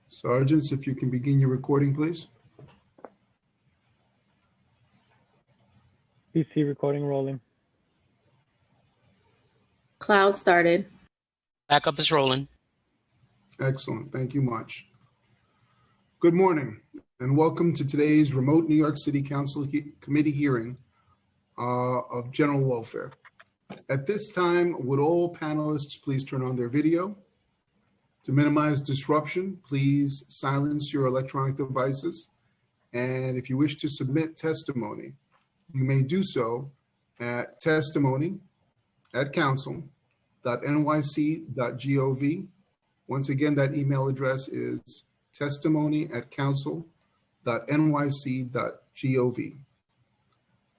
Sergeants, if you can begin your recording, please. PC recording rolling. Cloud started. Backup is rolling. Excellent. Thank you much. Good morning and welcome to today's remote New York City Council committee hearing of general welfare. At this time, would all panelists please turn on their video? To minimize disruption, please silence your electronic devices. And if you wish to submit testimony, you may do so at testimony@council.nyc.gov. Once again, that email address is testimony@council.nyc.gov.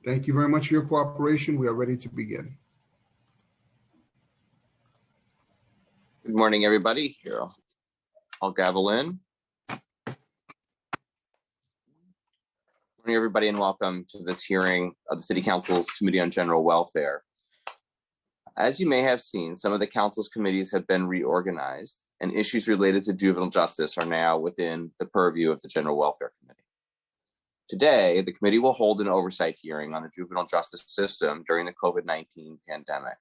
Thank you very much for your cooperation. We are ready to begin. Good morning, everybody. Here, I'll gavel in. Good morning, everybody, and welcome to this hearing of the City Council's Committee on General Welfare. As you may have seen, some of the Council's committees have been reorganized, and issues related to juvenile justice are now within the purview of the General Welfare Committee. Today, the committee will hold an oversight hearing on the juvenile justice system during the COVID-19 pandemic.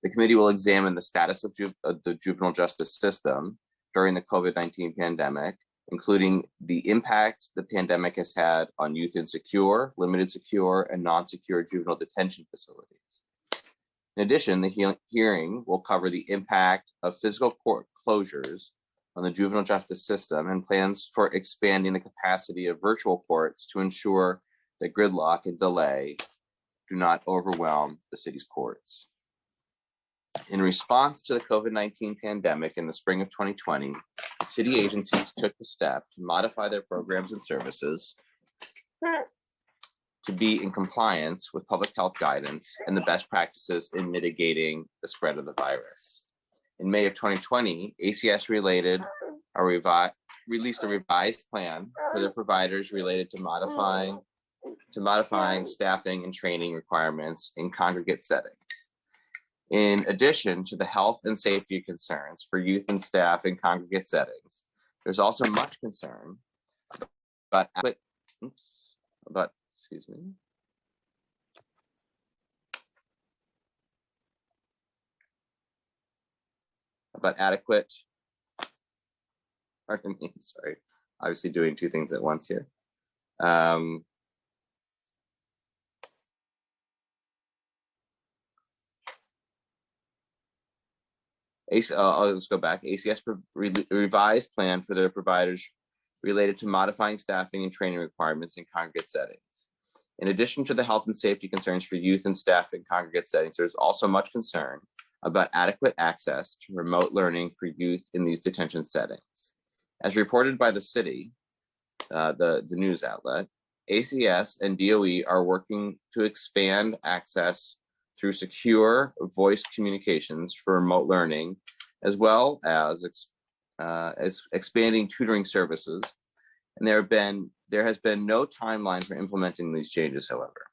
The committee will examine the status of the juvenile justice system during the COVID-19 pandemic, including the impact the pandemic has had on youth in secure, limited secure, and non-secure juvenile detention facilities. In addition, the hearing will cover the impact of physical court closures on the juvenile justice system and plans for expanding the capacity of virtual courts to ensure that gridlock and delay do not overwhelm the city's courts. In response to the COVID-19 pandemic in the spring of 2020, the city agencies took the step to modify their programs and services to be in compliance with public health guidance and the best practices in mitigating the spread of the virus. In May of 2020, ACS released a revised plan for their providers related to modifying staffing and training requirements in congregate settings. In addition to the health and safety concerns for youth and staff in congregate settings, there's also much concern about adequate, sorry, obviously doing two things at once here. Let's go back. ACS revised plan for their providers related to modifying staffing and training requirements in congregate settings. In addition to the health and safety concerns for youth and staff in congregate settings, there's also much concern about adequate access to remote learning for youth in these detention settings. As reported by the city, the news outlet, ACS and DOE are working to expand access through secure voice communications for remote learning, as well as expanding tutoring services. And there has been no timeline for implementing these changes, however.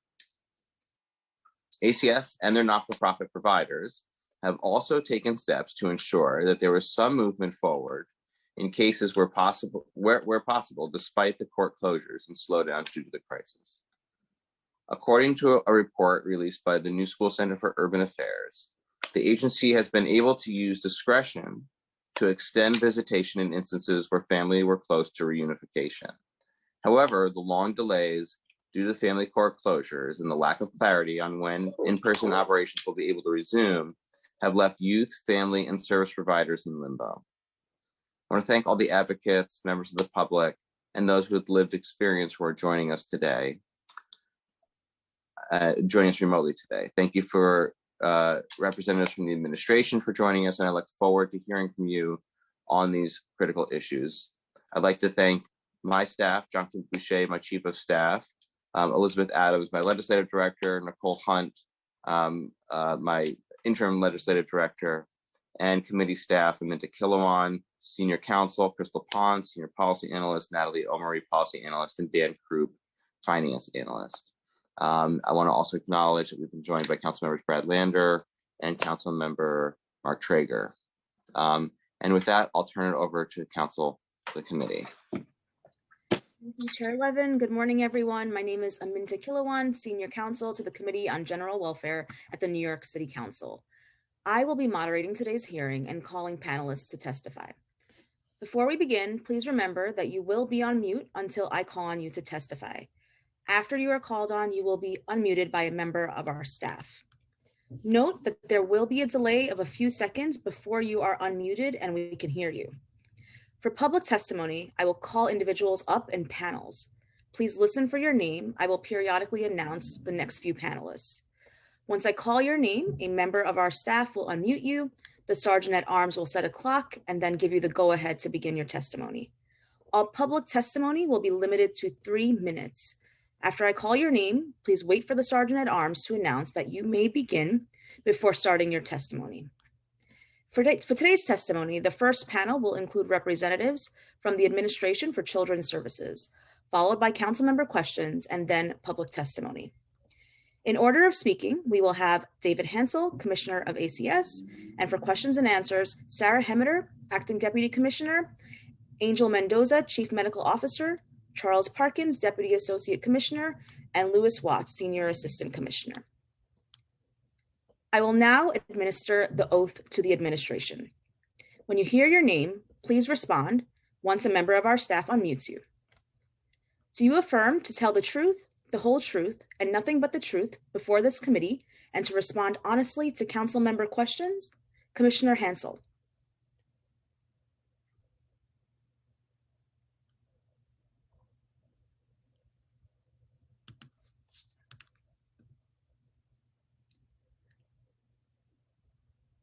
ACS and their not-for-profit providers have also taken steps to ensure that there was some movement forward in cases where possible, despite the court closures and slowdowns due to the crisis. According to a report released by the New School Center for Urban Affairs, the agency has been able to use discretion to extend visitation in instances where family were close to reunification. However, the long delays due to family court closures and the lack of clarity on when in-person operations will be able to resume have left youth, family, and service providers in limbo. I want to thank all the advocates, members of the public, and those with lived experience who are joining us today. Joining us remotely today. Thank you for representatives from the administration for joining us, and I look forward to hearing from you on these critical issues. I'd like to thank my staff, Jonathan Boucher, my chief of staff, Elizabeth Adams, my legislative director, Nicole Hunt, my interim legislative director, and committee staff, Aminta Kilawan, senior counsel, Crystal Pond, senior policy analyst, Natalie Omari, policy analyst, and Dan Krupp, finance analyst. I want to also acknowledge that we've been joined by Council members Brad Lander and Council member Mark Traeger. And with that, I'll turn it over to Council the committee. Thank you, Chair Levin. Good morning, everyone. My name is Aminta Kilawan, Senior Counsel to the Committee on General Welfare at the New York City Council. I will be moderating today's hearing and calling panelists to testify. Before we begin, please remember that you will be on mute until I call on you to testify. After you are called on, you will be unmuted by a member of our staff. Note that there will be a delay of a few seconds before you are unmuted and we can hear you. For public testimony, I will call individuals up in panels. Please listen for your name. I will periodically announce the next few panelists. Once I call your name, a member of our staff will unmute you. The Sergeant at Arms will set a clock and then give you the go-ahead to begin your testimony. All public testimony will be limited to 3 minutes. After I call your name, please wait for the Sergeant at Arms to announce that you may begin before starting your testimony. For today's testimony, the first panel will include representatives from the Administration for Children's Services, followed by council member questions and then public testimony. In order of speaking, we will have David Hansel, Commissioner of ACS, and for questions and answers, Sarah Hemmeter, Acting Deputy Commissioner, Angel Mendoza, Chief Medical Officer, Charles Parkins, Deputy Associate Commissioner, and Louis Watts, Senior Assistant Commissioner. I will now administer the oath to the administration. When you hear your name, please respond once a member of our staff unmutes you. Do you affirm to tell the truth, the whole truth, and nothing but the truth before this committee and to respond honestly to council member questions? Commissioner Hansel.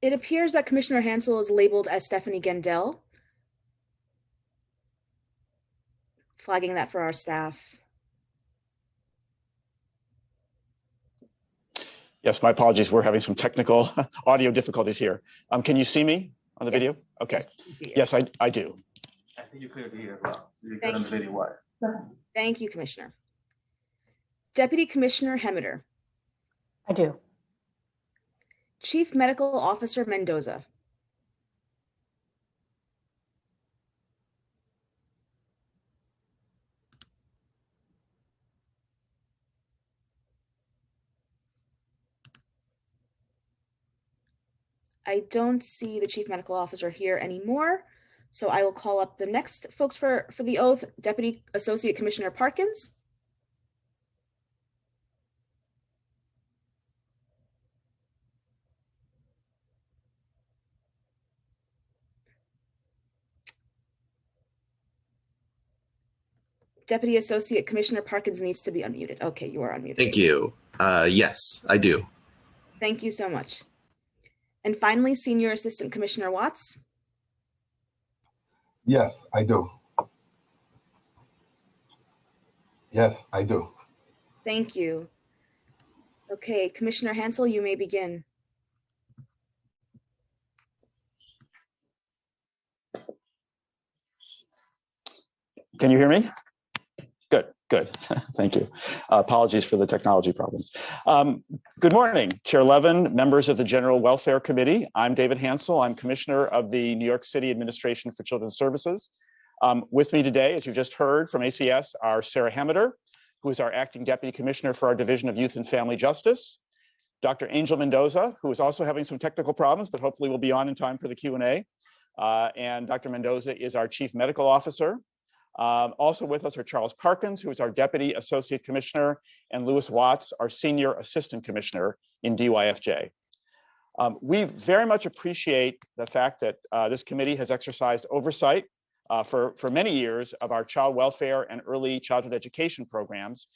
It appears that Commissioner Hansel is labeled as Stephanie Gendel. Flagging that for our staff. Yes, my apologies. We're having some technical audio difficulties here. Can you see me on the Yes. video? Okay. Yes, Yes, I do. I think you clearly hear well. So you Thank get on the video wire. Thank you, Commissioner. Deputy Commissioner Hemmeter. I do. Chief Medical Officer Mendoza. I don't see the Chief Medical Officer here anymore, so I will call up the next folks for the oath. Deputy Associate Commissioner Parkins. Deputy Associate Commissioner Parkins needs to be unmuted. Okay, you are unmuted. Thank you. Yes, I do. Thank you so much. And finally, Senior Assistant Commissioner Watts. Yes, I do. Yes, I do. Thank you. Okay, Commissioner Hansel, you may begin. Can you hear me? Good. Thank you. Apologies for the technology problems. Good morning, Chair Levin, members of the General Welfare Committee. I'm David Hansel. I'm Commissioner of the New York City Administration for Children's Services. With me today, as you just heard from ACS, are Sarah Hemmeter, who is our Acting Deputy Commissioner for our Division of Youth and Family Justice, Dr. Angel Mendoza, who is also having some technical problems, but hopefully will be on in time for the Q&A. And Dr. Mendoza is our Chief Medical Officer. Also with us are Charles Parkins, who is our Deputy Associate Commissioner, and Louis Watts, our Senior Assistant Commissioner in DYFJ. We very much appreciate the fact that this committee has exercised oversight for many years of our child welfare and early childhood education programs,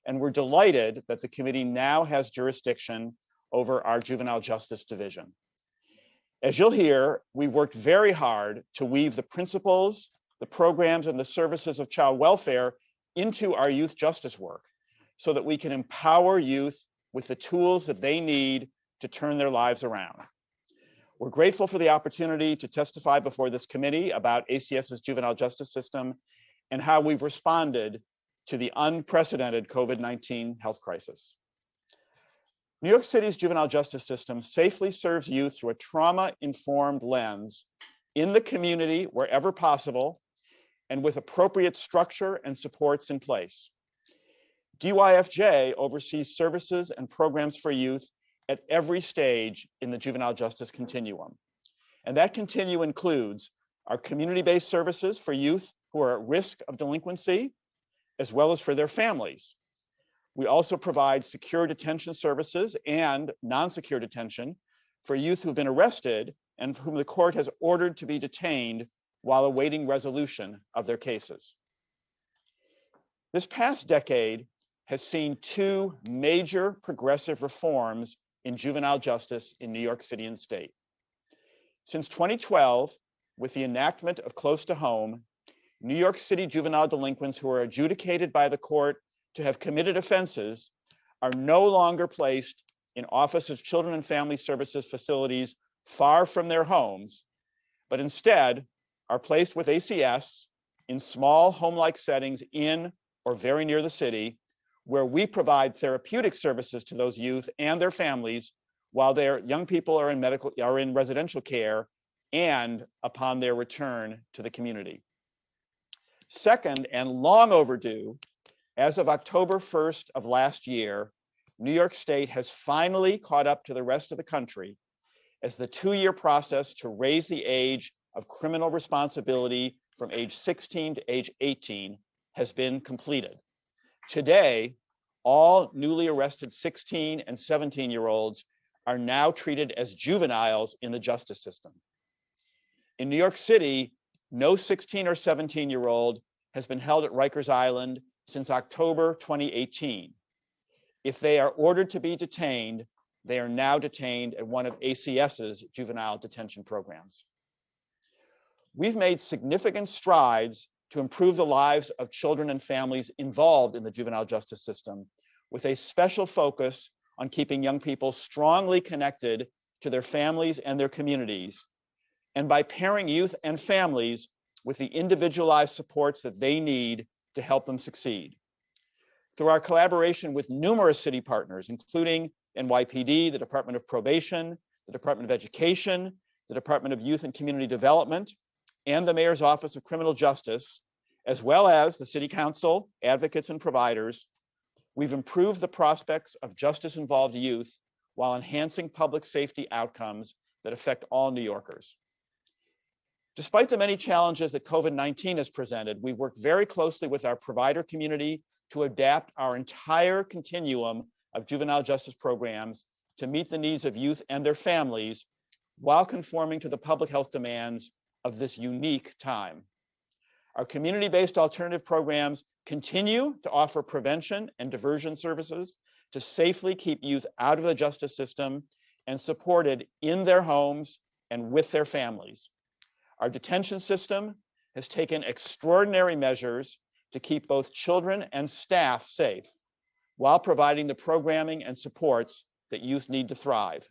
and we're delighted that the committee now has jurisdiction over our Juvenile Justice Division. As you'll hear, we worked very hard to weave the principles, the programs, and the services of child welfare into our youth justice work so that we can empower youth with the tools that they need to turn their lives around. We're grateful for the opportunity to testify before this committee about ACS's juvenile justice system and how we've responded to the unprecedented COVID-19 health crisis. New York City's juvenile justice system safely serves youth through a trauma-informed lens in the community wherever possible, and with appropriate structure and supports in place. DYFJ oversees services and programs for youth at every stage in the juvenile justice continuum. And that continuum includes our community-based services for youth who are at risk of delinquency, as well as for their families. We also provide secure detention services and non-secure detention for youth who've been arrested and whom the court has ordered to be detained while awaiting resolution of their cases. This past decade has seen two major progressive reforms in juvenile justice in New York City and state. Since 2012, with the enactment of Close to Home, New York City juvenile delinquents who are adjudicated by the court to have committed offenses are no longer placed in Office of Children and Family Services facilities far from their homes, but instead are placed with ACS in small home-like settings in or very near the city, where we provide therapeutic services to those youth and their families while their young people are in residential care and upon their return to the community. Second, and long overdue, as of October 1st of last year, New York State has finally caught up to the rest of the country as the 2-year process to raise the age of criminal responsibility from age 16 to age 18 has been completed. Today, all newly arrested 16 and 17-year-olds are now treated as juveniles in the justice system. In New York City, no 16 or 17-year-old has been held at Rikers Island since October 2018. If they are ordered to be detained, they are now detained at one of ACS's juvenile detention programs. We've made significant strides to improve the lives of children and families involved in the juvenile justice system, with a special focus on keeping young people strongly connected to their families and their communities, and by pairing youth and families with the individualized supports that they need to help them succeed. Through our collaboration with numerous city partners, including NYPD, the Department of Probation, the Department of Education, the Department of Youth and Community Development, and the Mayor's Office of Criminal Justice, as well as the City Council, advocates, and providers, we've improved the prospects of justice-involved youth while enhancing public safety outcomes that affect all New Yorkers. Despite the many challenges that COVID-19 has presented, we've worked very closely with our provider community to adapt our entire continuum of juvenile justice programs to meet the needs of youth and their families while conforming to the public health demands of this unique time. Our community-based alternative programs continue to offer prevention and diversion services to safely keep youth out of the justice system and supported in their homes and with their families. Our detention system has taken extraordinary measures to keep both children and staff safe while providing the programming and supports that youth need to thrive.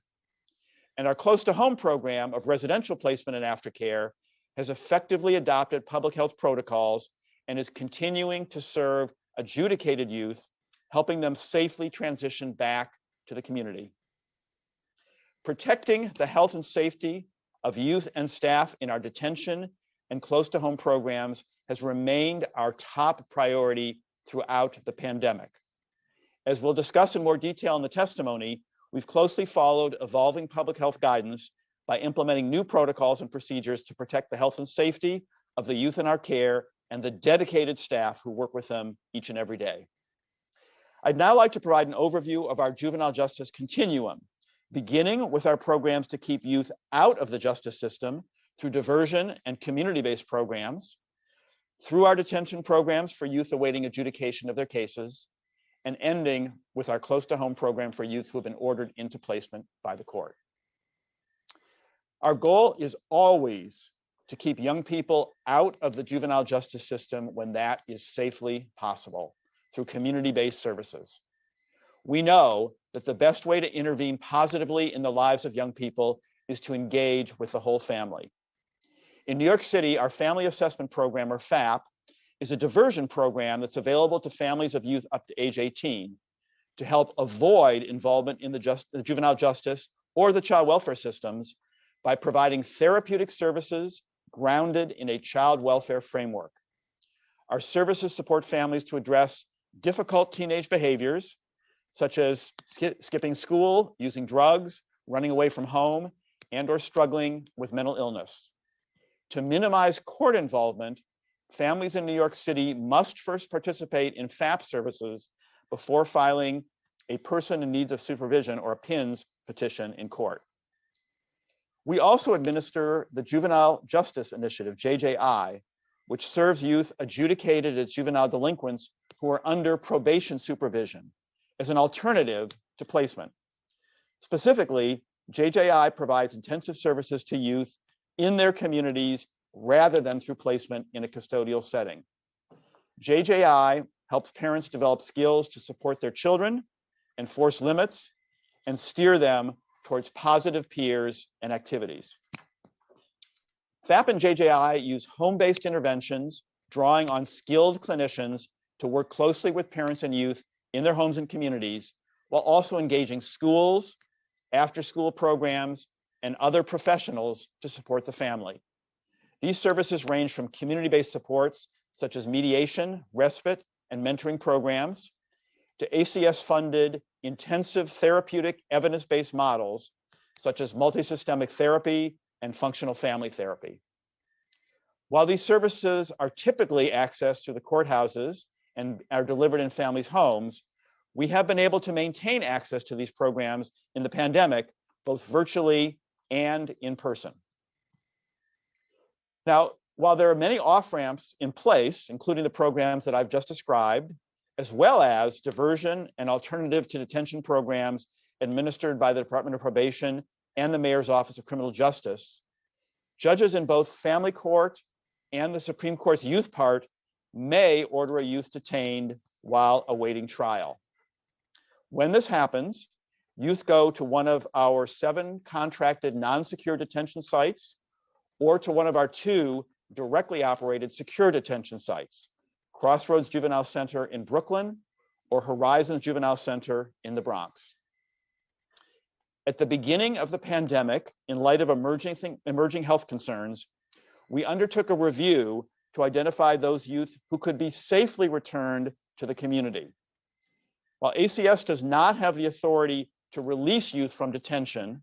And our Close to Home program of residential placement and aftercare has effectively adopted public health protocols and is continuing to serve adjudicated youth, helping them safely transition back to the community. Protecting the health and safety of youth and staff in our detention and Close to Home programs has remained our top priority throughout the pandemic. As we'll discuss in more detail in the testimony, we've closely followed evolving public health guidance by implementing new protocols and procedures to protect the health and safety of the youth in our care and the dedicated staff who work with them each and every day. I'd now like to provide an overview of our juvenile justice continuum, beginning with our programs to keep youth out of the justice system through diversion and community-based programs, through our detention programs for youth awaiting adjudication of their cases, and ending with our Close to Home program for youth who have been ordered into placement by the court. Our goal is always to keep young people out of the juvenile justice system when that is safely possible through community-based services. We know that the best way to intervene positively in the lives of young people is to engage with the whole family. In New York City, our Family Assessment Program, or FAP, is a diversion program that's available to families of youth up to age 18 to help avoid involvement in the juvenile justice or the child welfare systems by providing therapeutic services grounded in a child welfare framework. Our services support families to address difficult teenage behaviors, such as skipping school, using drugs, running away from home, and/or struggling with mental illness. To minimize court involvement, families in New York City must first participate in FAP services before filing a person in needs of supervision, or a PINS, petition in court. We also administer the Juvenile Justice Initiative, JJI, which serves youth adjudicated as juvenile delinquents who are under probation supervision as an alternative to placement. Specifically, JJI provides intensive services to youth in their communities rather than through placement in a custodial setting. JJI helps parents develop skills to support their children, enforce limits, and steer them towards positive peers and activities. FAP and JJI use home-based interventions, drawing on skilled clinicians to work closely with parents and youth in their homes and communities, while also engaging schools, after-school programs, and other professionals to support the family. These services range from community-based supports, such as mediation, respite, and mentoring programs, to ACS-funded intensive therapeutic evidence-based models, such as multisystemic therapy and functional family therapy. While these services are typically accessed through the courthouses and are delivered in families' homes, we have been able to maintain access to these programs in the pandemic, both virtually and in person. Now, while there are many off-ramps in place, including the programs that I've just described, as well as diversion and alternative to detention programs administered by the Department of Probation and the Mayor's Office of Criminal Justice, judges in both family court and the Supreme Court's youth part may order a youth detained while awaiting trial. When this happens, youth go to one of our 7 contracted non-secure detention sites or to one of our 2 directly operated secure detention sites, Crossroads Juvenile Center in Brooklyn or Horizons Juvenile Center in the Bronx. At the beginning of the pandemic, in light of emerging health concerns, we undertook a review to identify those youth who could be safely returned to the community. While ACS does not have the authority to release youth from detention,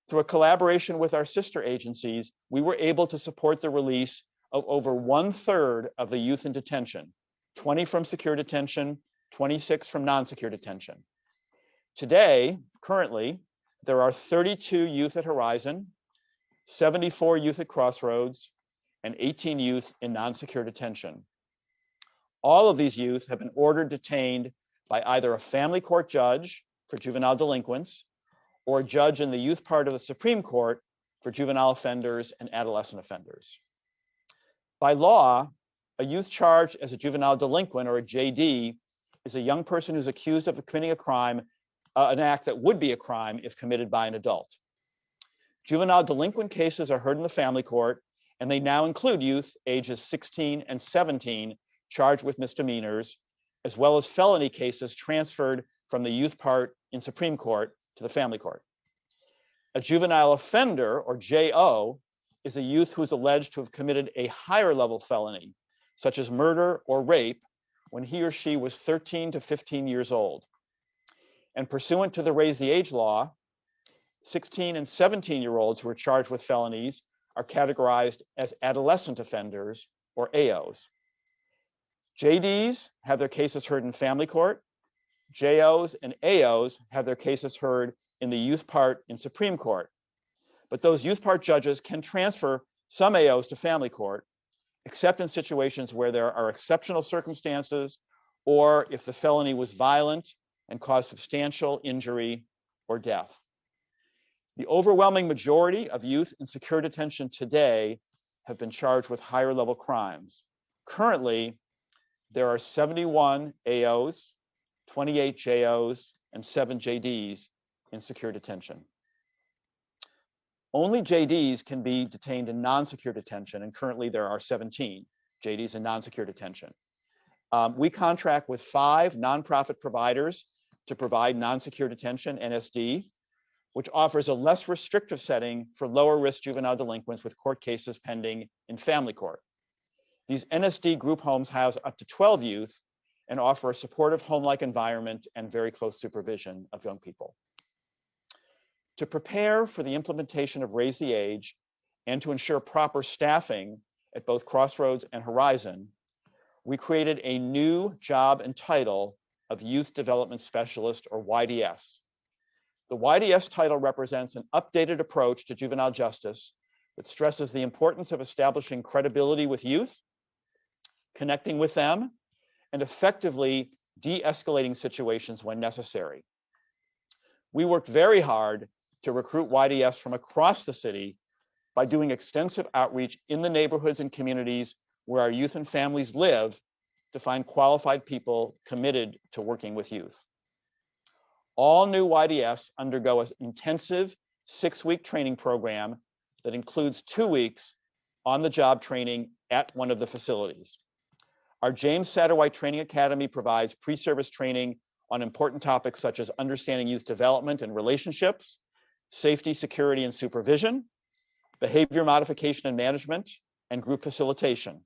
through a collaboration with our sister agencies, we were able to support the release of over 1/3 of the youth in detention, 20 from secure detention, 26 from non-secure detention. Today, currently, there are 32 youth at Horizon, 74 youth at Crossroads, and 18 youth in non-secure detention. All of these youth have been ordered detained by either a family court judge for juvenile delinquents or a judge in the youth part of the Supreme Court for juvenile offenders and adolescent offenders. By law, a youth charged as a juvenile delinquent, or a JD, is a young person who's accused of committing a crime, an act that would be a crime if committed by an adult. Juvenile delinquent cases are heard in the family court, and they now include youth ages 16 and 17 charged with misdemeanors, as well as felony cases transferred from the youth part in Supreme Court to the family court. A juvenile offender, or JO, is a youth who is alleged to have committed a higher level felony, such as murder or rape, when he or she was 13 to 15 years old. And pursuant to the Raise the Age law, 16 and 17-year-olds who are charged with felonies are categorized as adolescent offenders, or AOs. JDs have their cases heard in family court. JOs and AOs have their cases heard in the youth part in Supreme Court. But those youth part judges can transfer some AOs to family court, except in situations where there are exceptional circumstances, or if the felony was violent and caused substantial injury or death. The overwhelming majority of youth in secure detention today have been charged with higher level crimes. Currently, there are 71 AOs, 28 JOs, and 7 JDs in secure detention. Only JDs can be detained in non-secure detention, and currently there are 17 JDs in non-secure detention. We contract with 5 nonprofit providers to provide non-secure detention, NSD, which offers a less restrictive setting for lower risk juvenile delinquents with court cases pending in family court. These NSD group homes house up to 12 youth and offer a supportive home-like environment and very close supervision of young people. To prepare for the implementation of Raise the Age and to ensure proper staffing at both Crossroads and Horizon, we created a new job and title of Youth Development Specialist, or YDS. The YDS title represents an updated approach to juvenile justice that stresses the importance of establishing credibility with youth, connecting with them, and effectively de-escalating situations when necessary. We worked very hard to recruit YDS from across the city by doing extensive outreach in the neighborhoods and communities where our youth and families live to find qualified people committed to working with youth. All new YDS undergo an intensive 6-week training program that includes 2 weeks on-the-job training at one of the facilities. Our James Satterwhite Training Academy provides pre-service training on important topics such as understanding youth development and relationships, safety, security, and supervision, behavior modification and management, and group facilitation.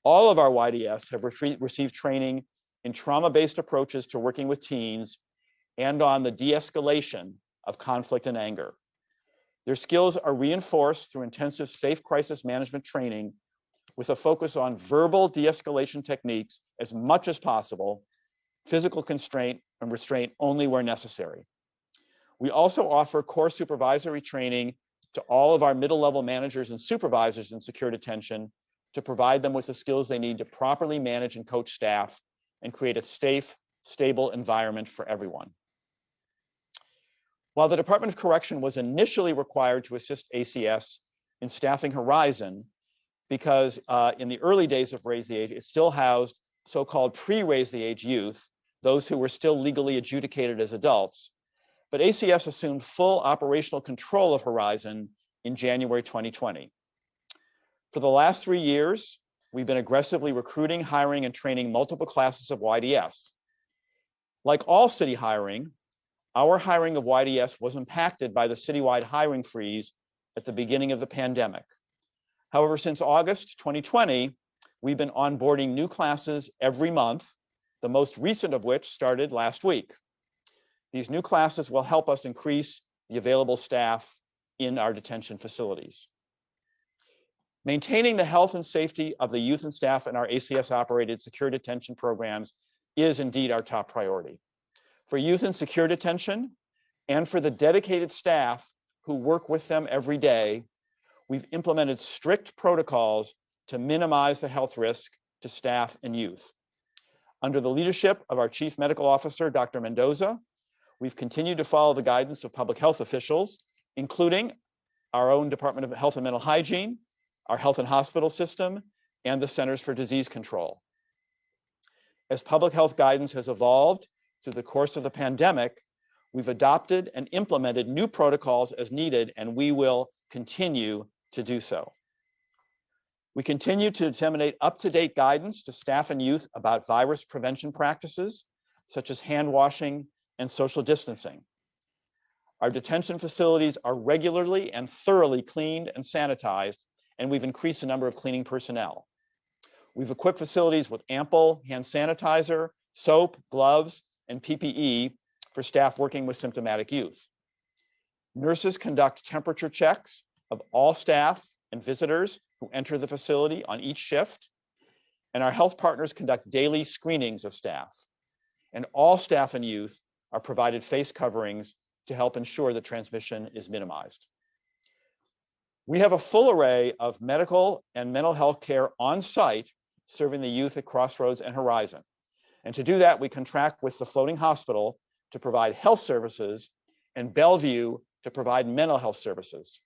All of our YDS have received training in trauma-based approaches to working with teens and on the de-escalation of conflict and anger. Their skills are reinforced through intensive safe crisis management training with a focus on verbal de-escalation techniques as much as possible, physical constraint and restraint only where necessary. We also offer core supervisory training to all of our middle-level managers and supervisors in secure detention to provide them with the skills they need to properly manage and coach staff and create a safe, stable environment for everyone. While the Department of Correction was initially required to assist ACS in staffing Horizon, because in the early days of Raise the Age, it still housed so-called pre-Raise the Age youth, those who were still legally adjudicated as adults. But ACS assumed full operational control of Horizon in January 2020. For the last 3 years, we've been aggressively recruiting, hiring, and training multiple classes of YDS. Like all city hiring, our hiring of YDS was impacted by the citywide hiring freeze at the beginning of the pandemic. However, since August 2020, we've been onboarding new classes every month, the most recent of which started last week. These new classes will help us increase the available staff in our detention facilities. Maintaining the health and safety of the youth and staff in our ACS-operated secure detention programs is indeed our top priority. For youth in secure detention and for the dedicated staff who work with them every day, we've implemented strict protocols to minimize the health risk to staff and youth. Under the leadership of our Chief Medical Officer, Dr. Mendoza, we've continued to follow the guidance of public health officials, including our own Department of Health and Mental Hygiene, our health and hospital system, and the Centers for Disease Control. As public health guidance has evolved through the course of the pandemic, we've adopted and implemented new protocols as needed, and we will continue to do so. We continue to disseminate up-to-date guidance to staff and youth about virus prevention practices, such as hand washing and social distancing. Our detention facilities are regularly and thoroughly cleaned and sanitized, and we've increased the number of cleaning personnel. We've equipped facilities with ample hand sanitizer, soap, gloves, and PPE for staff working with symptomatic youth. Nurses conduct temperature checks of all staff and visitors who enter the facility on each shift, and our health partners conduct daily screenings of staff. And all staff and youth are provided face coverings to help ensure that transmission is minimized. We have a full array of medical and mental health care on site serving the youth at Crossroads and Horizon. And to do that, we contract with the floating hospital to provide health services and Bellevue to provide mental health services.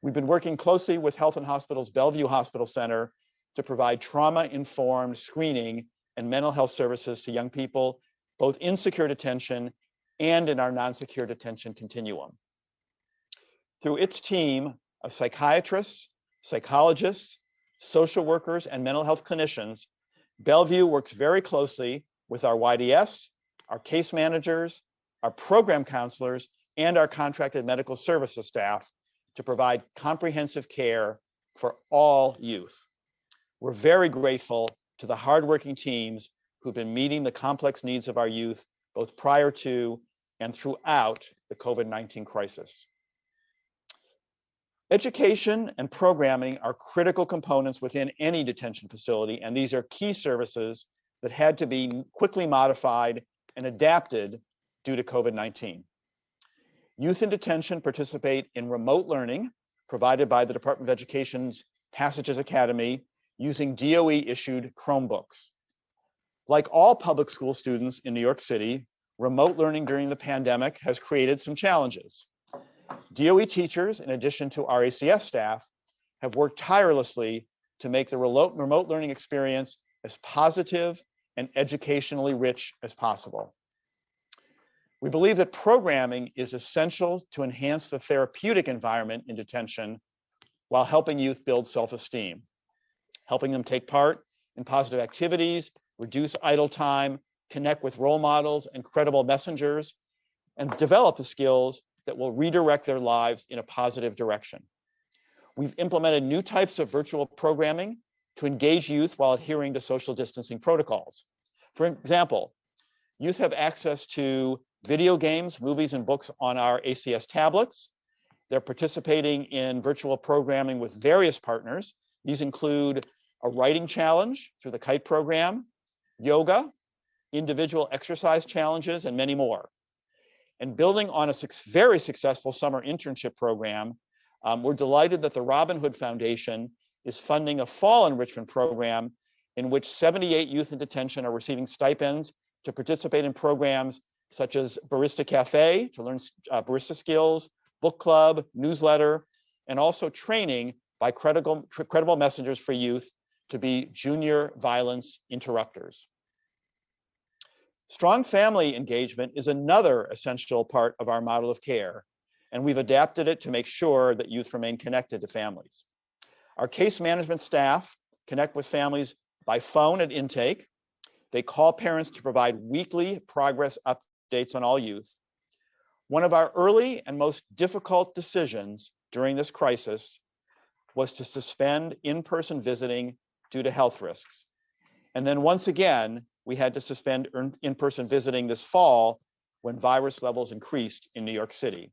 We've been working closely with Health and Hospitals Bellevue Hospital Center to provide trauma-informed screening and mental health services to young people, both in secure detention and in our non-secure detention continuum. Through its team of psychiatrists, psychologists, social workers, and mental health clinicians, Bellevue works very closely with our YDS, our case managers, our program counselors, and our contracted medical services staff to provide comprehensive care for all youth. We're very grateful to the hardworking teams who've been meeting the complex needs of our youth, both prior to and throughout the COVID-19 crisis. Education and programming are critical components within any detention facility, and these are key services that had to be quickly modified and adapted due to COVID-19. Youth in detention participate in remote learning provided by the Department of Education's Passages Academy using DOE-issued Chromebooks. Like all public school students in New York City, remote learning during the pandemic has created some challenges. DOE teachers, in addition to our ACS staff, have worked tirelessly to make the remote learning experience as positive and educationally rich as possible. We believe that programming is essential to enhance the therapeutic environment in detention while helping youth build self-esteem, helping them take part in positive activities, reduce idle time, connect with role models and credible messengers, and develop the skills that will redirect their lives in a positive direction. We've implemented new types of virtual programming to engage youth while adhering to social distancing protocols. For example, youth have access to video games, movies, and books on our ACS tablets. They're participating in virtual programming with various partners. These include a writing challenge through the KITE program, yoga, individual exercise challenges, and many more. And building on a very successful summer internship program, we're delighted that the Robin Hood Foundation is funding a fall enrichment program in which 78 youth in detention are receiving stipends to participate in programs such as Barista Cafe to learn barista skills, book club, newsletter, and also training by credible messengers for youth to be junior violence interrupters. Strong family engagement is another essential part of our model of care, and we've adapted it to make sure that youth remain connected to families. Our case management staff connect with families by phone at intake. They call parents to provide weekly progress updates on all youth. One of our early and most difficult decisions during this crisis was to suspend in-person visiting due to health risks. And then once again, we had to suspend in-person visiting this fall when virus levels increased in New York City.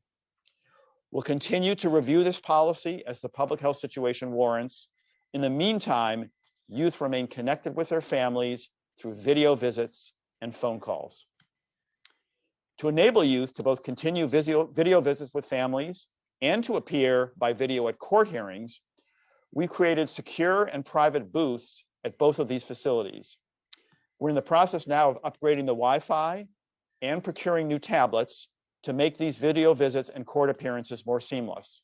We'll continue to review this policy as the public health situation warrants. In the meantime, youth remain connected with their families through video visits and phone calls. To enable youth to both continue video visits with families and to appear by video at court hearings, we created secure and private booths at both of these facilities. We're in the process now of upgrading the Wi-Fi and procuring new tablets to make these video visits and court appearances more seamless.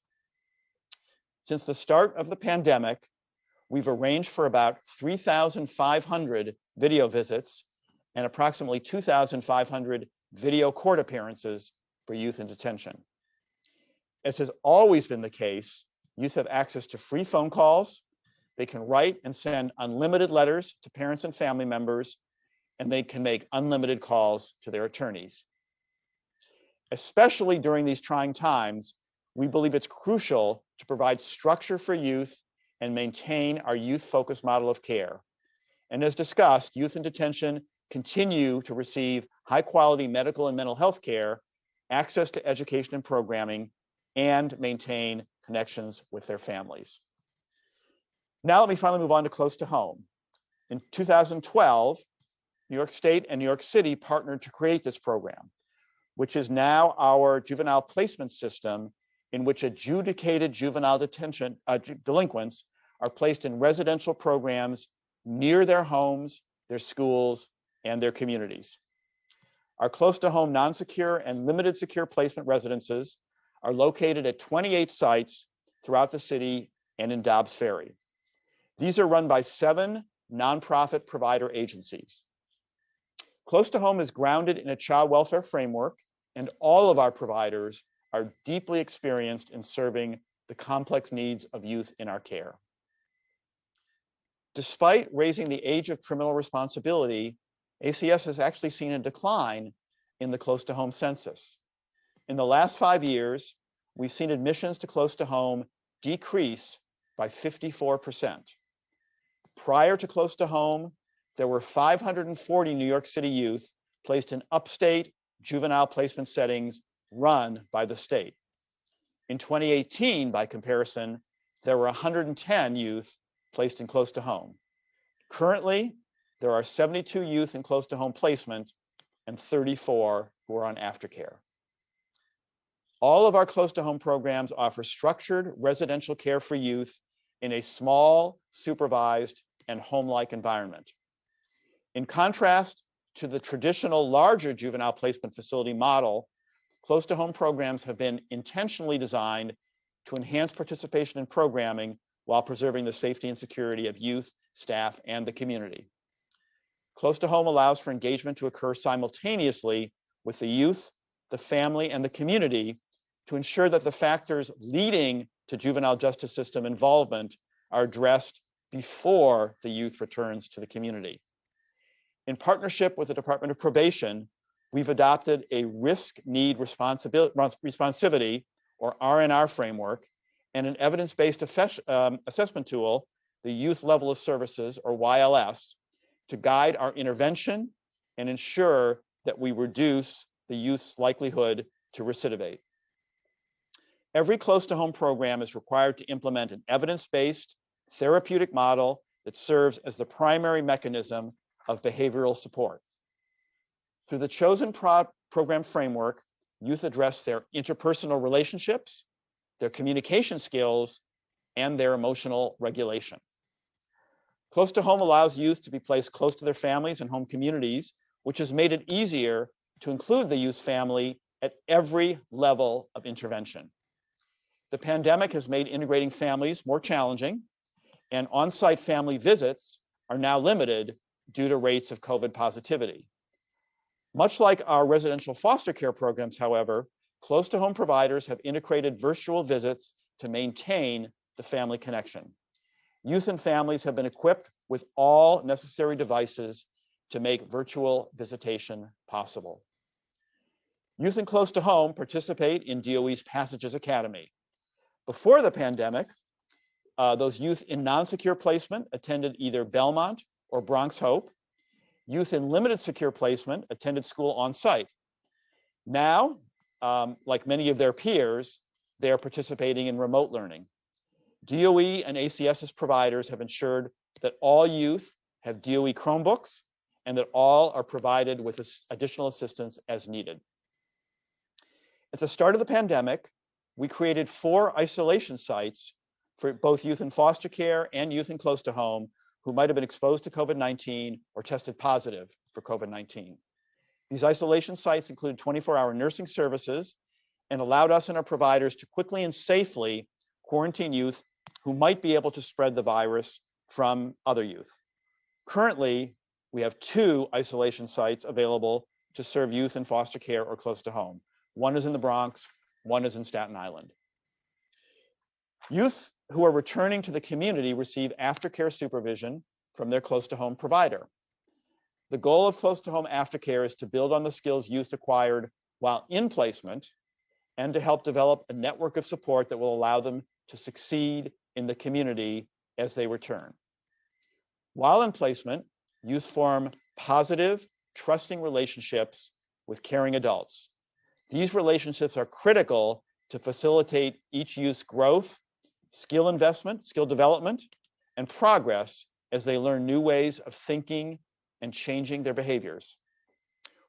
Since the start of the pandemic, we've arranged for about 3,500 video visits and approximately 2,500 video court appearances for youth in detention. As has always been the case, youth have access to free phone calls. They can write and send unlimited letters to parents and family members, and they can make unlimited calls to their attorneys. Especially during these trying times, we believe it's crucial to provide structure for youth and maintain our youth-focused model of care. And as discussed, youth in detention continue to receive high-quality medical and mental health care, access to education and programming, and maintain connections with their families. Now let me finally move on to close to home. In 2012, New York State and New York City partnered to create this program, which is now our juvenile placement system in which adjudicated juvenile detention delinquents are placed in residential programs near their homes, their schools, and their communities. Our close to home non-secure and limited secure placement residences are located at 28 sites throughout the city and in Dobbs Ferry. These are run by 7 nonprofit provider agencies. Close to home is grounded in a child welfare framework, and all of our providers are deeply experienced in serving the complex needs of youth in our care. Despite raising the age of criminal responsibility, ACS has actually seen a decline in the close to home census. In the last 5 years, we've seen admissions to close to home decrease by 54%. Prior to Close to Home, there were 540 New York City youth placed in upstate juvenile placement settings run by the state. In 2018, by comparison, there were 110 youth placed in Close to Home. Currently, there are 72 youth in Close to Home placement and 34 who are on aftercare. All of our Close to Home programs offer structured residential care for youth in a small, supervised, and home-like environment. In contrast to the traditional larger juvenile placement facility model, Close to Home programs have been intentionally designed to enhance participation in programming while preserving the safety and security of youth, staff, and the community. Close to Home allows for engagement to occur simultaneously with the youth, the family, and the community to ensure that the factors leading to juvenile justice system involvement are addressed before the youth returns to the community. In partnership with the Department of Probation, we've adopted a risk-need responsivity, or R&R framework, and an evidence-based assessment tool, the Youth Level of Services, or YLS, to guide our intervention and ensure that we reduce the youth's likelihood to recidivate. Every Close to Home program is required to implement an evidence-based therapeutic model that serves as the primary mechanism of behavioral support. Through the chosen program framework, youth address their interpersonal relationships, their communication skills, and their emotional regulation. Close to Home allows youth to be placed close to their families and home communities, which has made it easier to include the youth's family at every level of intervention. The pandemic has made integrating families more challenging, and on-site family visits are now limited due to rates of COVID positivity. Much like our residential foster care programs, however, Close to Home providers have integrated virtual visits to maintain the family connection. Youth and families have been equipped with all necessary devices to make virtual visitation possible. Youth in Close to Home participate in DOE's Passages Academy. Before the pandemic, those youth in non-secure placement attended either Belmont or Bronx Hope. Youth in limited secure placement attended school on site. Now, like many of their peers, they are participating in remote learning. DOE and ACS's providers have ensured that all youth have DOE Chromebooks and that all are provided with additional assistance as needed. At the start of the pandemic, we created 4 isolation sites for both youth in foster care and youth in Close to Home who might have been exposed to COVID-19 or tested positive for COVID-19. These isolation sites included 24-hour nursing services and allowed us and our providers to quickly and safely quarantine youth who might be able to spread the virus from other youth. Currently, we have 2 isolation sites available to serve youth in foster care or Close to Home. One is in the Bronx, one is in Staten Island. Youth who are returning to the community receive aftercare supervision from their Close to Home provider. The goal of Close to Home aftercare is to build on the skills youth acquired while in placement and to help develop a network of support that will allow them to succeed in the community as they return. While in placement, youth form positive, trusting relationships with caring adults. These relationships are critical to facilitate each youth's growth, skill investment, skill development, and progress as they learn new ways of thinking and changing their behaviors.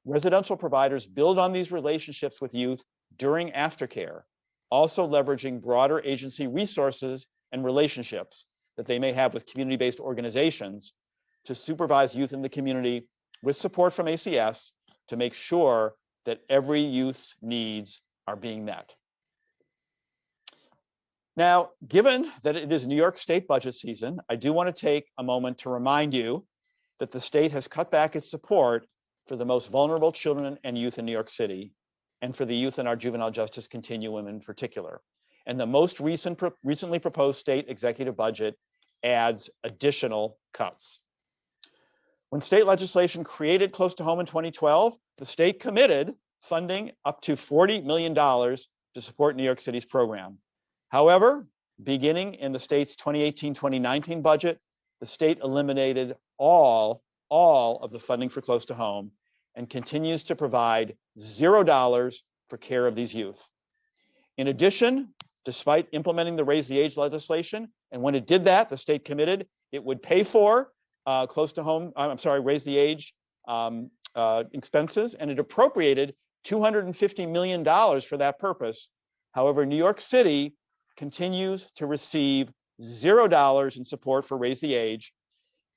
Residential providers build on these relationships with youth during aftercare, also leveraging broader agency resources and relationships that they may have with community-based organizations to supervise youth in the community with support from ACS to make sure that every youth's needs are being met. Now, given that it is New York State budget season, I do want to take a moment to remind you that the state has cut back its support for the most vulnerable children and youth in New York City, and for the youth in our juvenile justice continuum in particular. And the most recently proposed state executive budget adds additional cuts. When state legislation created Close to Home in 2012, the state committed funding up to $40 million to support New York City's program. However, beginning in the state's 2018-2019 budget, the state eliminated all of the funding for close to home and continues to provide $0 for care of these youth. In addition, despite implementing the Raise the Age legislation, and when it did that, the state committed it would pay for Raise the Age expenses, and it appropriated $250 million for that purpose. However, New York City continues to receive $0 in support for Raise the Age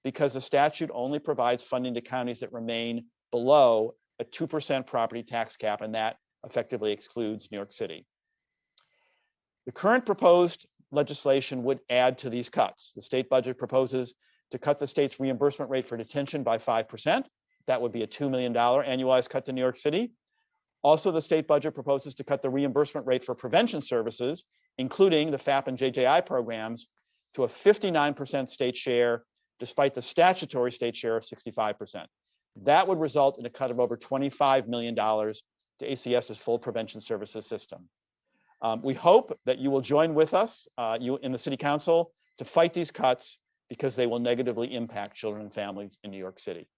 because the statute only provides funding to counties that remain below a 2% property tax cap, and that effectively excludes New York City. The current proposed legislation would add to these cuts. The state budget proposes to cut the state's reimbursement rate for detention by 5%. That would be a $2 million annualized cut to New York City. Also, the state budget proposes to cut the reimbursement rate for prevention services, including the FAP and JJI programs, to a 59% state share, despite the statutory state share of 65%. That would result in a cut of over $25 million to ACS's full prevention services system. We hope that you will join with us, you in the City Council, to fight these cuts because they will negatively impact children and families in New York City.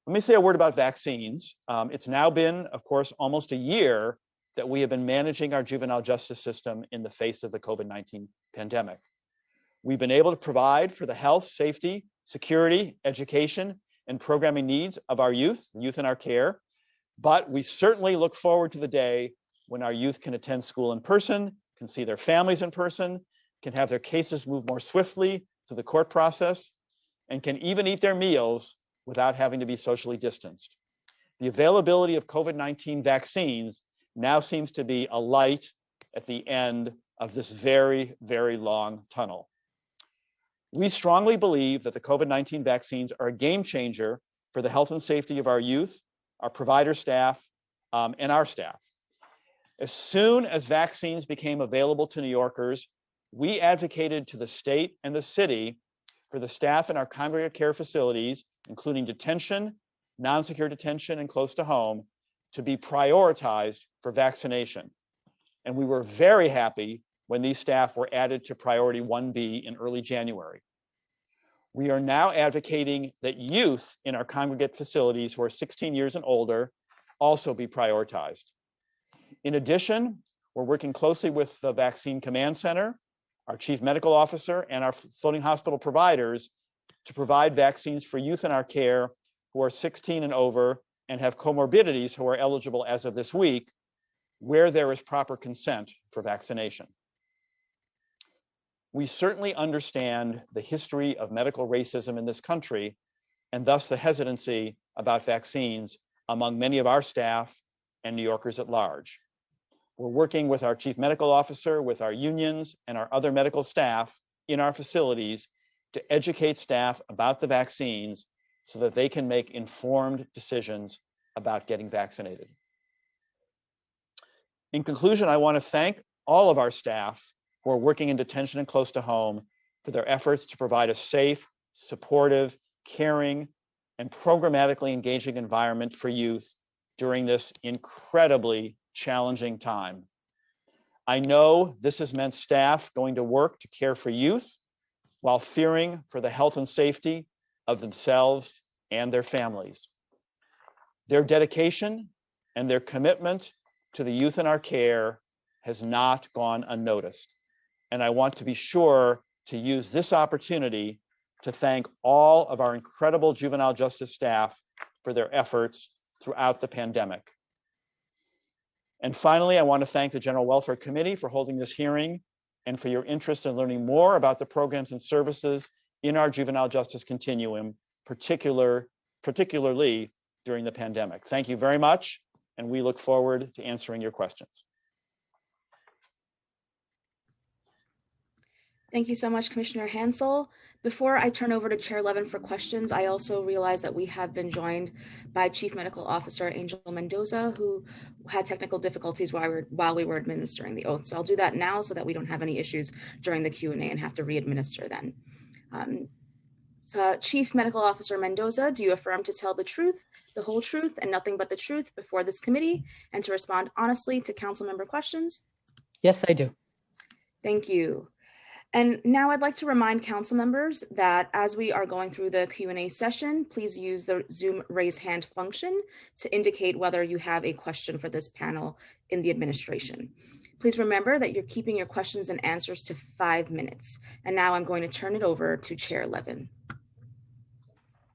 Let me say a word about vaccines. It's now been, of course, almost a year that we have been managing our juvenile justice system in the face of the COVID-19 pandemic. We've been able to provide for the health, safety, security, education, and programming needs of our youth in our care, but we certainly look forward to the day when our youth can attend school in person, can see their families in person, can have their cases move more swiftly through the court process, and can even eat their meals without having to be socially distanced. The availability of COVID-19 vaccines now seems to be a light at the end of this very, very long tunnel. We strongly believe that the COVID-19 vaccines are a game changer for the health and safety of our youth, our provider staff, and our staff. As soon as vaccines became available to New Yorkers, we advocated to the state and the city for the staff in our congregate care facilities, including detention, non-secure detention, and close to home, to be prioritized for vaccination. And we were very happy when these staff were added to priority 1B in early January. We are now advocating that youth in our congregate facilities who are 16 years and older also be prioritized. In addition, we're working closely with the Vaccine Command Center, our Chief Medical Officer, and our floating hospital providers to provide vaccines for youth in our care who are 16 and over and have comorbidities who are eligible as of this week, where there is proper consent for vaccination. We certainly understand the history of medical racism in this country, and thus the hesitancy about vaccines among many of our staff and New Yorkers at large. We're working with our Chief Medical Officer, with our unions, and our other medical staff in our facilities to educate staff about the vaccines so that they can make informed decisions about getting vaccinated. In conclusion, I want to thank all of our staff who are working in detention and close to home for their efforts to provide a safe, supportive, caring, and programmatically engaging environment for youth during this incredibly challenging time. I know this has meant staff going to work to care for youth while fearing for the health and safety of themselves and their families. Their dedication and their commitment to the youth in our care has not gone unnoticed. And I want to be sure to use this opportunity to thank all of our incredible juvenile justice staff for their efforts throughout the pandemic. And finally, I want to thank the General Welfare Committee for holding this hearing and for your interest in learning more about the programs and services in our juvenile justice continuum, particularly during the pandemic. Thank you very much, and we look forward to answering your questions. Thank you so much, Commissioner Hansel. Before I turn over to Chair Levin for questions, I also realize that we have been joined by Chief Medical Officer Angel Mendoza, who had technical difficulties while we were administering the oath. So I'll do that now so that we don't have any issues during the Q&A and have to re-administer then. So Chief Medical Officer Mendoza, do you affirm to tell the truth, the whole truth, and nothing but the truth before this committee, and to respond honestly to council member questions? Yes, I do. Thank you. And now I'd like to remind council members that as we are going through the Q&A session, please use the Zoom raise hand function to indicate whether you have a question for this panel in the administration. Please remember that you're keeping your questions and answers to 5 minutes. And now I'm going to turn it over to Chair Levin.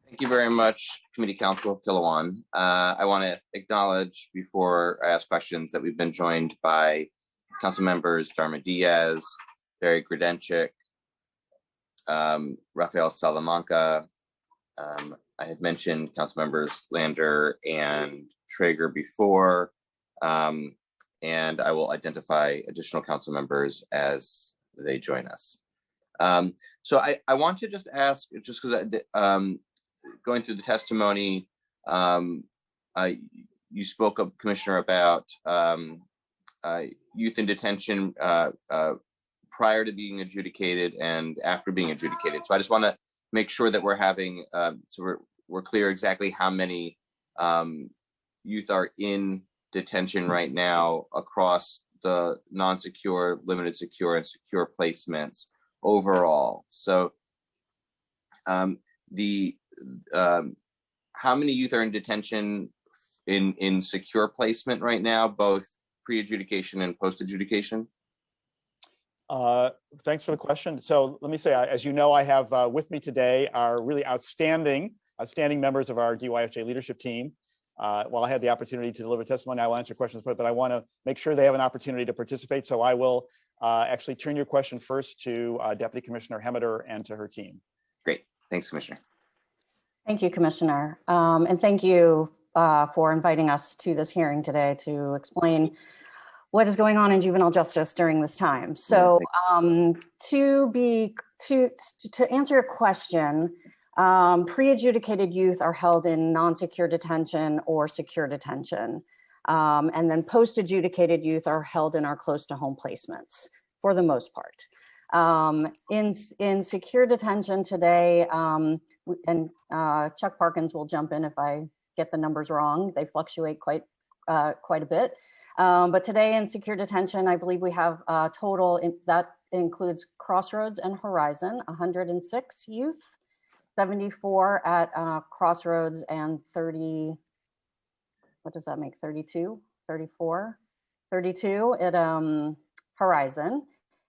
Thank you very much, Committee Council Kilowan. I want to acknowledge before I ask questions that we've been joined by Council members Dharma Diaz, Barry Grodenchik, Rafael Salamanca. I had mentioned Council members Lander and Traeger before, and I will identify additional council members as they join us. So I want to just ask, just because going through the testimony, you spoke up, Commissioner, about youth in detention prior to being adjudicated and after being adjudicated. So I just want to make sure that we're having, so we're clear exactly how many youth are in detention right now across the non-secure, limited secure, and secure placements overall. So how many youth are in detention in secure placement right now, both pre-adjudication and post-adjudication? Thanks for the question. So let me say, as you know, I have with me today our really outstanding members of our DYFJ leadership team. While I had the opportunity to deliver testimony, I will answer questions, but I want to make sure they have an opportunity to participate. So I will actually turn your question first to Deputy Commissioner Hemmeter and to her team. Great. Thanks, Commissioner. Thank you, Commissioner. And thank you for inviting us to this hearing today to explain what is going on in juvenile justice during this time. So to answer your question, pre-adjudicated youth are held in non-secure detention or secure detention. And then post-adjudicated youth are held in our close to home placements for the most part. In secure detention today, and Chuck Parkins will jump in if I get the numbers wrong. They fluctuate quite a bit. But today in secure detention, I believe we have a total that includes Crossroads and Horizon, 106 youth, 74 at Crossroads, and 30, what does that make, 32, 34, 32 at Horizon,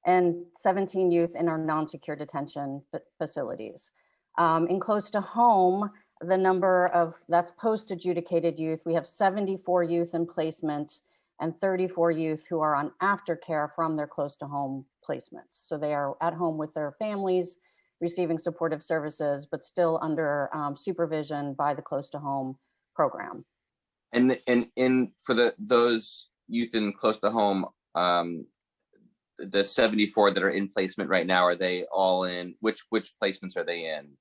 and 17 youth in our non-secure detention facilities. In close to home, the number of, that's post-adjudicated youth, we have 74 youth in placement and 34 youth who are on aftercare from their close to home placements. So they are at home with their families, receiving supportive services, but still under supervision by the close to home program. And for those youth in close to home, the 74 that are in placement right now, are they all in, which placements are they in?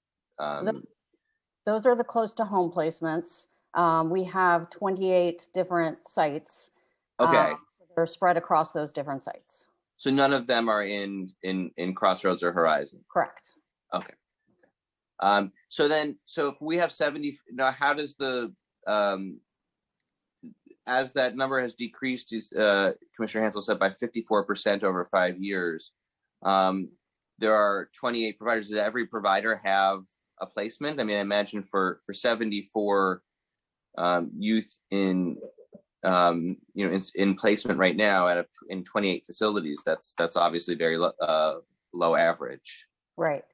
Those are the close to home placements. We have 28 different sites. Okay. So they're spread across those different sites. So none of them are in Crossroads or Horizon? Correct. Okay. So if we have 70, now how does the, as that number has decreased, Commissioner Hansel said, by 54% over 5 years, there are 28 providers. Does every provider have a placement? I mean, I imagine for 74 youth in in placement right now in 28 facilities, that's obviously very low average. Right.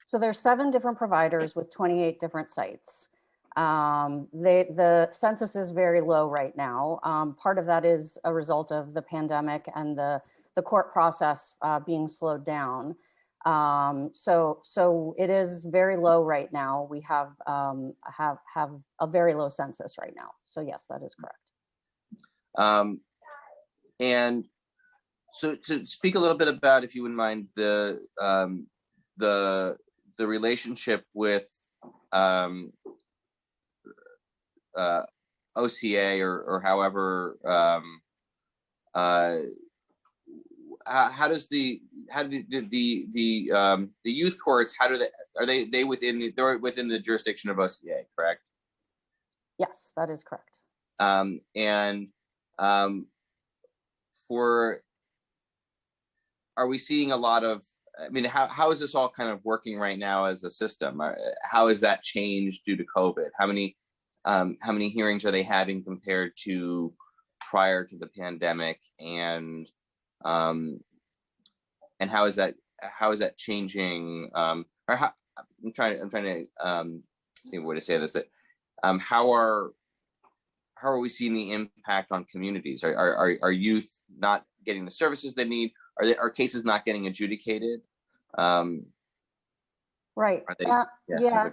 So there's 7 different providers with 28 different sites. The census is very low right now. Part of that is a result of the pandemic and the court process being slowed down. So it is very low right now. We have a very low census right now. So yes, that is correct. And so to speak a little bit about, if you wouldn't mind, the relationship with OCA or however, how do the youth courts, are they within they're within the jurisdiction of OCA, correct? Yes, that is correct. Are we seeing a lot of I mean, how is this all kind of working right now as a system? How has that changed due to COVID? How many hearings are they having compared to prior to the pandemic, and how is that changing? Or how, I'm trying to think of a way to say this. How are we seeing the impact on communities? Are youth not getting the services they need? Are cases not getting adjudicated? Right. Yeah.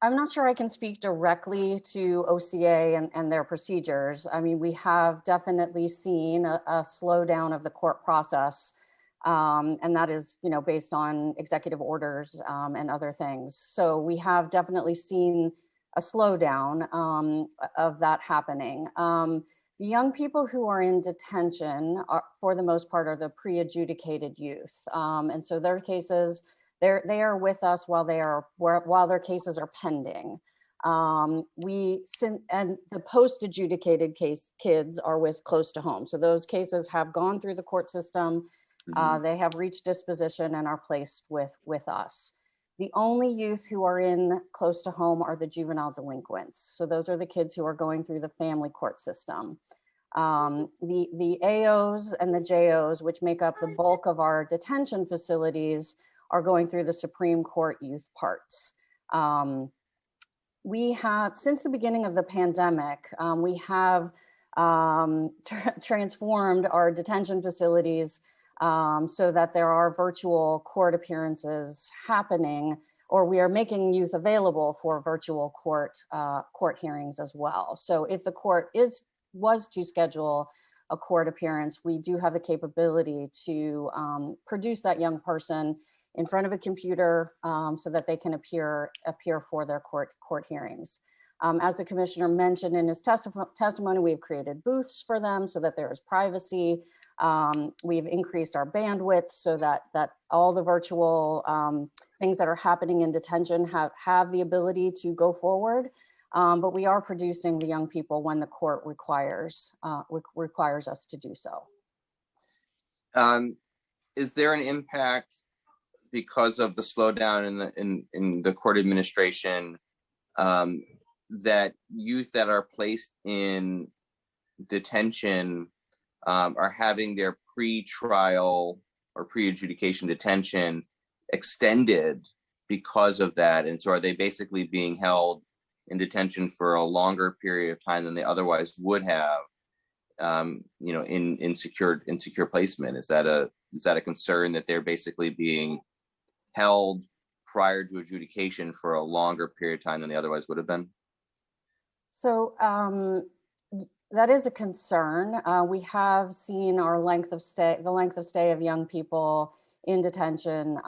I'm not sure I can speak directly to OCA and their procedures. I mean, we have definitely seen a slowdown of the court process, and that is, based on executive orders and other things. So we have definitely seen a slowdown of that happening. The young people who are in detention, for the most part, are the pre-adjudicated youth, and so their cases, they are with us while their cases are pending. And the post-adjudicated kids are with close to home. So those cases have gone through the court system. They have reached disposition and are placed with us. The only youth who are in close to home are the juvenile delinquents. So those are the kids who are going through the family court system. The AOs and the JOs, which make up the bulk of our detention facilities, are going through the Supreme Court youth parts. We have, since the beginning of the pandemic, we have transformed our detention facilities so that there are virtual court appearances happening, or we are making youth available for virtual court hearings as well. So if the court was to schedule a court appearance, we do have the capability to produce that young person in front of a computer so that they can appear for their court hearings. As the commissioner mentioned in his testimony, we've created booths for them so that there is privacy. We've increased our bandwidth so that all the virtual things that are happening in detention have the ability to go forward. But we are producing the young people when the court requires us to do so. Is there an impact because of the slowdown in the court administration, that youth that are placed in detention are having their pre-trial or pre-adjudication detention extended because of that? And so are they basically being held in detention for a longer period of time than they otherwise would have, in secure placement? Is that a concern, that they're basically being held prior to adjudication for a longer period of time than they otherwise would have been? So that is a concern. We have seen the length of stay of young people in detention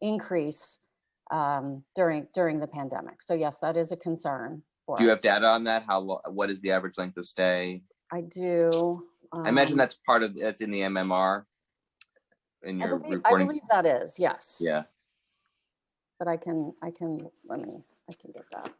increase during the pandemic. So yes, that is a concern for us. Do you have data on that? What is the average length of stay? I do. I imagine that's in the MMR. In your reporting. I believe that is, yes. Yeah. But I can get that.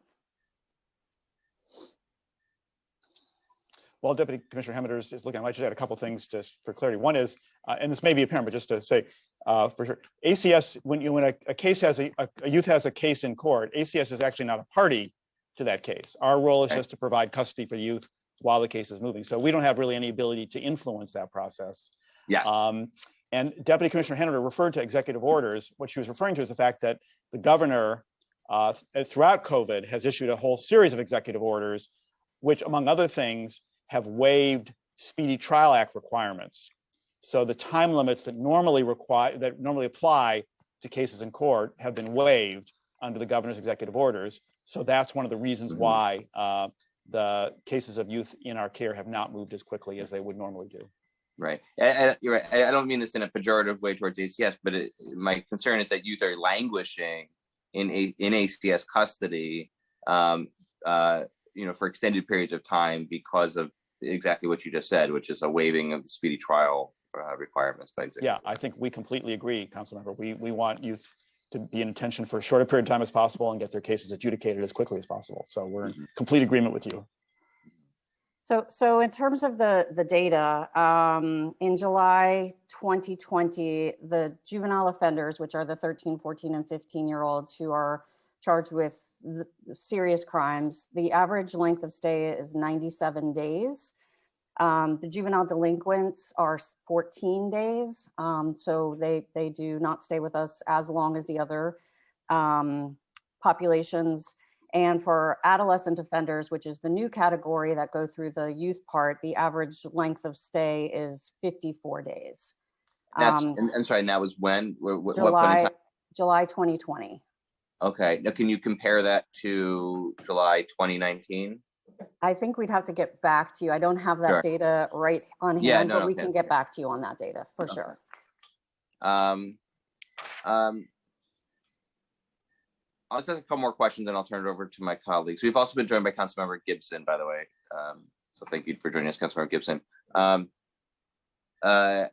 While Deputy Commissioner Hemmeters is looking, I might just add a couple things just for clarity. One is, and this may be apparent, but just to say for sure, ACS, when a case has a youth has a case in court, ACS is actually not a party to that case. Our role is just to provide custody for the youth while the case is moving. So we don't have really any ability to influence that process. Yes. And Deputy Commissioner Henry referred to executive orders. What she was referring to is the fact that the governor throughout COVID has issued a whole series of executive orders, which among other things have waived Speedy Trial Act requirements. So the time limits that normally apply to cases in court have been waived under the governor's executive orders. So that's one of the reasons why the cases of youth in our care have not moved as quickly as they would normally do. Right. You're right. I don't mean this in a pejorative way towards ACS, but my concern is that youth are languishing in ACS custody, for extended periods of time because of exactly what you just said, which is a waiving of the speedy trial requirements by executive. Yeah, I think we completely agree, Councilmember. We want youth to be in detention for as short a period of time as possible and get their cases adjudicated as quickly as possible. So we're in complete agreement with you. So in terms of the data, in July 2020, the juvenile offenders, which are the 13, 14, and 15-year-olds who are charged with serious crimes, the average length of stay is 97 days. The juvenile delinquents are 14 days, so they do not stay with us as long as the other populations. And for adolescent offenders, which is the new category that go through the youth part, the average length of stay is 54 days. That's, and I'm sorry, and that was when? What point in July, time? July 2020. Okay, now can you compare that to July 2019? I think we'd have to get back to you. I don't have that Sure. data right on hand, Yeah, no, but we can that's get okay. back to you on that data for sure. I'll just ask a couple more questions and I'll turn it over to my colleagues. We've also been joined by Councilmember Gibson, by the way. So thank you for joining us, Councilmember Gibson. I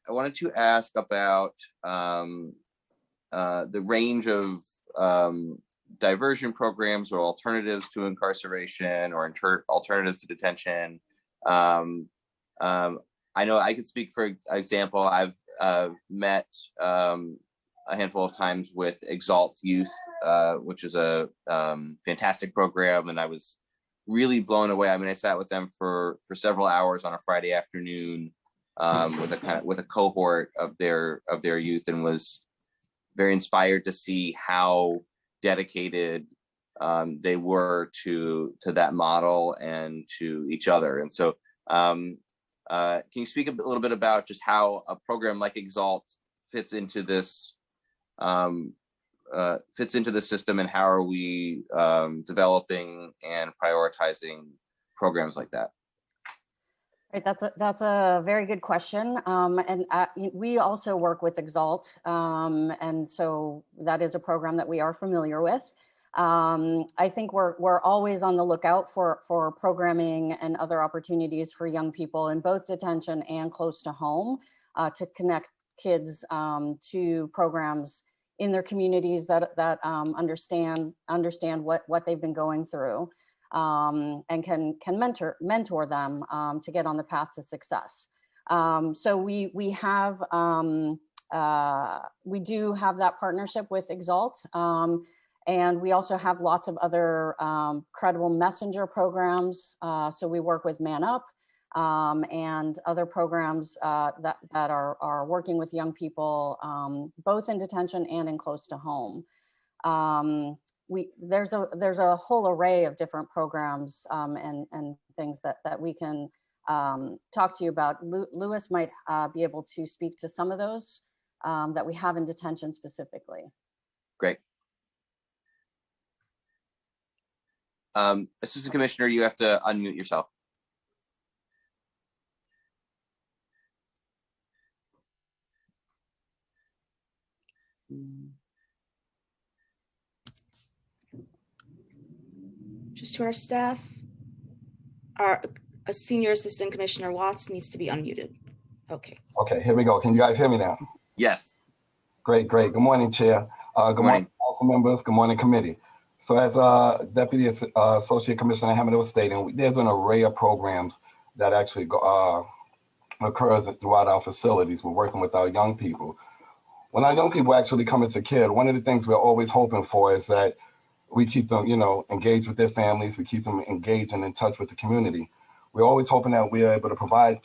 wanted to ask about the range of diversion programs or alternatives to incarceration or alternatives to detention. I know I could speak, for example, I've met a handful of times with Exalt Youth, which is a fantastic program, and I was really blown away. I mean, I sat with them for several hours on a Friday afternoon with a cohort of their youth, and was very inspired to see how dedicated they were to that model and to each other. And so, can you speak a little bit about just how a program like Exalt fits into this? Fits into the system, and how are we developing and prioritizing programs like that? Right, that's a very good question, and we also work with Exalt, and so that is a program that we are familiar with. I think we're always on the lookout for programming and other opportunities for young people in both detention and close to home to connect kids to programs in their communities that understand what they've been going through, and can mentor them to get on the path to success. So we do have that partnership with Exalt, and we also have lots of other credible messenger programs. So we work with Man Up, and other programs that are working with young people, both in detention and in close to home. There's a whole array of different programs and things that we can talk to you about. Lewis might be able to speak to some of those that we have in detention specifically. Great. Assistant Commissioner, you have to unmute yourself. Just to our staff, a Senior Assistant Commissioner Watts needs to be unmuted. Okay. Okay, here we go. Can you guys hear me now? Yes. Great. Good morning, Chair. Good morning, council members. Good morning, committee. So as Deputy Associate Commissioner Hammond was stating, there's an array of programs that actually occurs throughout our facilities. We're working with our young people. When our young people actually come into care, one of the things we're always hoping for is that we keep them, engaged with their families. We keep them engaged and in touch with the community. We're always hoping that we are able to provide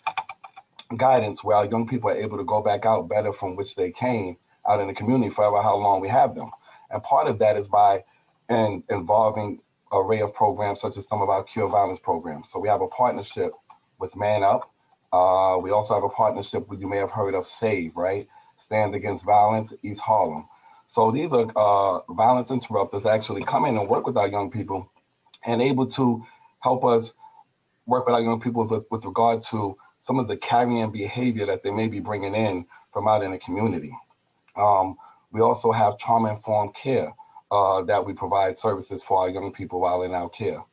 guidance where our young people are able to go back out better from which they came out in the community forever, how long we have them. And part of that is by involving an array of programs such as some of our cure violence programs. So we have a partnership with Man Up. We also have a partnership with, you may have heard of SAVE, right? Stand Against Violence, East Harlem. So these are violence interrupters actually come in and work with our young people and able to help us work with our young people with regard to some of the carrying behavior that they may be bringing in from out in the community. We also have trauma-informed care that we provide services for our young people while in our care.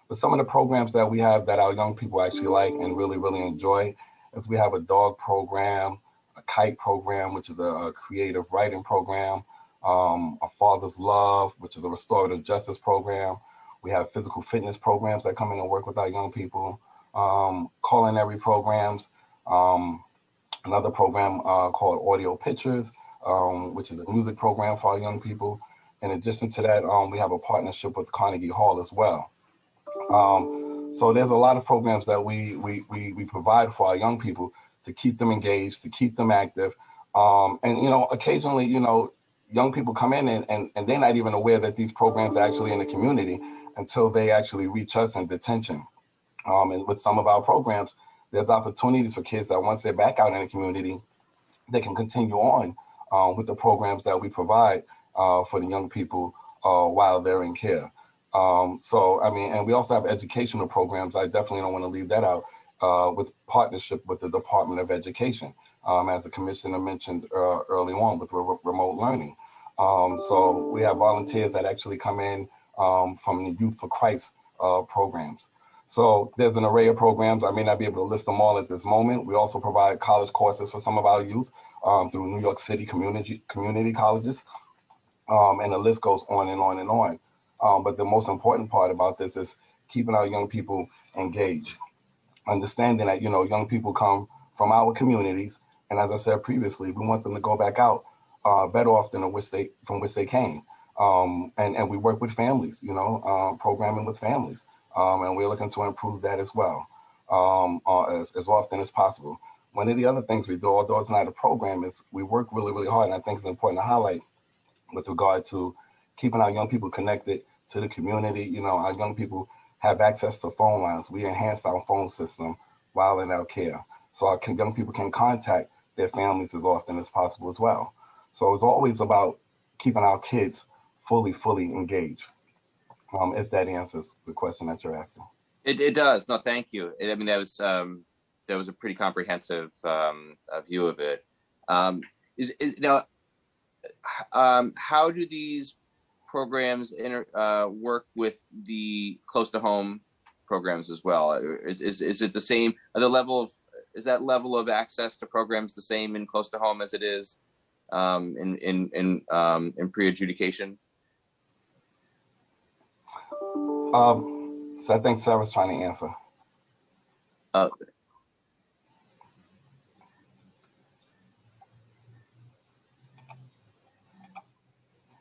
But some of the programs that we have that our young people actually like and really, really enjoy is we have a dog program, a kite program, which is a creative writing program, a Father's Love, which is a restorative justice program. We have physical fitness programs that come in and work with our young people. culinary programs, another program called Audio Pictures, which is a music program for our young people. In addition to that, we have a partnership with Carnegie Hall as well. So there's a lot of programs that we provide for our young people to keep them engaged, to keep them active. And, you know, occasionally, you know, young people come in and they're not even aware that these programs are actually in the community until they actually reach us in detention. And with some of our programs, there's opportunities for kids that once they're back out in the community, they can continue on with the programs that we provide for the young people while they're in care. So, I mean, and we also have educational programs. I definitely don't want to leave that out with partnership with the Department of Education, as the commissioner mentioned early on with remote learning. So we have volunteers that actually come in from the Youth for Christ programs. So there's an array of programs. I may not be able to list them all at this moment. We also provide college courses for some of our youth through New York City community colleges. And the list goes on and on and on. But the most important part about this is keeping our young people engaged, understanding that, you know, young people come from our communities. And as I said previously, we want them to go back out better off than from which they came. And we work with families, you know, programming with families. And we're looking to improve that as well, as often as possible. One of the other things we do, although it's not a program, is we work really, really hard. And I think it's important to highlight with regard to keeping our young people connected to the community. You know, our young people have access to phone lines. We enhance our phone system while in our care. So our young people can contact their families as often as possible as well. So it's always about keeping our kids fully engaged. If that answers the question that you're asking. It does. No, thank you. I mean, that was a pretty comprehensive view of it. Now, how do these programs work with the close to home programs as well? Is it the same? Is that level of access to programs the same in close to home as it is in pre-adjudication? So I think Sarah's trying to answer.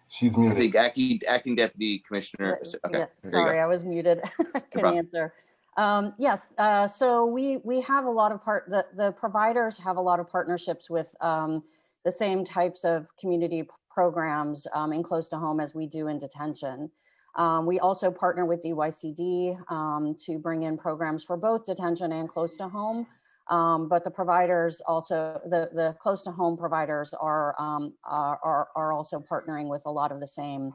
She's muted. I think acting deputy commissioner. Okay. Yeah, sorry, I was muted. Can answer. Yes. So we have a lot of the providers have a lot of partnerships with the same types of community programs in close to home as we do in detention. We also partner with DYCD to bring in programs for both detention and close to home. But the providers also, the close to home providers are also partnering with a lot of the same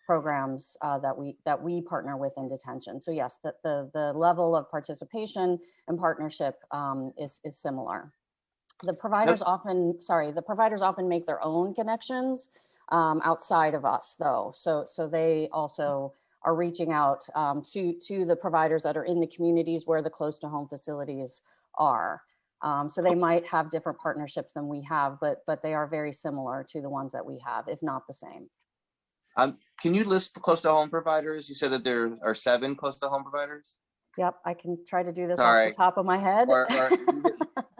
programs that we partner with in detention. So yes, the level of participation and partnership is similar. The providers often make their own connections outside of us, though. So they also are reaching out to the providers that are in the communities where the close to home facilities are. So they might have different partnerships than we have, but they are very similar to the ones that we have, if not the same. Can you list the close to home providers? You said that there are 7 close to home providers. Yep, I can try to do this off the top of my head. Or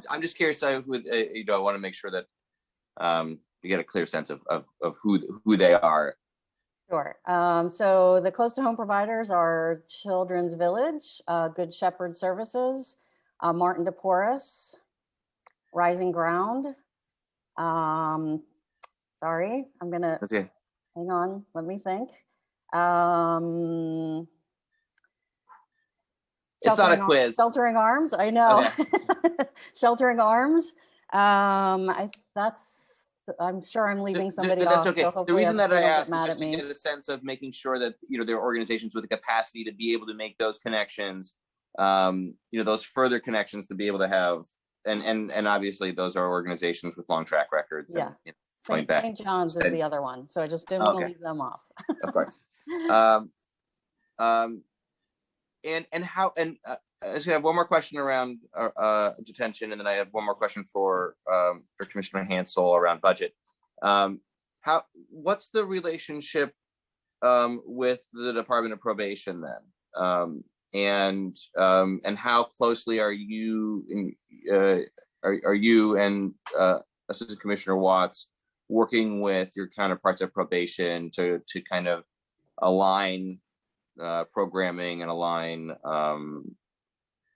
I'm just curious. I want to make sure that you get a clear sense of who they are. Sure. So the close to home providers are Children's Village, Good Shepherd Services, Martin DePorres, Rising Ground. Sorry, I'm gonna hang on. Let me think. It's not a quiz. Sheltering Arms. I know. Okay. Sheltering Arms. I'm sure I'm leaving somebody off. That's okay. So the reason that I ask is just to get a sense of making sure that there are organizations with the capacity to be able to make those connections. Those further connections to be able to have, and obviously those are organizations with long track records. Yeah. And, St. John's is the other one, so I just didn't want to leave them off. Of course. And how I was gonna have one more question around detention, and then I have one more question for Commissioner Hansel around budget. What's the relationship with the Department of Probation then? and how closely are you are you and Assistant Commissioner Watts working with your counterparts at probation to kind of align programming and align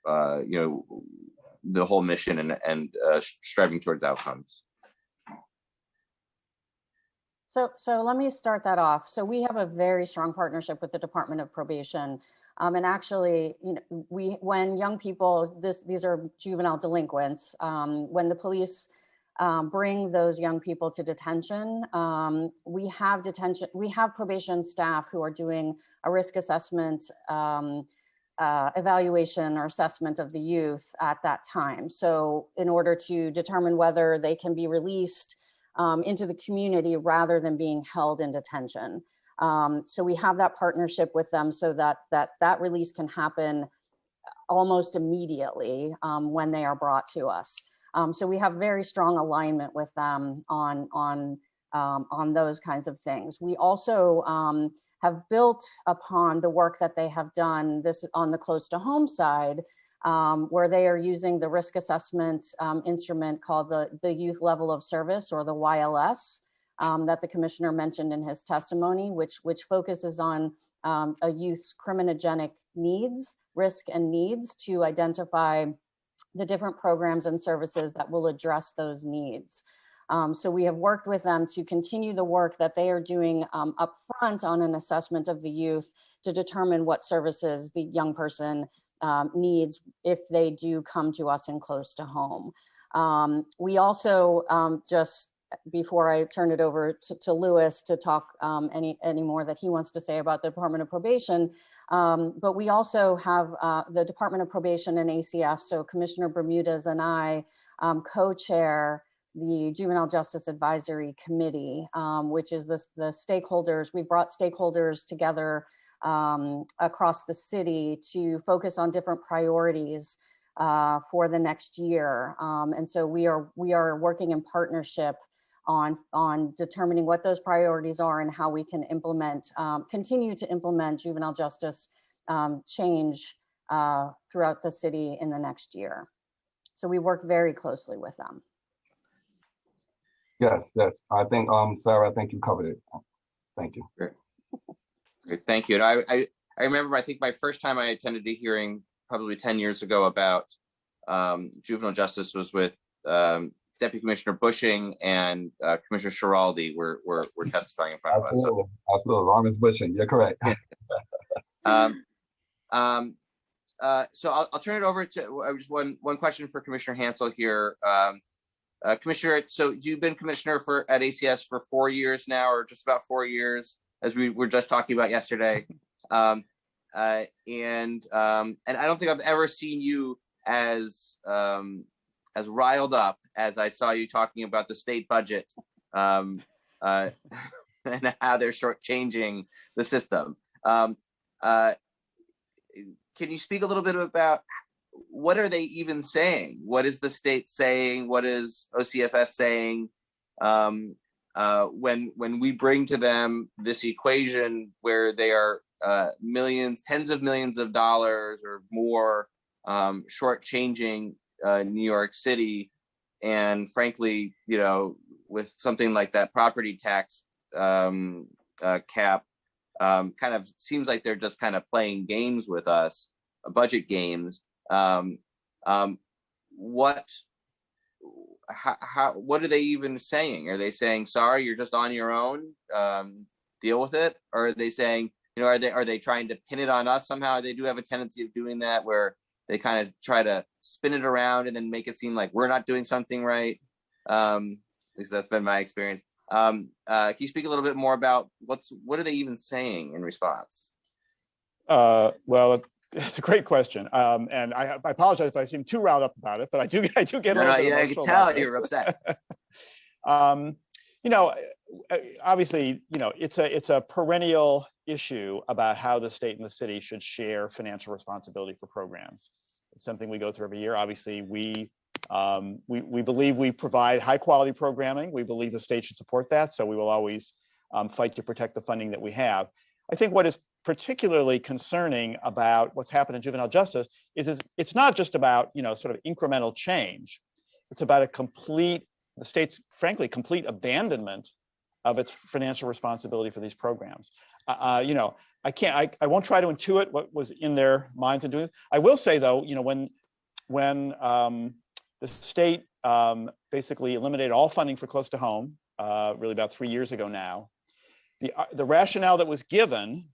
the whole mission and striving towards outcomes? So let me start that off. So we have a very strong partnership with the Department of Probation. And actually, when young people, these are juvenile delinquents, when the police bring those young people to detention, we have probation staff who are doing a risk assessment, evaluation or assessment of the youth at that time. So in order to determine whether they can be released into the community rather than being held in detention. So we have that partnership with them so that release can happen almost immediately when they are brought to us. So we have very strong alignment with them on those kinds of things. We also have built upon the work that they have done this on the close to home side, where they are using the risk assessment instrument called the Youth Level of Service, or the YLS, that the commissioner mentioned in his testimony, which focuses on a youth's criminogenic needs, risk and needs, to identify the different programs and services that will address those needs. So we have worked with them to continue the work that they are doing up front on an assessment of the youth to determine what services the young person needs if they do come to us in close to home. We also, just before I turn it over to Louis to talk any more that he wants to say about the Department of Probation, but we also have the Department of Probation and ACS, so Commissioner Bermudez and I co-chair the Juvenile Justice Advisory Committee, which is the stakeholders. We brought stakeholders together across the city to focus on different priorities for the next year. And so we are working in partnership on determining what those priorities are and how we can implement, continue to implement juvenile justice change throughout the city in the next year. So we work very closely with them. Yes. I think, Sarah, I think you covered it. Thank you. Great, thank you. And I remember, I think my first time I attended a hearing probably 10 years ago about juvenile justice was with Deputy Commissioner Bushing and Commissioner Schiraldi were testifying in front of us. So. Absolutely, Lawrence Bushing, you're correct. So I'll turn it over to just one question for Commissioner Hansel here. Commissioner, so you've been commissioner at ACS for 4 years now, or just about 4 years, as we were just talking about yesterday. And I don't think I've ever seen you as riled up as I saw you talking about the state budget and how they're shortchanging the system. Can you speak a little bit about what are they even saying? What is the state saying? What is OCFS saying? When we bring to them this equation where they are millions, tens of millions of dollars or more shortchanging New York City, and frankly, with something like that property tax cap, kind of seems like they're just kind of playing games with us, budget games. What are they even saying? Are they saying, sorry, you're just on your own, deal with it? Or are they saying, are they trying to pin it on us somehow? They do have a tendency of doing that, where they kind of try to spin it around and then make it seem like we're not doing something right. At least that's been my experience. Can you speak a little bit more about what are they even saying in response? Well, it's a great question, and I apologize if I seem too riled up about it, but I do get a little bit emotional. I can tell you're upset. Obviously, it's a perennial issue about how the state and the city should share financial responsibility for programs. It's something we go through every year. Obviously, we believe we provide high quality programming. We believe the state should support that, so we will always fight to protect the funding that we have. I think what is particularly concerning about what's happened in juvenile justice is it's not just about, sort of incremental change. It's about the state's, frankly, complete abandonment of its financial responsibility for these programs. I won't try to intuit what was in their minds in doing this. I will say though, when the state basically eliminated all funding for close to home, really about 3 years ago now, the rationale that was given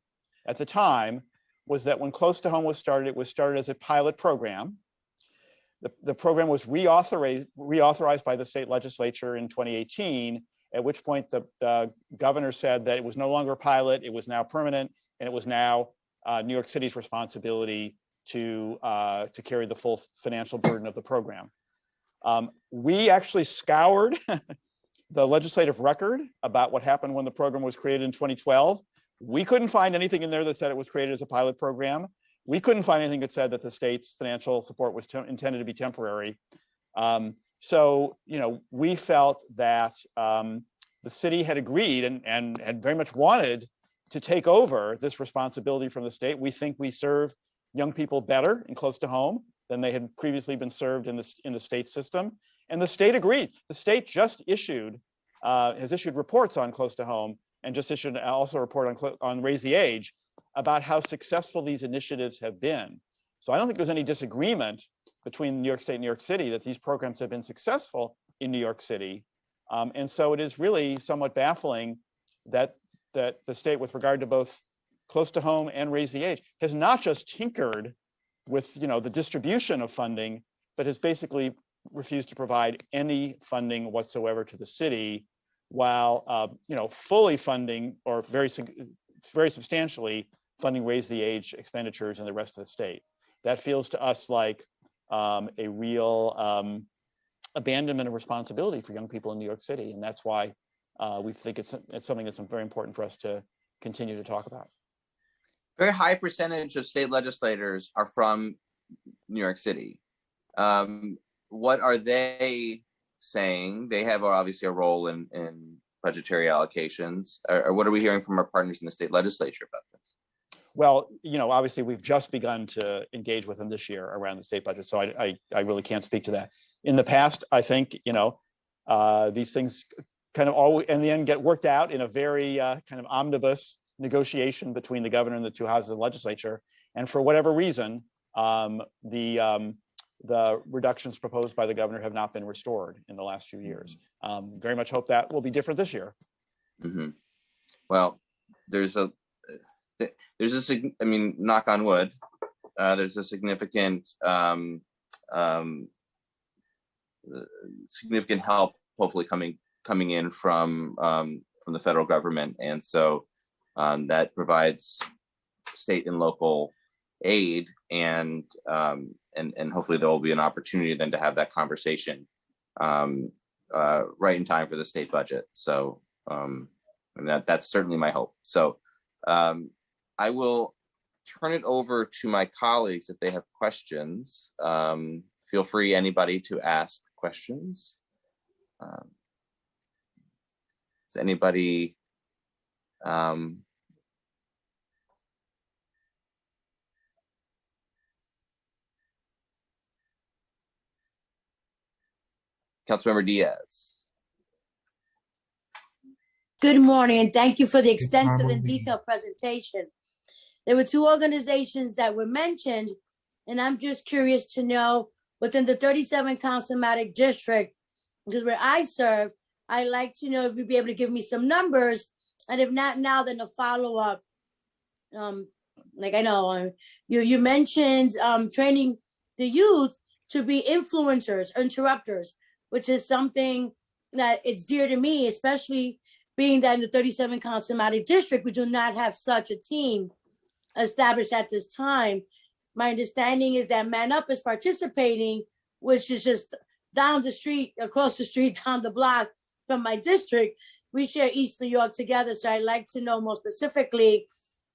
at the time was that when close to home was started, it was started as a pilot program. The program was reauthorized by the state legislature in 2018, at which point the governor said that it was no longer a pilot, it was now permanent, and it was now New York City's responsibility to carry the full financial burden of the program. We actually scoured the legislative record about what happened when the program was created in 2012. We couldn't find anything in there that said it was created as a pilot program. We couldn't find anything that said that the state's financial support was intended to be temporary. So, we felt that the city had agreed and had very much wanted to take over this responsibility from the state. We think we serve young people better and close to home than they had previously been served in the state system. And the state agrees. The state just has issued reports on close to home and just issued also a report on Raise the Age about how successful these initiatives have been. So I don't think there's any disagreement between New York State and New York City that these programs have been successful in New York City. And so it is really somewhat baffling that the state, with regard to both close to home and Raise the Age, has not just tinkered with the distribution of funding, but has basically refused to provide any funding whatsoever to the city, while fully funding or very substantially funding Raise the Age expenditures in the rest of the state. That feels to us like a real abandonment of responsibility for young people in New York City, and that's why we think it's something that's very important for us to continue to talk about. Very high percentage of state legislators are from New York City. What are they saying? They have obviously a role in budgetary allocations. Or what are we hearing from our partners in the state legislature about this? Well, obviously we've just begun to engage with them this year around the state budget, so I really can't speak to that. In the past, I think these things kind of always in the end get worked out in a very kind of omnibus negotiation between the governor and the two houses of the legislature. And for whatever reason, the reductions proposed by the governor have not been restored in the last few years. Very much hope that will be different this year. Mm-hmm. Well, there's a knock on wood, there's a significant help hopefully coming in from the federal government, and so that provides state and local aid, and hopefully there will be an opportunity then to have that conversation right in time for the state budget. So and that's certainly my hope. So I will turn it over to my colleagues if they have questions. Feel free, anybody, to ask questions. Does anybody Councilmember Diaz. Good morning, and thank you for the extensive and detailed presentation. There were two organizations that were mentioned, and I'm just curious to know, within the 37 councilmatic district, because where I serve, I'd like to know if you'd be able to give me some numbers, and if not now, then a follow-up. Like I know you mentioned training the youth to be influencers, interrupters, which is something that it's dear to me, especially being that in the 37 councilmatic district, we do not have such a team established at this time. My understanding is that Man Up is participating, which is just down the street, across the street, down the block from my district. We share East New York together. So I'd like to know more specifically,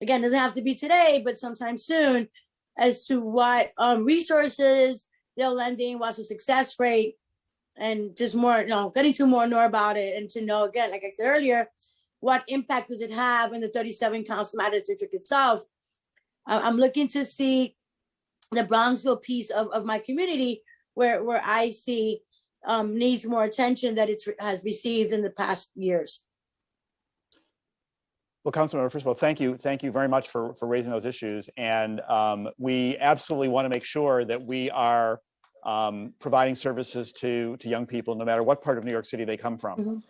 again, doesn't have to be today, but sometime soon, as to what resources they're lending, what's the success rate, and just more, getting to more and more about it, and to know, again, like I said earlier, what impact does it have in the 37 council manager district itself. I'm looking to see the Bronxville piece of my community where I see needs more attention that it has received in the past years. Well, Councilmember, first of all, thank you very much for raising those issues. And we absolutely want to make sure that we are providing services to young people, no matter what part of New York City they come from.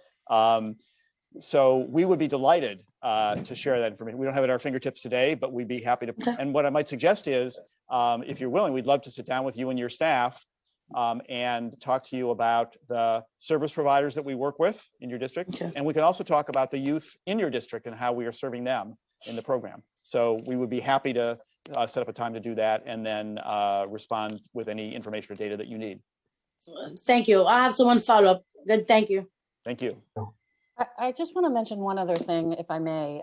So we would be delighted to share that information. We don't have it at our fingertips today, but we'd be happy to. And what I might suggest is, if you're willing, we'd love to sit down with you and your staff and talk to you about the service providers that we work with in your district. And we can also talk about the youth in your district and how we are serving them in the program. So we would be happy to set up a time to do that and then respond with any information or data that you need. Thank you. I'll have someone follow up. Good, thank you. Thank you. I just want to mention one other thing, if I may.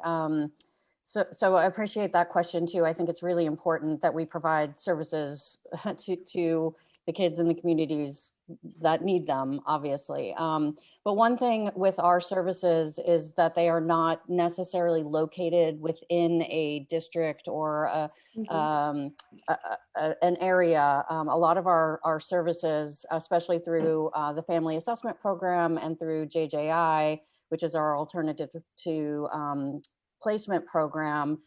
So I appreciate that question too. I think it's really important that we provide services to the kids in the communities that need them, obviously. But one thing with our services is that they are not necessarily located within a district or an area. A lot of our services, especially through the Family Assessment Program and through JJI, which is our alternative to placement program,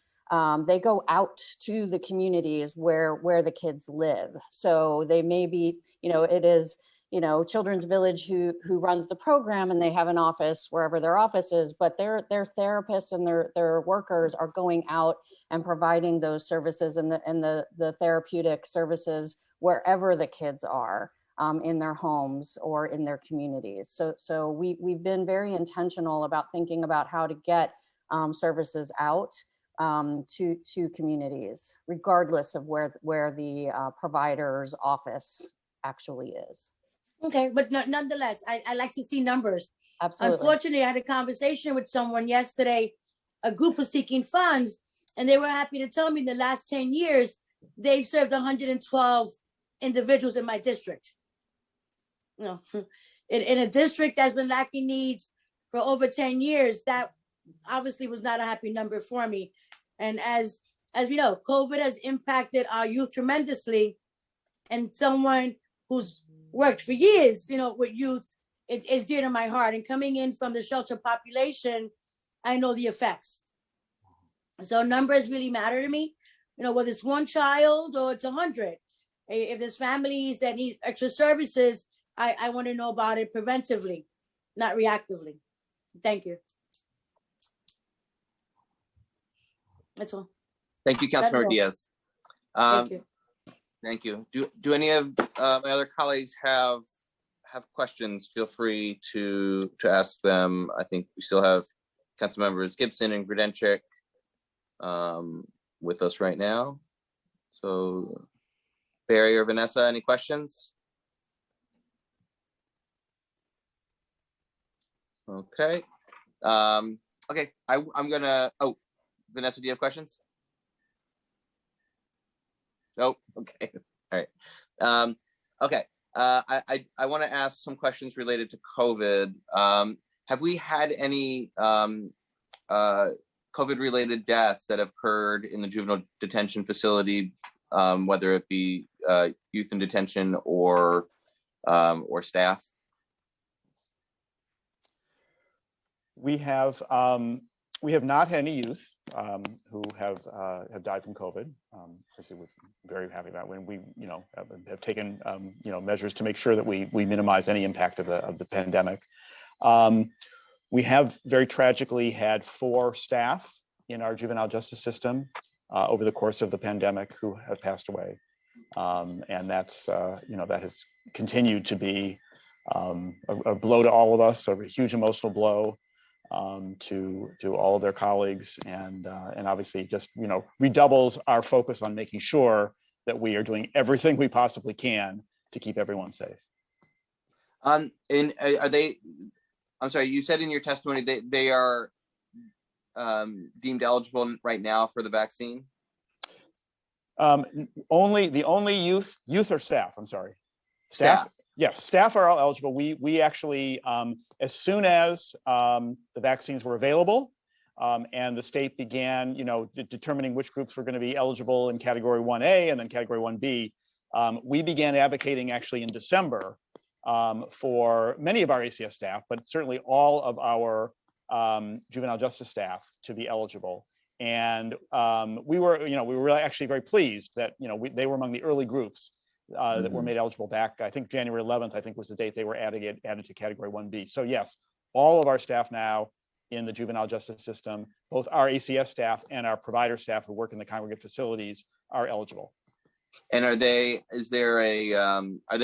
they go out to the communities where the kids live. So they may be, it is, Children's Village who runs the program, and they have an office wherever their office is, but their therapists and their workers are going out and providing those services and the therapeutic services wherever the kids are. In their homes or in their communities. So we've been very intentional about thinking about how to get services out to communities, regardless of where the provider's office actually is. Okay, but nonetheless, I like to see numbers. Absolutely. Unfortunately, I had a conversation with someone yesterday. A group was seeking funds, and they were happy to tell me in the last 10 years, they've served 112 individuals in my district. In a district that's been lacking needs for over 10 years, that obviously was not a happy number for me. And as we know, COVID has impacted our youth tremendously. And someone who's worked for years, with youth, it's dear to my heart. And coming in from the shelter population, I know the effects. So numbers really matter to me, whether it's one child or it's 100. If there's families that need extra services, I want to know about it preventively, not reactively. Thank you. That's all. Thank you, Councilmember Diaz. Thank you. Thank you. Do any of my other colleagues have questions? Feel free to ask them. I think we still have Councilmembers Gibson and Grudenchik with us right now. So Barry or Vanessa, any questions? Okay. Okay. I'm gonna. Oh, Vanessa, do you have questions? No. Okay. All right. Okay. I want to ask some questions related to COVID. Have we had any COVID-related deaths that have occurred in the juvenile detention facility, whether it be youth in detention or staff? We have not had any youth who have died from COVID. Obviously, we're very happy about when we have taken measures to make sure that we minimize any impact of the pandemic. We have very tragically had 4 staff in our juvenile justice system over the course of the pandemic who have passed away, and that's that has continued to be a blow to all of us, a huge emotional blow. To all of their colleagues, and obviously just redoubles our focus on making sure that we are doing everything we possibly can to keep everyone safe. And are they? I'm sorry, you said in your testimony they are deemed eligible right now for the vaccine. The only youth or staff. I'm sorry, staff. Yes, staff are all eligible. We actually, as soon as the vaccines were available, and the state began, determining which groups were going to be eligible in Category 1A and then Category 1B, we began advocating actually in December for many of our ACS staff, but certainly all of our juvenile justice staff to be eligible. And we were really actually very pleased that they were among the early groups that were made eligible back. I think January 11th, I think was the date they were added to Category 1B. So yes, all of our staff now in the juvenile justice system, both our ACS staff and our provider staff who work in the congregate facilities are eligible. And are they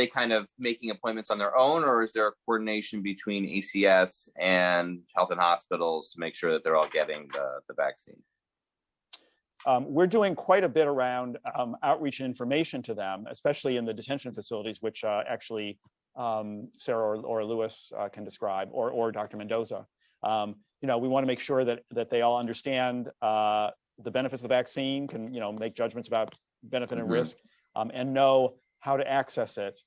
kind of making appointments on their own, or is there a coordination between ACS and health and hospitals to make sure that they're all getting the vaccine? We're doing quite a bit around outreach and information to them, especially in the detention facilities, which actually Sarah or Lewis can describe, or Dr. Mendoza. We want to make sure that they all understand the benefits of the vaccine, can make judgments about benefit and risk, and know how to access it.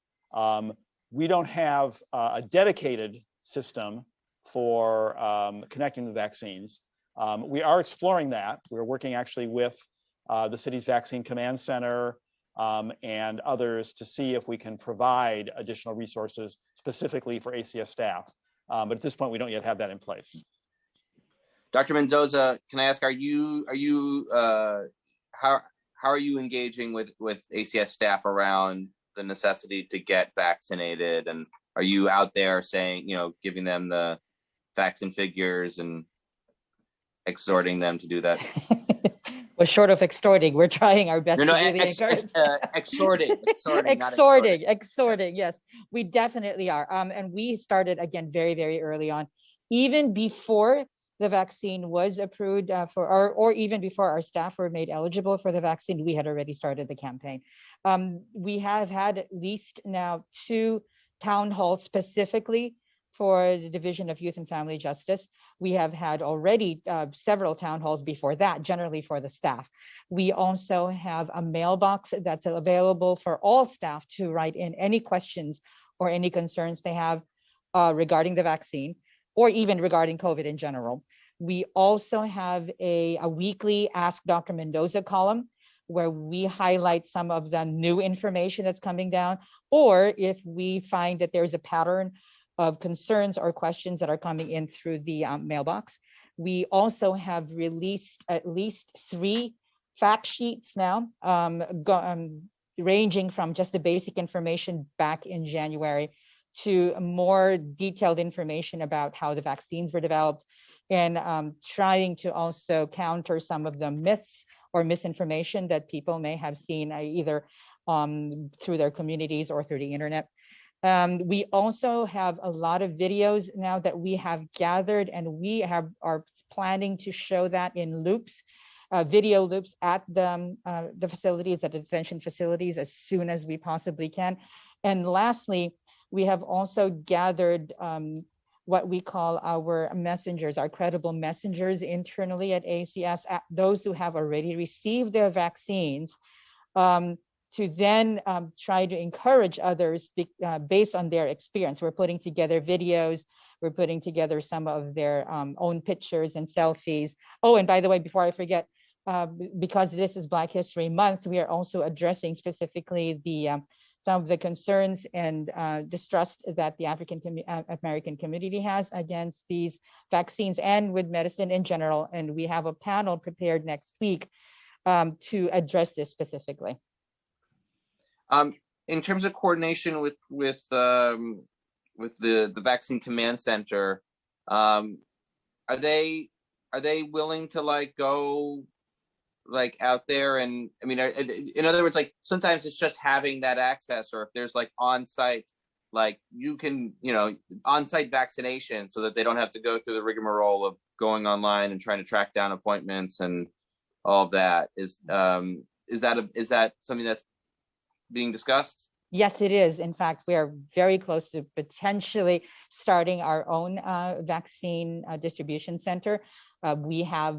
We don't have a dedicated system for connecting the vaccines. We are exploring that. We're working actually with the city's vaccine command center and others to see if we can provide additional resources specifically for ACS staff. But at this point, we don't yet have that in place. Dr. Mendoza, can I ask, how are you engaging with ACS staff around the necessity to get vaccinated? And are you out there saying, giving them the vaccine figures and exhorting them to do that? Well, short of extorting, we're trying our best to really encourage. Exhorting. Yes, we definitely are. And we started again very, very early on, even before the vaccine was approved or even before our staff were made eligible for the vaccine. We had already started the campaign. We have had at least now 2 town halls specifically for the Division of Youth and Family Justice. We have had already several town halls before that, generally for the staff. We also have a mailbox that's available for all staff to write in any questions or any concerns they have regarding the vaccine, or even regarding COVID in general. We also have a weekly Ask Dr. Mendoza column where we highlight some of the new information that's coming down, or if we find that there's a pattern of concerns or questions that are coming in through the mailbox. We also have released at least 3 fact sheets now, ranging from just the basic information back in January to more detailed information about how the vaccines were developed, and trying to also counter some of the myths or misinformation that people may have seen either through their communities or through the internet. We also have a lot of videos now that we have gathered, and we are planning to show that in loops, video loops at the facilities, at the detention facilities, as soon as we possibly can. And lastly, we have also gathered what we call our messengers, our credible messengers internally at ACS, those who have already received their vaccines, to then try to encourage others based on their experience. We're putting together videos, we're putting together some of their own pictures and selfies. Oh, and by the way, before I forget, because this is Black History Month, we are also addressing specifically some of the concerns and distrust that the African American community has against these vaccines and with medicine in general. And we have a panel prepared next week to address this specifically. In terms of coordination with the Vaccine Command Center, are they willing to go out there? And I mean, in other words, sometimes it's just having that access, or if there's on-site, on-site vaccination, so that they don't have to go through the rigmarole of going online and trying to track down appointments and all of that. Is that something that's being discussed? Yes, it is. In fact, we are very close to potentially starting our own vaccine distribution center. We have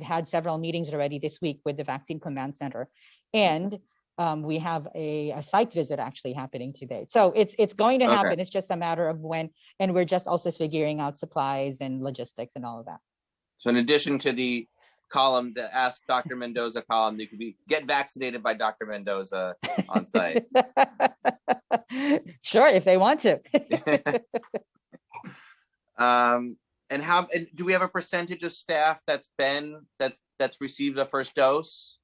had several meetings already this week with the Vaccine Command Center, and we have a site visit actually happening today. So it's going to happen. Okay. It's just a matter of when, and we're just also figuring out supplies and logistics and all of that. So in addition to the column, the Ask Dr. Mendoza column, you could be get vaccinated by Dr. Mendoza on site. Sure, if they want to. And do we have a percentage of staff that's received a first dose?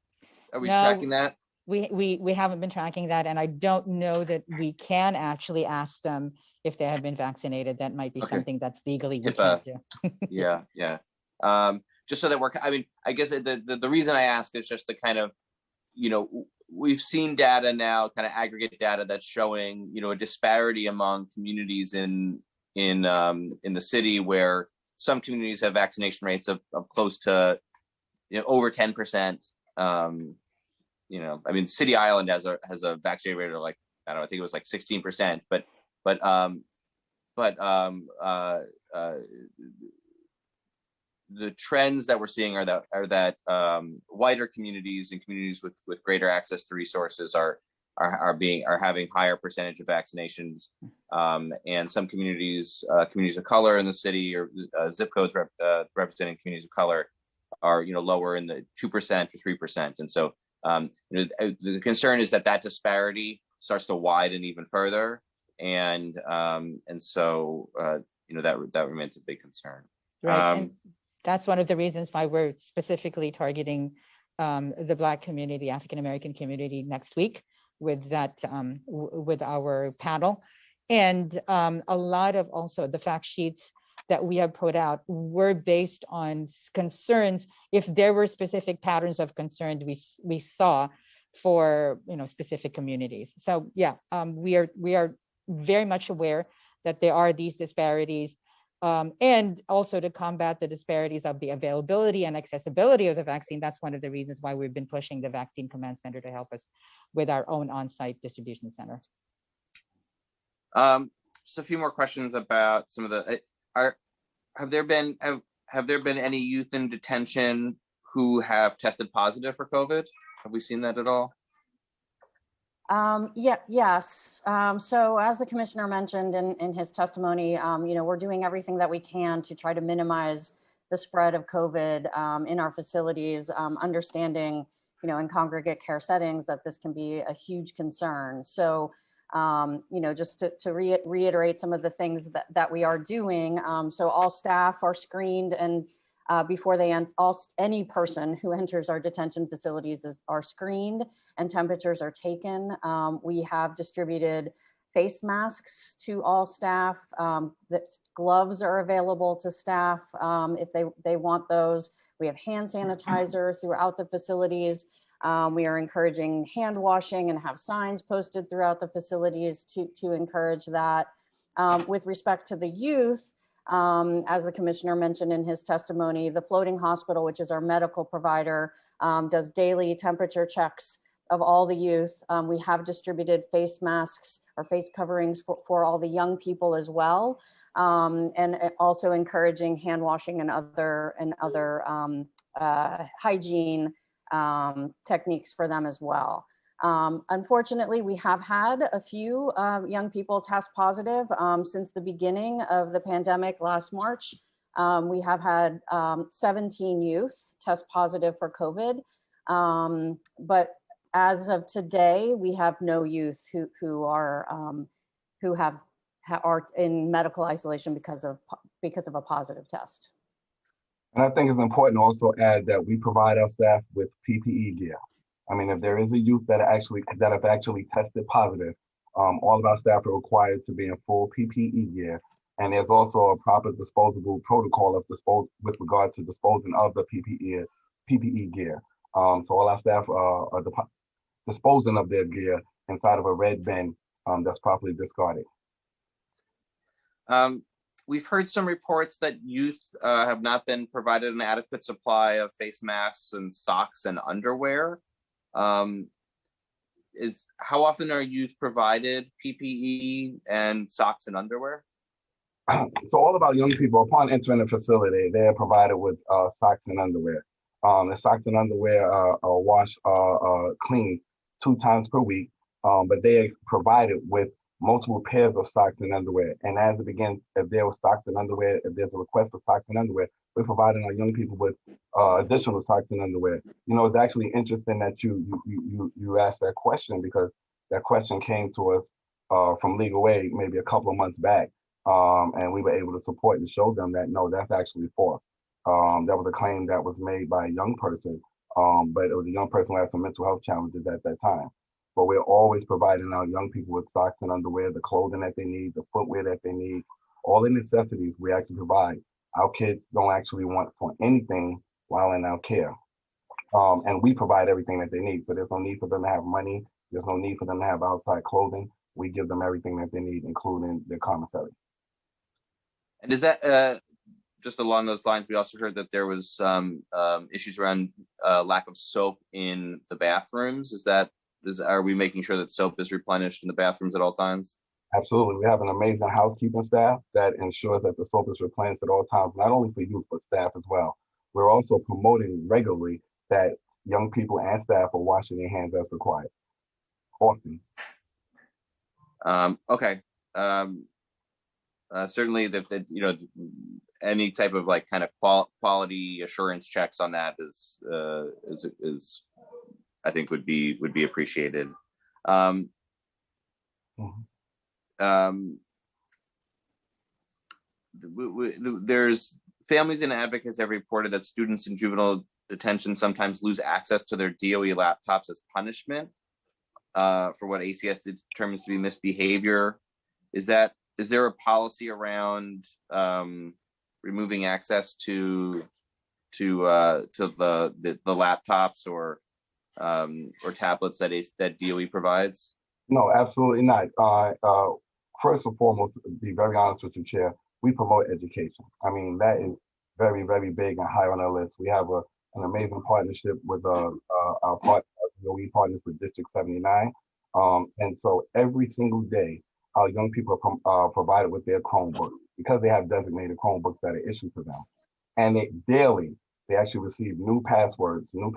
Are we tracking that? We haven't been tracking that, and I don't know that we can actually ask them if they have been vaccinated. That might be something that's legally we can't do. Yeah. Just so that I guess the reason I ask is just to kind of, we've seen data now, kind of aggregate data that's showing, a disparity among communities in the city, where some communities have vaccination rates of close to, over 10%. City Island has a vaccination rate of like, I don't know, I think it was like 16%, but the trends that we're seeing are that wider communities and communities with greater access to resources are having higher percentage of vaccinations, and some communities of color in the city, or zip codes representing communities of color, are lower in the 2% or 3%, and so the concern is that disparity starts to widen even further, and so that remains a big concern. Right, and that's one of the reasons why we're specifically targeting the Black community, African American community next week with that with our panel, and a lot of also the fact sheets that we have put out were based on concerns. If there were specific patterns of concern we saw for specific communities. So yeah, we are very much aware that there are these disparities, and also to combat the disparities of the availability and accessibility of the vaccine. That's one of the reasons why we've been pushing the Vaccine Command Center to help us with our own on-site distribution center. Just a few more questions about some of the. Have there been any youth in detention who have tested positive for COVID? Have we seen that at all? Yes. So as the commissioner mentioned in his testimony, we're doing everything that we can to try to minimize the spread of COVID in our facilities, understanding, in congregate care settings that this can be a huge concern. So, just to reiterate some of the things that we are doing. So all staff are screened, and before they any person who enters our detention facilities are screened and temperatures are taken. We have distributed face masks to all staff. Gloves are available to staff if they want those. We have hand sanitizer throughout the facilities. We are encouraging hand washing and have signs posted throughout the facilities to encourage that. With respect to the youth, as the commissioner mentioned in his testimony, the floating hospital, which is our medical provider, does daily temperature checks of all the youth. We have distributed face masks or face coverings for all the young people as well, and also encouraging hand washing and other hygiene techniques for them as well. Unfortunately, we have had a few young people test positive since the beginning of the pandemic last March. We have had 17 youth test positive for COVID, but as of today, we have no youth who are in medical isolation because of a positive test. And I think it's important to also add that we provide our staff with PPE gear. I mean, if there is a youth that have actually tested positive, all of our staff are required to be in full PPE gear. And there's also a proper disposable protocol with regard to disposing of the PPE gear. So all our staff are disposing of their gear inside of a red bin that's properly discarded. We've heard some reports that youth have not been provided an adequate supply of face masks and socks and underwear. How often are youth provided PPE and socks and underwear? So all of our young people, upon entering the facility, they are provided with socks and underwear. The socks and underwear are washed, cleaned 2 times per week, but they are provided with multiple pairs of socks and underwear. And as it begins, if there was socks and underwear, if there's a request for socks and underwear, we're providing our young people with additional socks and underwear. You know, it's actually interesting that you asked that question, because that question came to us from Legal Aid maybe a couple of months back, and we were able to support and show them that no, that's actually false. That was a claim that was made by a young person, but it was a young person who had some mental health challenges at that time. But we're always providing our young people with socks and underwear, the clothing that they need, the footwear that they need, all the necessities we actually provide. Our kids don't actually want for anything while in our care. And we provide everything that they need. So there's no need for them to have money. There's no need for them to have outside clothing. We give them everything that they need, including their commissary. And is that, just along those lines, we also heard that there was issues around lack of soap in the bathrooms. Are we making sure that soap is replenished in the bathrooms at all times? Absolutely. We have an amazing housekeeping staff that ensures that the soap is replenished at all times, not only for youth, but staff as well. We're also promoting regularly that young people and staff are washing their hands as required, often. Okay. Certainly, you know, any type of like kind of quality assurance checks on that is I think would be appreciated. There's families and advocates have reported that students in juvenile detention sometimes lose access to their DOE laptops as punishment for what ACS determines to be misbehavior. Is there a policy around removing access to the laptops or tablets that DOE provides? No, absolutely not. First and foremost, to be very honest with you, Chair, we promote education. I mean, that is very, very big and high on our list. We have an amazing partnership with our DOE partners with District 79. And so every single day, our young people are provided with their Chromebooks because they have designated Chromebooks that are issued to them. And daily, they actually receive new passwords so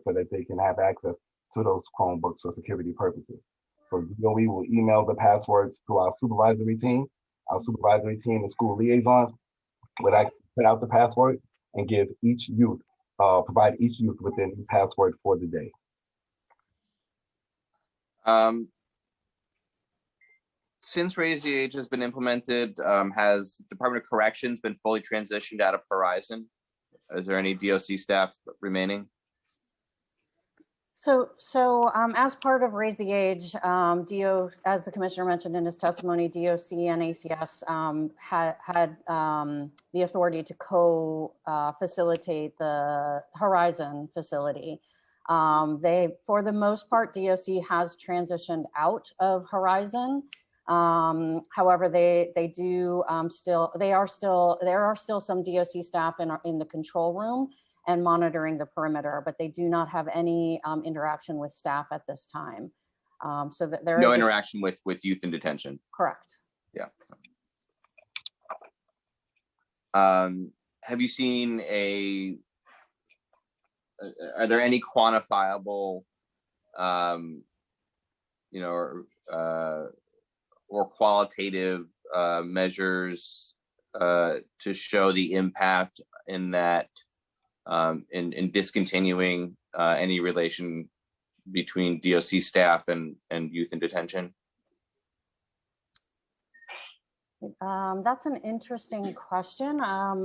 that they can have access to those Chromebooks for security purposes. So DOE will email the passwords to our supervisory team. Our supervisory team and school liaisons would actually put out the password and give each youth, provide each youth with their new password for the day. Since Raise the Age has been implemented, has Department of Corrections been fully transitioned out of Horizon? Is there any DOC staff remaining? So as part of Raise the Age, as the commissioner mentioned in his testimony, DOC and ACS had the authority to co-facilitate the Horizon facility. For the most part, DOC has transitioned out of Horizon. However, there are still some DOC staff in the control room and monitoring the perimeter, but they do not have any interaction with staff at this time. So that there no is interaction with youth in detention. Correct. Yeah. Have you seen are there any quantifiable, you know, or qualitative measures to show the impact in that in discontinuing any relation between DOC staff and youth in detention? That's an interesting question. I'm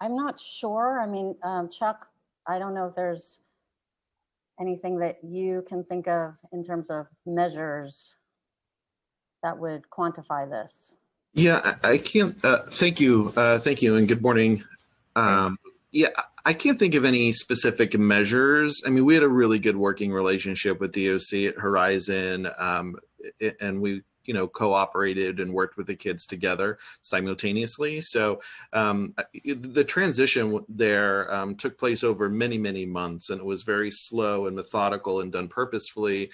not sure. I mean, Chuck, I don't know if there's anything that you can think of in terms of measures that would quantify this. Yeah, I can't. Thank you, and good morning. Yeah, I can't think of any specific measures. I mean, we had a really good working relationship with DOC at Horizon, and we, you know, cooperated and worked with the kids together simultaneously. So the transition there took place over many, many months, and it was very slow and methodical and done purposefully.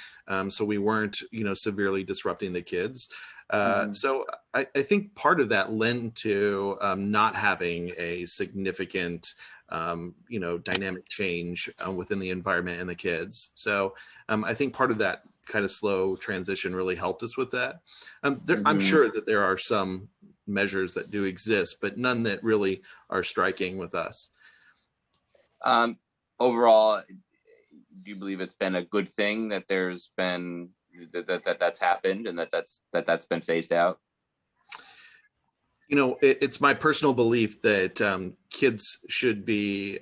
So we weren't, you know, severely disrupting the kids. So I think part of that lent to not having a significant dynamic change within the environment and the kids. So I think part of that kind of slow transition really helped us with that. I'm sure that there are some measures that do exist, but none that really are striking with us. Overall, do you believe it's been a good thing that there's been that's happened and that's been phased out? It's my personal belief that kids should be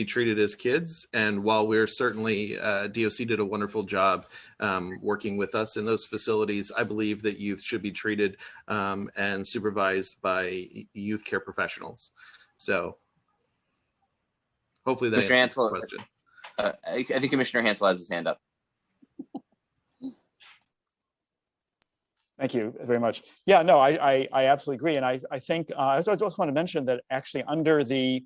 treated as kids. And while we're certainly, DOC did a wonderful job working with us in those facilities, I believe that youth should be treated and supervised by youth care professionals. So hopefully that Mr. answers the Hansel, question. I think Commissioner Hansel has his hand up. Thank you very much. Yeah, no, I absolutely agree. And I think I just want to mention that actually under the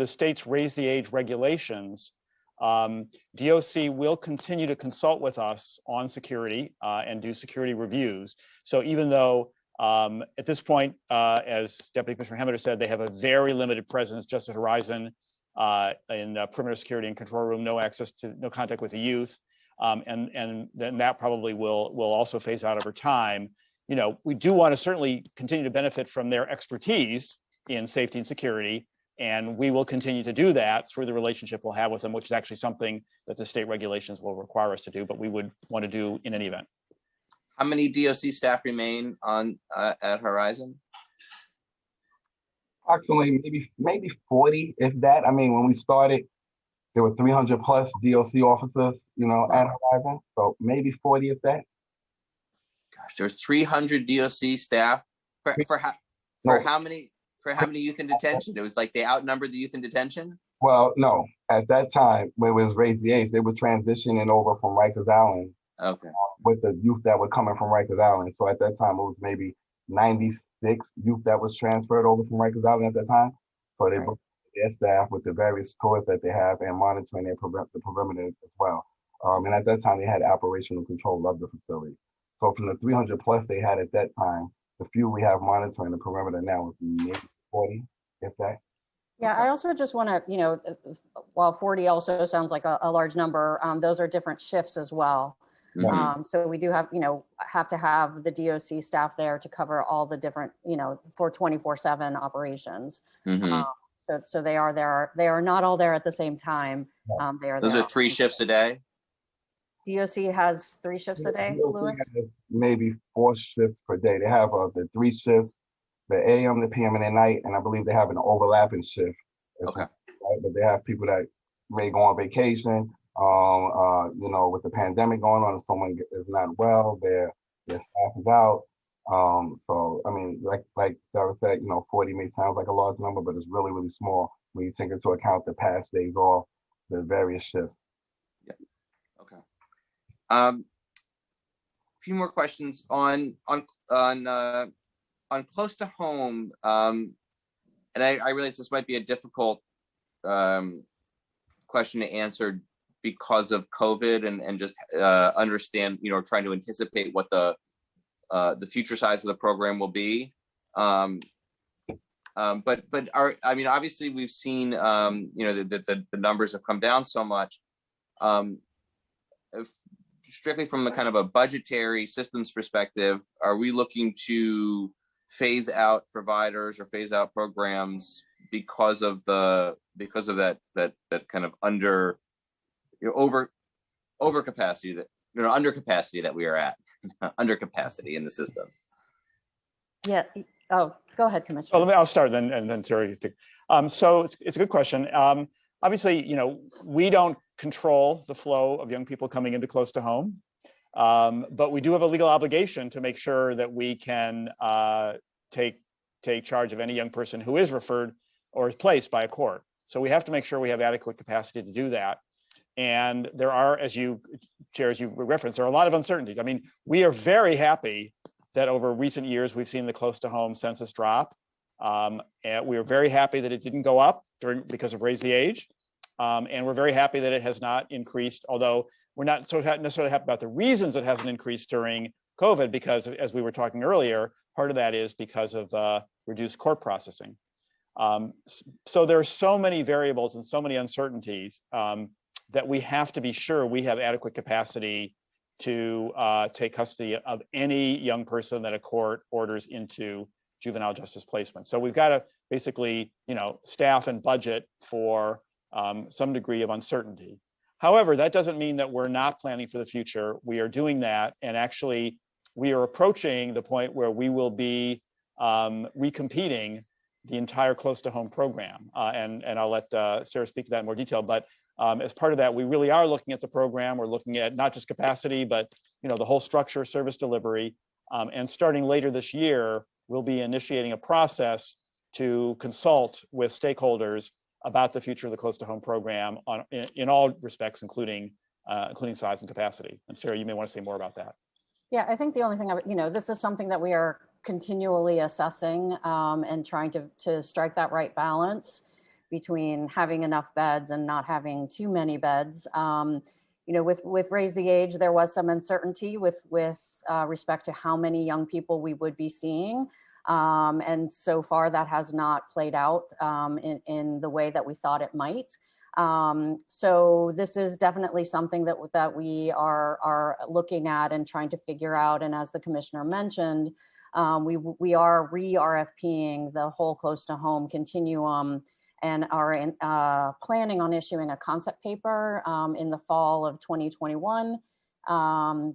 state's raise the age regulations, DOC will continue to consult with us on security and do security reviews. So even though at this point, as Deputy Commissioner Hemmeter said, they have a very limited presence just at Horizon in perimeter security and control room, no contact with the youth. And then that probably will also phase out over time. We do want to certainly continue to benefit from their expertise in safety and security, and we will continue to do that through the relationship we'll have with them, which is actually something that the state regulations will require us to do, but we would want to do in any event. How many DOC staff remain on at Horizon? Approximately maybe 40, if that. I mean, when we started, there were 300 plus DOC officers, at Horizon. So maybe 40, if that. Gosh, there's 300 DOC staff for how many youth in detention? It was like they outnumbered the youth in detention. Well, no, at that time when it was raised the age, they were transitioning over from Rikers Island. Okay. With the youth that were coming from Rikers Island. So at that time, it was maybe 96 youth that was transferred over from Rikers Island at that time. So they brought their staff with the various tours that they have and monitoring the perimeter as well. And at that time, they had operational control of the facility. So from the 300 plus they had at that time, the few we have monitoring the perimeter now is maybe 40, if that. Yeah, I also just want to, while 40 also sounds like a large number, those are different shifts as well. So we do have to have the DOC staff there to cover all the different, for 24/7 operations. So they are there. They are not all there at the same time. Those are 3 shifts a day. DOC has 3 shifts a day, Louis? Maybe 4 shifts per day. They have the 3 shifts, the AM, the PM, and the night, and I believe they have an overlapping shift. Okay. Right? But they have people that may go on vacation. With the pandemic going on, if someone is not well, their staff is out. So I mean, like Sarah said, 40 may sound like a large number, but it's really, really small when you take into account the past days off, the various shifts. Yeah. Okay. A few more questions on close to home, and I realize this might be a difficult question to answer because of COVID and just understand, trying to anticipate what the future size of the program will be. But obviously we've seen, the numbers have come down so much. Strictly from a kind of a budgetary systems perspective, are we looking to phase out providers or phase out programs because of that kind of over capacity under capacity that we are at, under capacity in the system? Yeah. Oh, go ahead, Commissioner. I'll start and then Sarah. So it's a good question. Obviously, we don't control the flow of young people coming into close to home, but we do have a legal obligation to make sure that we can take charge of any young person who is referred or is placed by a court. So we have to make sure we have adequate capacity to do that. And there are, as you referenced, there are a lot of uncertainties. I mean, we are very happy that over recent years, we've seen the close to home census drop. And we are very happy that it didn't go up because of raise the age. And we're very happy that it has not increased, although we're not necessarily happy about the reasons it hasn't increased during COVID, because as we were talking earlier, part of that is because of reduced court processing. So there are so many variables and so many uncertainties that we have to be sure we have adequate capacity to take custody of any young person that a court orders into juvenile justice placement. So we've got to basically, staff and budget for some degree of uncertainty. However, that doesn't mean that we're not planning for the future. We are doing that, and actually, we are approaching the point where we will be recompeting the entire close to home program. And I'll let Sarah speak to that in more detail. But as part of that, we really are looking at the program. We're looking at not just capacity, but the whole structure, service delivery. And starting later this year, we'll be initiating a process to consult with stakeholders about the future of the close to home program in all respects, including size and capacity. And Sarah, you may want to say more about that. Yeah, I think the only thing this is something that we are continually assessing and trying to strike that right balance between having enough beds and not having too many beds. With Raise the Age, there was some uncertainty with respect to how many young people we would be seeing. And so far that has not played out in the way that we thought it might. So this is definitely something that we are looking at and trying to figure out. And as the commissioner mentioned, we are re-RFPing the whole close to home continuum and are planning on issuing a concept paper in the fall of 2021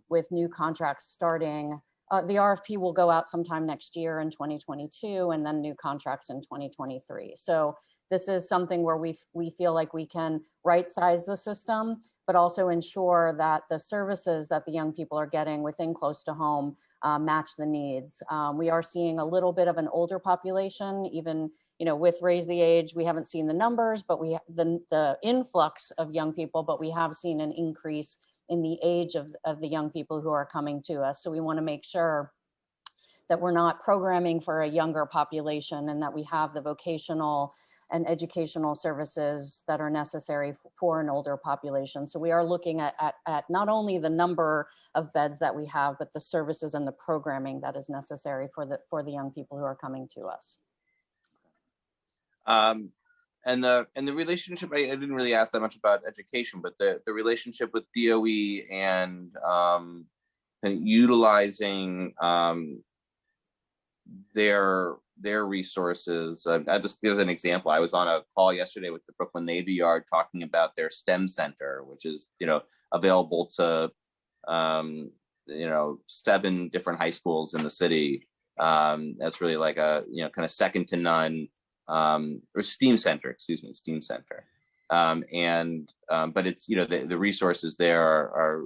with new contracts starting. The RFP will go out sometime next year in 2022, and then new contracts in 2023. So this is something where we feel like we can right-size the system, but also ensure that the services that the young people are getting within close to home match the needs. We are seeing a little bit of an older population, even with Raise the Age. We haven't seen the numbers, but the influx of young people, but we have seen an increase in the age of the young people who are coming to us. So we want to make sure that we're not programming for a younger population and that we have the vocational and educational services that are necessary for an older population. So we are looking at not only the number of beds that we have, but the services and the programming that is necessary for the young people who are coming to us. And the relationship, I didn't really ask that much about education, but the relationship with DOE and utilizing their resources. I'll just give an example. I was on a call yesterday with the Brooklyn Navy Yard talking about their STEM center, which is available to 7 different high schools in the city. That's really like a kind of second to none. Or STEAM center, STEAM center. But it's, the resources there are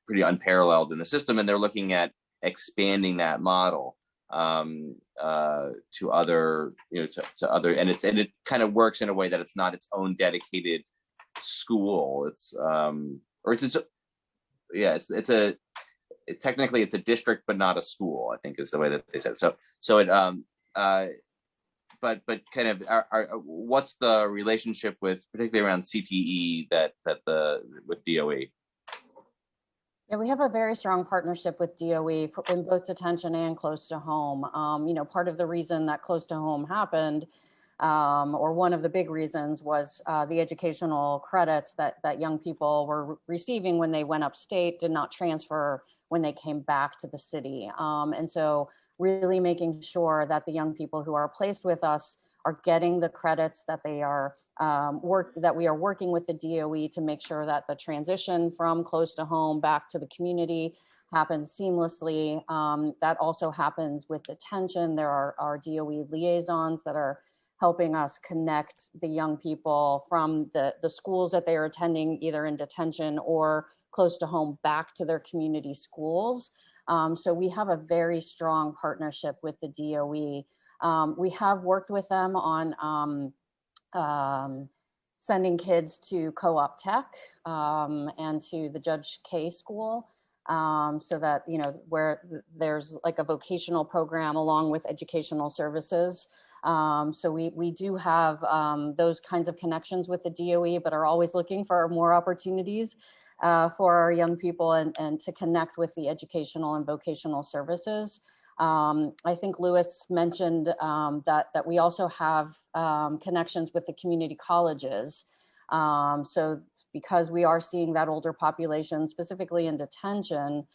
pretty unparalleled in the system, and they're looking at expanding that model to other, to other, and it kind of works in a way that it's not its own dedicated school. Technically it's a district, but not a school, I think is the way that they said it. So it, but kind of what's the relationship with, particularly around CTE with DOE? Yeah, we have a very strong partnership with DOE in both detention and close to home. Part of the reason that close to home happened, or one of the big reasons, was the educational credits that young people were receiving when they went upstate did not transfer when they came back to the city. And so really making sure that the young people who are placed with us are getting the credits that they are that we are working with the DOE to make sure that the transition from close to home back to the community happens seamlessly. That also happens with detention. There are our DOE liaisons that are helping us connect the young people from the schools that they are attending, either in detention or close to home, back to their community schools. So we have a very strong partnership with the DOE. We have worked with them on sending kids to Co-op Tech and to the Judge K School, so that, where there's like a vocational program along with educational services. So we do have those kinds of connections with the DOE, but are always looking for more opportunities for our young people and to connect with the educational and vocational services. I think Lewis mentioned that we also have connections with the community colleges. So because we are seeing that older population, specifically in detention,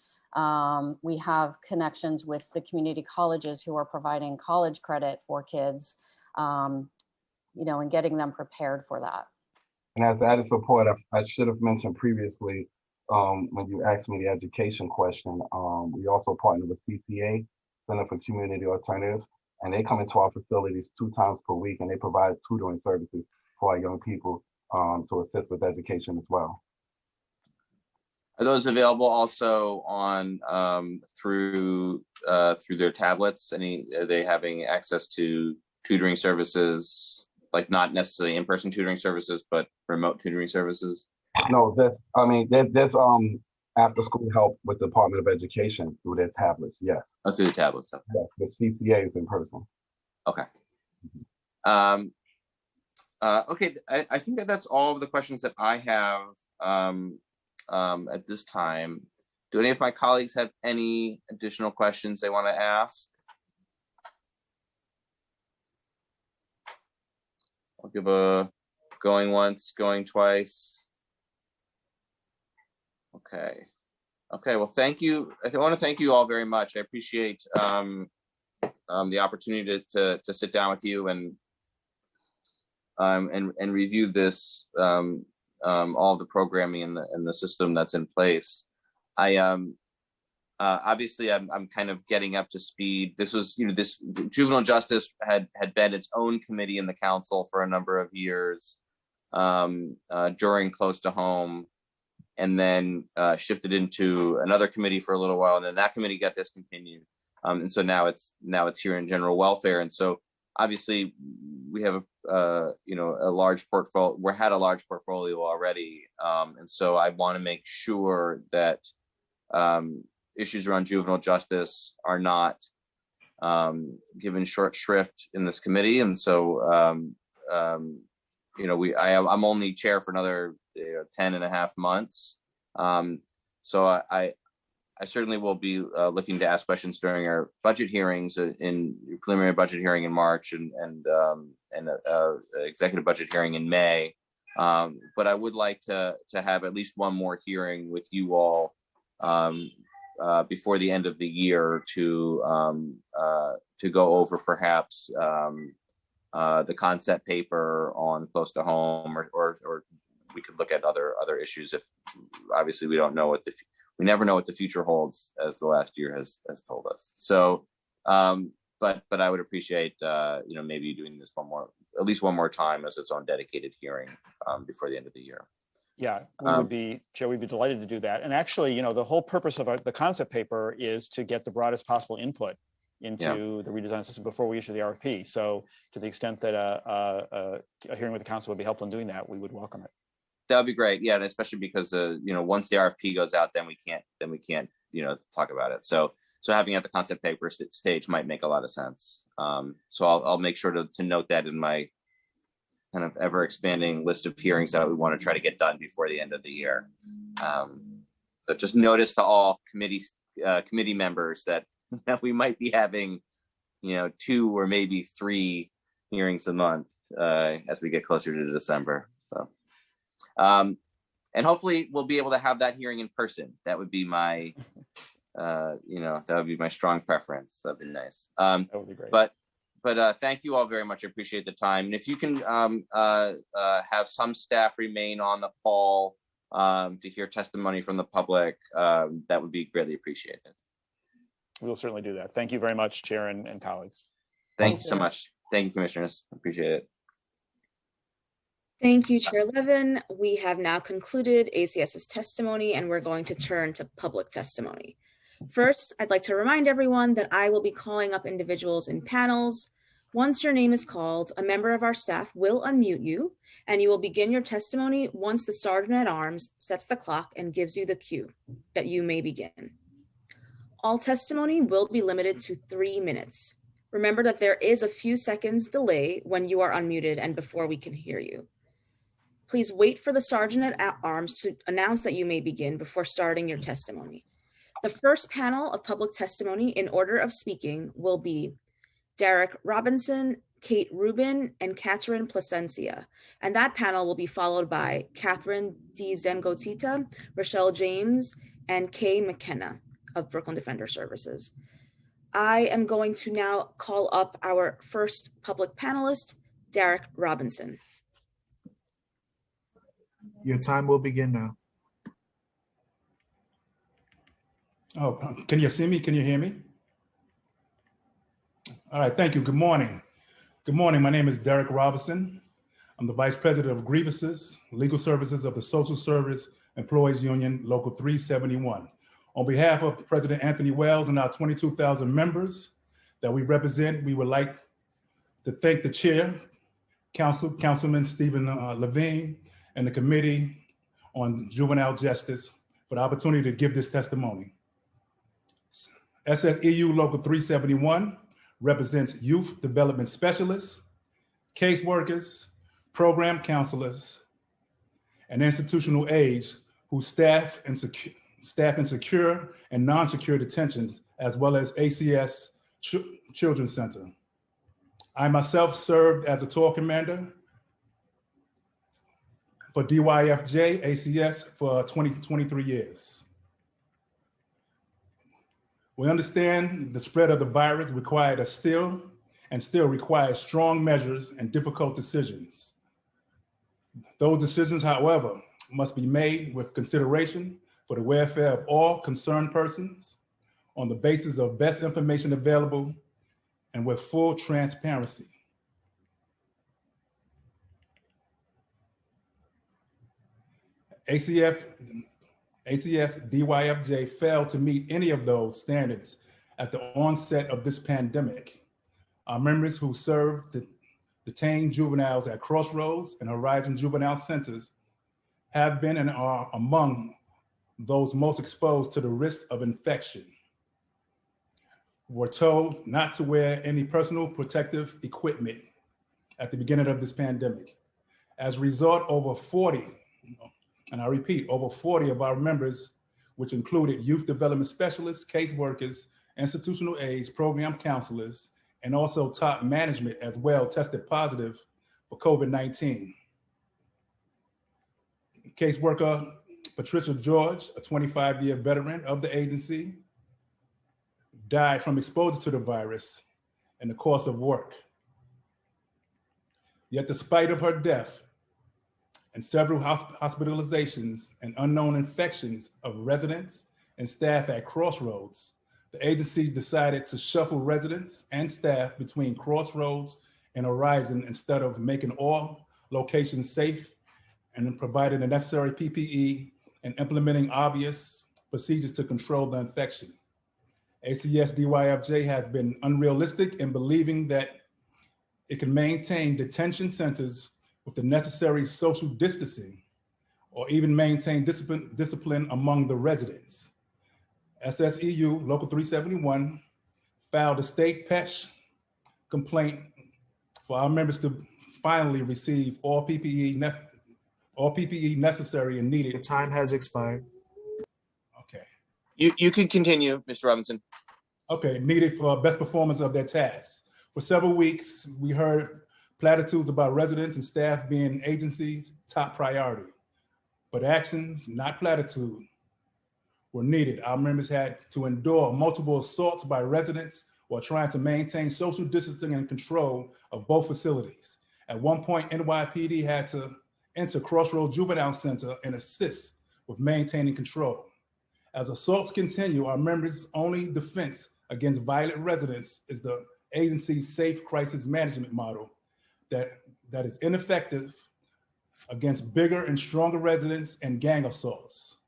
we have connections with the community colleges who are providing college credit for kids, you know, and getting them prepared for that. And as added support, I should have mentioned previously, when you asked me the education question, we also partner with CCA, Center for Community Alternatives, and they come into our facilities 2 times per week, and they provide tutoring services for our young people to assist with education as well. Are those available also on through their tablets? Are they having access to tutoring services, like not necessarily in-person tutoring services, but remote tutoring services? No, there's after school help with the Department of Education through their tablets. Yes. Oh, through the tablets. Okay. Yes, the CCA is in person. Okay. Okay. I think that's all of the questions that I have at this time. Do any of my colleagues have any additional questions they want to ask? I'll give a going once, going twice. Okay. Okay. Well, thank you. I want to thank you all very much. I appreciate the opportunity to sit down with you and review this, all the programming and the system that's in place. Obviously I'm kind of getting up to speed. This was, this juvenile justice had been its own committee in the council for a number of years during Close to Home, and then shifted into another committee for a little while, and then that committee got discontinued. And so now it's here in general welfare. And so obviously we have a large portfolio. We had a large portfolio already. And so I want to make sure that issues around juvenile justice are not given short shrift in this committee. And so, I'm only chair for another 10.5 months. So I certainly will be looking to ask questions during our budget hearings in preliminary budget hearing in March and executive budget hearing in May. But I would like to have at least one more hearing with you all before the end of the year to go over perhaps the concept paper on Close to Home, or we could look at other issues if obviously we don't know we never know what the future holds, as the last year has told us. So, but I would appreciate maybe doing this at least one more time as its own dedicated hearing before the end of the year. Yeah, Joe, we'd be delighted to do that. And actually, the whole purpose of the concept paper is to get the broadest possible input into the redesign system before we issue the RFP. So to the extent that a hearing with the council would be helpful in doing that, we would welcome it. That would be great. Yeah, and especially because once the RFP goes out, then we can't talk about it. So having it at the concept paper stage might make a lot of sense. So I'll make sure to note that in my kind of ever expanding list of hearings that we want to try to get done before the end of the year. So just notice to all committee members that we might be having 2 or maybe 3 hearings a month as we get closer to December. So. And hopefully we'll be able to have that hearing in person. That would be my, that would be my strong preference. That'd be nice. That would be great. But thank you all very much. I appreciate the time. And if you can have some staff remain on the call to hear testimony from the public, that would be greatly appreciated. We'll certainly do that. Thank you very much, Chair and colleagues. Thank you so much. Thank you, Commissioners. Appreciate it. Thank you, Chair Levin. We have now concluded ACS's testimony, and we're going to turn to public testimony. First, I'd like to remind everyone that I will be calling up individuals in panels. Once your name is called, a member of our staff will unmute you, and you will begin your testimony once the Sergeant at Arms sets the clock and gives you the cue that you may begin. All testimony will be limited to 3 minutes. Remember that there is a few seconds delay when you are unmuted and before we can hear you. Please wait for the Sergeant at Arms to announce that you may begin before starting your testimony. The first panel of public testimony in order of speaking will be Derek Robinson, Kate Rubin, and Catherine Placencia. And that panel will be followed by Catherine D. Zengotita, Rochelle James, and Kay McKenna of Brooklyn Defender Services. I am going to now call up our first public panelist, Derek Robinson. Your time will begin now. Oh, can you see me? Can you hear me? All right, thank you. Good morning. Good morning. My name is Derek Robinson. I'm the Vice President of Grievances, Legal Services of the Social Service Employees Union, Local 371. On behalf of President Anthony Wells and our 22,000 members that we represent, we would like to thank the chair, Councilman Stephen Levine, and the Committee on Juvenile Justice for the opportunity to give this testimony. SSEU Local 371 represents youth development specialists, caseworkers, program counselors, and institutional aides who staff in secure and non-secure detentions, as well as ACS Children's Center. I myself served as a tour commander for DYFJ ACS for 23 years. We understand the spread of the virus required still requires strong measures and difficult decisions. Those decisions, however, must be made with consideration for the welfare of all concerned persons on the basis of best information available and with full transparency. ACS DYFJ failed to meet any of those standards at the onset of this pandemic. Our members who served the detained juveniles at Crossroads and Horizon Juvenile Centers have been and are among those most exposed to the risk of infection. We're told not to wear any personal protective equipment at the beginning of this pandemic. As a result, over 40, and I repeat, over 40 of our members, which included youth development specialists, caseworkers, institutional aides, program counselors, and also top management as well, tested positive for COVID-19. Caseworker Patricia George, a 25-year veteran of the agency, died from exposure to the virus in the course of work. Yet despite of her death, and several hospitalizations and unknown infections of residents and staff at Crossroads, the agency decided to shuffle residents and staff between Crossroads and Horizon instead of making all locations safe and then providing the necessary PPE and implementing obvious procedures to control the infection. ACS DYFJ has been unrealistic in believing that it can maintain detention centers with the necessary social distancing or even maintain discipline among the residents. SSEU Local 371 filed a state PESH complaint for our members to finally receive all PPE necessary and needed. Your time has expired. Okay. You can continue, Mr. Robinson. Okay, needed for best performance of their tasks. For several weeks, we heard platitudes about residents and staff being agencies' top priority, but actions, not platitude, were needed. Our members had to endure multiple assaults by residents while trying to maintain social distancing and control of both facilities. At one point, NYPD had to enter Crossroads Juvenile Center and assist with maintaining control. As assaults continue, our members' only defense against violent residents is the agency's safe crisis management model that is ineffective against bigger and stronger residents and gang assaults.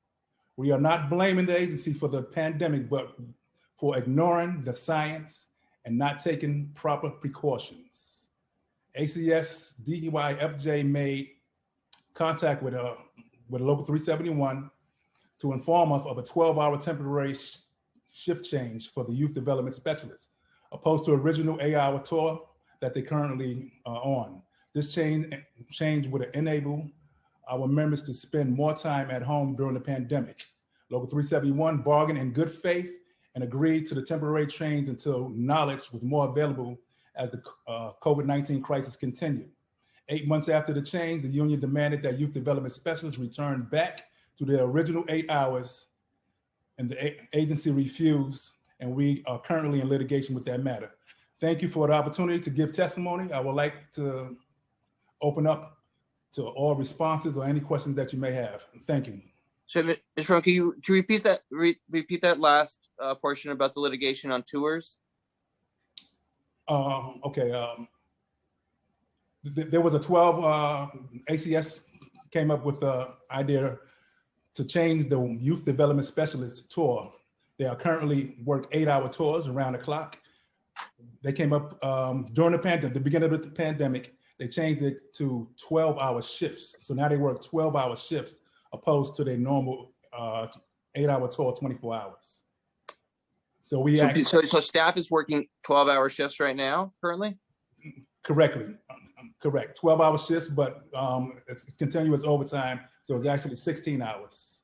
We are not blaming the agency for the pandemic, but for ignoring the science and not taking proper precautions. ACS DYFJ made contact with Local 371 to inform us of a 12-hour temporary shift change for the youth development specialists, opposed to original 8-hour tour that they currently are on. This change would enable our members to spend more time at home during the pandemic. Local 371 bargained in good faith and agreed to the temporary change until knowledge was more available as the COVID-19 crisis continued. 8 months after the change, the union demanded that youth development specialists return back to their original 8 hours, and the agency refused, and we are currently in litigation with that matter. Thank you for the opportunity to give testimony. I would like to open up to all responses or any questions that you may have. Thank you. So, Ms. Rowan, can you repeat that last portion about the litigation on tours? Okay. There was a 12, ACS came up with the idea to change the youth development specialist tour. They are currently work 8-hour tours around the clock. They came up during the beginning of the pandemic, they changed it to 12-hour shifts. So now they work 12-hour shifts opposed to their normal 8-hour tour, 24 hours. So we so staff is working 12-hour shifts right now, currently? Correct. 12-hour shifts, but it's continuous overtime. So it's actually 16 hours.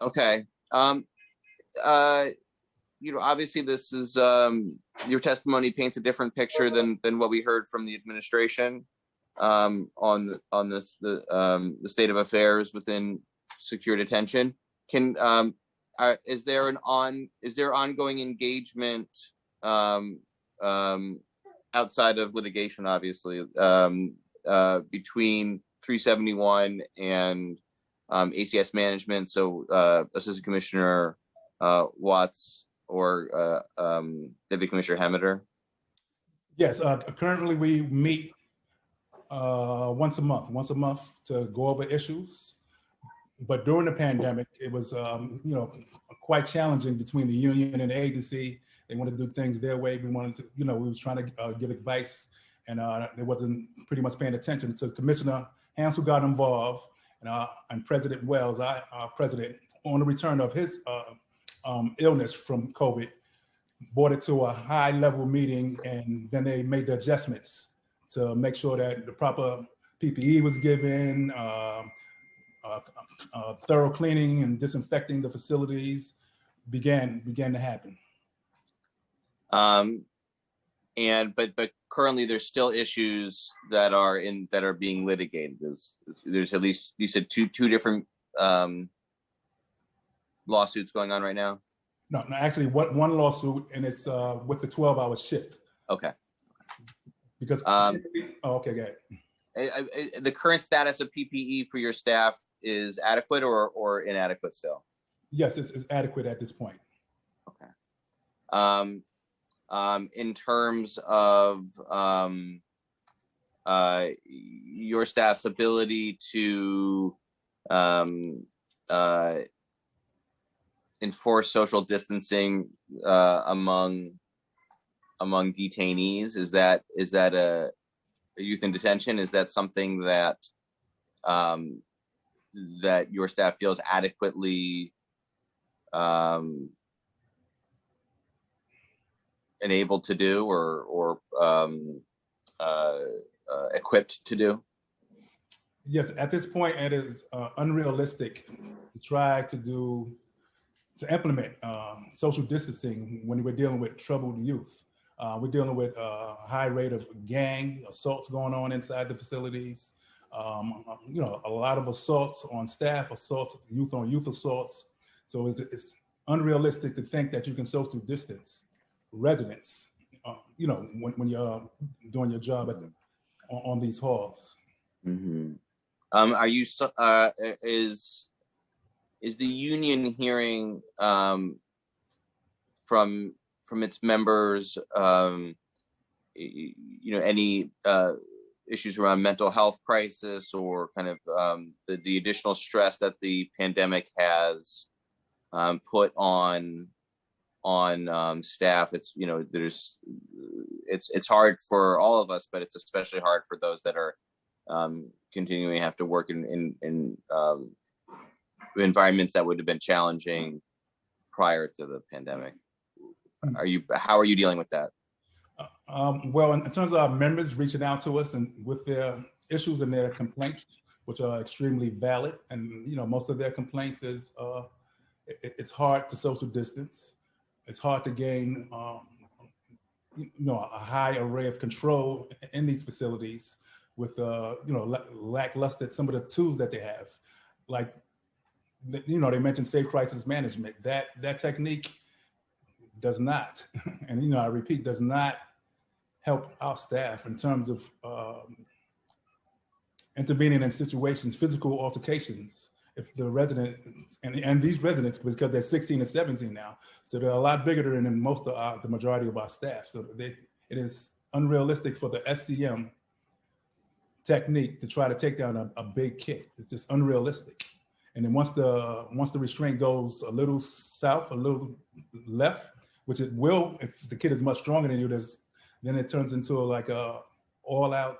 Okay. Obviously this is, your testimony paints a different picture than what we heard from the administration on the state of affairs within secure detention. Is there ongoing engagement outside of litigation, obviously, between 371 and ACS management? So Assistant Commissioner Watts or Deputy Commissioner Hameter? Yes, currently we meet once a month to go over issues. But during the pandemic, it was quite challenging between the union and the agency. They wanted to do things their way. We wanted to, we was trying to give advice, and they wasn't pretty much paying attention. So Commissioner Hansel got involved, and President Wells, our president, on the return of his illness from COVID, brought it to a high-level meeting, and then they made the adjustments to make sure that the proper PPE was given, thorough cleaning and disinfecting the facilities began to happen. But currently there's still issues that are being litigated. There's at least, you said two different lawsuits going on right now? No, actually one lawsuit, and it's with the 12-hour shift. Okay. Because okay, go ahead. The current status of PPE for your staff is adequate or inadequate still? Yes, it's adequate at this point. Okay. In terms of your staff's ability to enforce social distancing among detainees, is that a youth in detention? Is that something that that your staff feels adequately enabled to do or equipped to do? Yes, at this point, it is unrealistic to try to implement social distancing when we're dealing with troubled youth. We're dealing with a high rate of gang assaults going on inside the facilities. A lot of assaults on staff, assaults, youth on youth assaults. So it's unrealistic to think that you can social distance residents, when you're doing your job on these halls. Mm-hmm. Are you is the union hearing from its members any issues around mental health crisis or kind of the additional stress that the pandemic has put on staff? It's it's hard for all of us, but it's especially hard for those that are continuing to have to work in environments that would have been challenging prior to the pandemic. How are you dealing with that? Well, in terms of our members reaching out to us and with their issues and their complaints, which are extremely valid. And, most of their complaints is it's hard to social distance. It's hard to gain, a high array of control in these facilities with, lackluster some of the tools that they have. Like, they mentioned safe crisis management. That technique does not, and I repeat, does not help our staff in terms of intervening in situations, physical altercations. If the residents, and these residents, because they're 16 and 17 now, so they're a lot bigger than most of the majority of our staff. So it is unrealistic for the SCM technique to try to take down a big kid. It's just unrealistic. And then once the restraint goes a little south, a little left, which it will, if the kid is much stronger than you, then it turns into like a all-out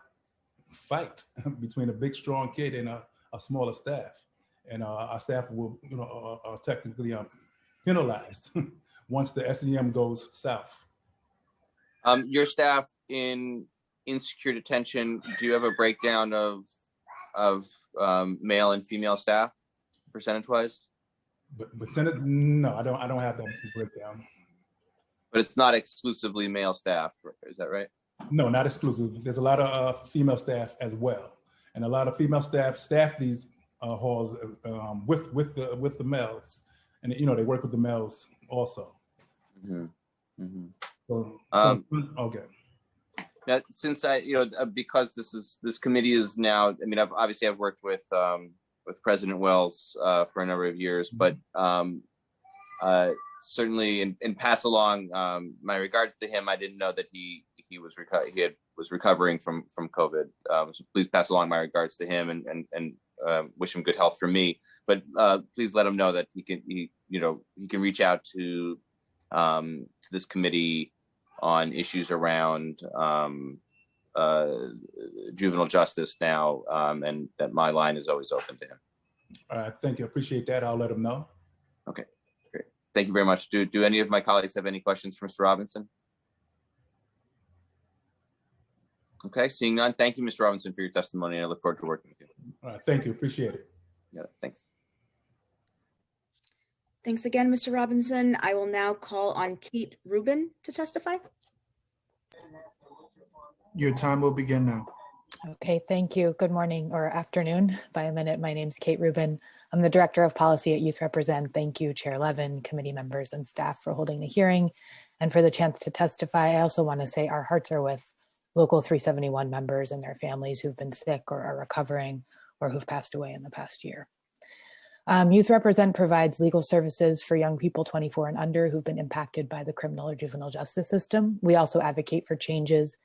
fight between a big, strong kid and a smaller staff. And our staff will, are technically penalized once the SEM goes south. Your staff in insecure detention, do you have a breakdown of male and female staff percentage-wise? But no, I don't have that breakdown. But it's not exclusively male staff, is that right? No, not exclusive. There's a lot of female staff as well, and a lot of female staff these halls with the males, and they work with the males also. Mm-hmm. Mm-hmm. So okay. Now, since because this committee is now, I mean, I've worked with President Wells for a number of years, but certainly and pass along my regards to him. I didn't know that he was recovering from COVID. So please pass along my regards to him and wish him good health from me. But please let him know that he can reach out to this committee on issues around juvenile justice now, and that my line is always open to him. All right, thank you. Appreciate that. I'll let him know. Okay, great. Thank you very much. Do any of my colleagues have any questions for Mr. Robinson? Okay, seeing none. Thank you, Mr. Robinson, for your testimony, and I look forward to working with you. All right, thank you. Appreciate it. Yeah, thanks. Thanks again, Mr. Robinson. I will now call on Kate Rubin to testify. Your time will begin now. Okay, thank you. Good morning or afternoon by a minute. My name's Kate Rubin. I'm the Director of Policy at Youth Represent. Thank you, Chair Levin, committee members, and staff for holding the hearing and for the chance to testify. I also want to say our hearts are with Local 371 members and their families who've been sick or are recovering or who've passed away in the past year. Youth Represent provides legal services for young people 24 and under who've been impacted by the criminal or juvenile justice system. We also advocate for changes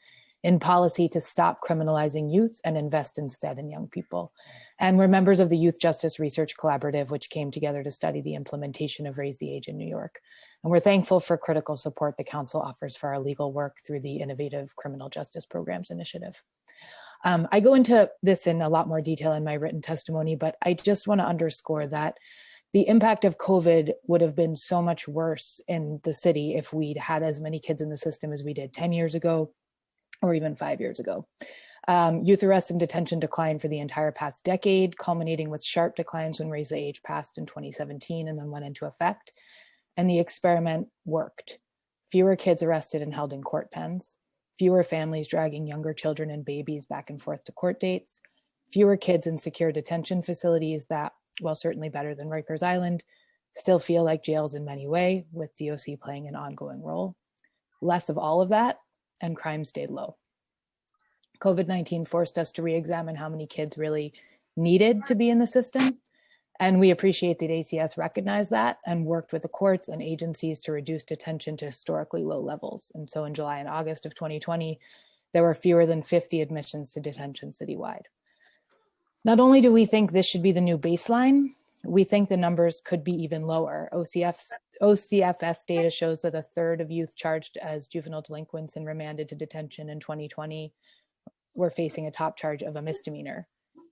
in policy to stop criminalizing youth and invest instead in young people. And we're members of the Youth Justice Research Collaborative, which came together to study the implementation of Raise the Age in New York. And we're thankful for critical support the council offers for our legal work through the Innovative Criminal Justice Programs Initiative. I go into this in a lot more detail in my written testimony, but I just want to underscore that the impact of COVID would have been so much worse in the city if we'd had as many kids in the system as we did 10 years ago, or even 5 years ago. Youth arrest and detention declined for the entire past decade, culminating with sharp declines when Raise the Age passed in 2017 and then went into effect. And the experiment worked. Fewer kids arrested and held in court pens, fewer families dragging younger children and babies back and forth to court dates, fewer kids in secure detention facilities that, while certainly better than Rikers Island, still feel like jails in many ways, with DOC playing an ongoing role. Less of all of that, and crime stayed low. COVID-19 forced us to re-examine how many kids really needed to be in the system. And we appreciate that ACS recognized that and worked with the courts and agencies to reduce detention to historically low levels. And so in July and August of 2020, there were fewer than 50 admissions to detention citywide. Not only do we think this should be the new baseline, we think the numbers could be even lower. OCFS data shows that a third of youth charged as juvenile delinquents and remanded to detention in 2020 were facing a top charge of a misdemeanor.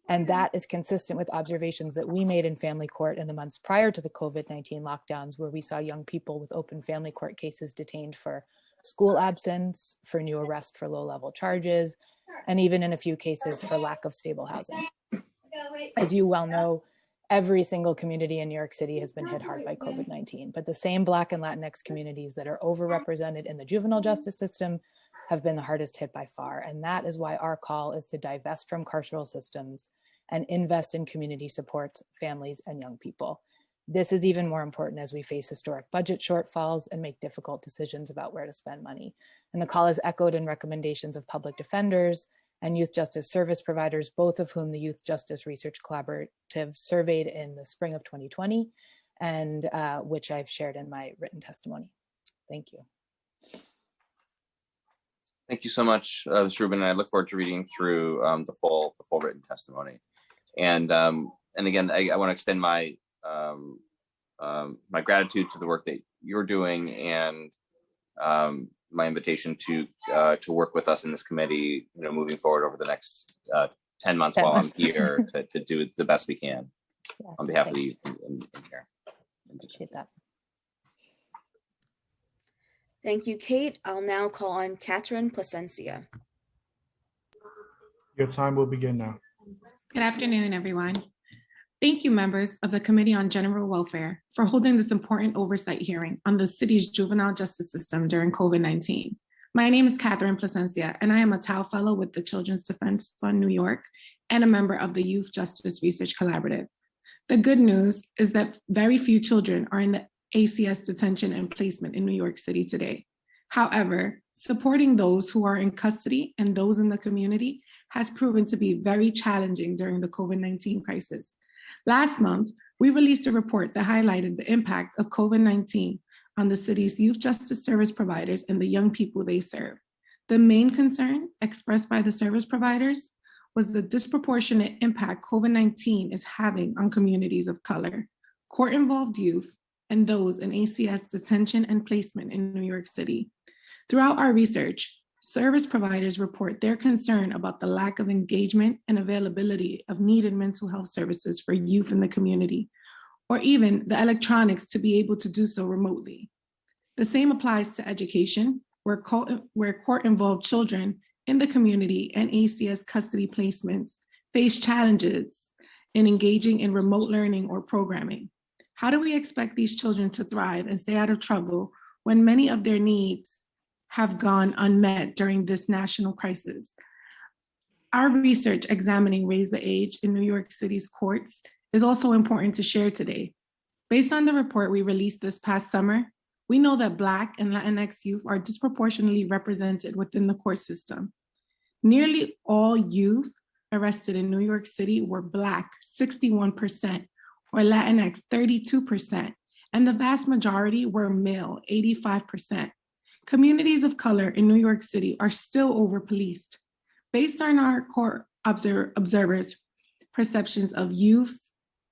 And that is consistent with observations that we made in family court in the months prior to the COVID-19 lockdowns, where we saw young people with open family court cases detained for school absence, for new arrest for low-level charges, and even in a few cases for lack of stable housing. As you well know, every single community in New York City has been hit hard by COVID-19, but the same Black and Latinx communities that are overrepresented in the juvenile justice system have been the hardest hit by far. And that is why our call is to divest from carceral systems and invest in community supports, families, and young people. This is even more important as we face historic budget shortfalls and make difficult decisions about where to spend money. And the call is echoed in recommendations of public defenders and youth justice service providers, both of whom the Youth Justice Research Collaborative surveyed in the spring of 2020, and which I've shared in my written testimony. Thank you. Thank you so much, Ms. Rubin. I look forward to reading through the full written testimony. And again, I want to extend my my gratitude to the work that you're doing, and my invitation to work with us in this committee, moving forward over the next 10 months while I'm here to do the best we can on behalf of the youth in here. Appreciate that. Thank you, Kate. I'll now call on Catherine Plasencia. Your time will begin now. Good afternoon, everyone. Thank you, members of the Committee on General Welfare, for holding this important oversight hearing on the city's juvenile justice system during COVID-19. My name is Catherine Plasencia, and I am a Tao Fellow with the Children's Defense Fund New York and a member of the Youth Justice Research Collaborative. The good news is that very few children are in the ACS detention and placement in New York City today. However, supporting those who are in custody and those in the community has proven to be very challenging during the COVID-19 crisis. Last month, we released a report that highlighted the impact of COVID-19 on the city's youth justice service providers and the young people they serve. The main concern expressed by the service providers was the disproportionate impact COVID-19 is having on communities of color, court-involved youth, and those in ACS detention and placement in New York City. Throughout our research, service providers report their concern about the lack of engagement and availability of needed mental health services for youth in the community, or even the electronics to be able to do so remotely. The same applies to education, where court-involved children in the community and ACS custody placements face challenges in engaging in remote learning or programming. How do we expect these children to thrive and stay out of trouble when many of their needs have gone unmet during this national crisis? Our research examining Raise the Age in New York City's courts is also important to share today. Based on the report we released this past summer, we know that Black and Latinx youth are disproportionately represented within the court system. Nearly all youth arrested in New York City were Black, 61%, or Latinx, 32%, and the vast majority were male, 85%. Communities of color in New York City are still over-policed. Based on our court observers' perceptions of youth,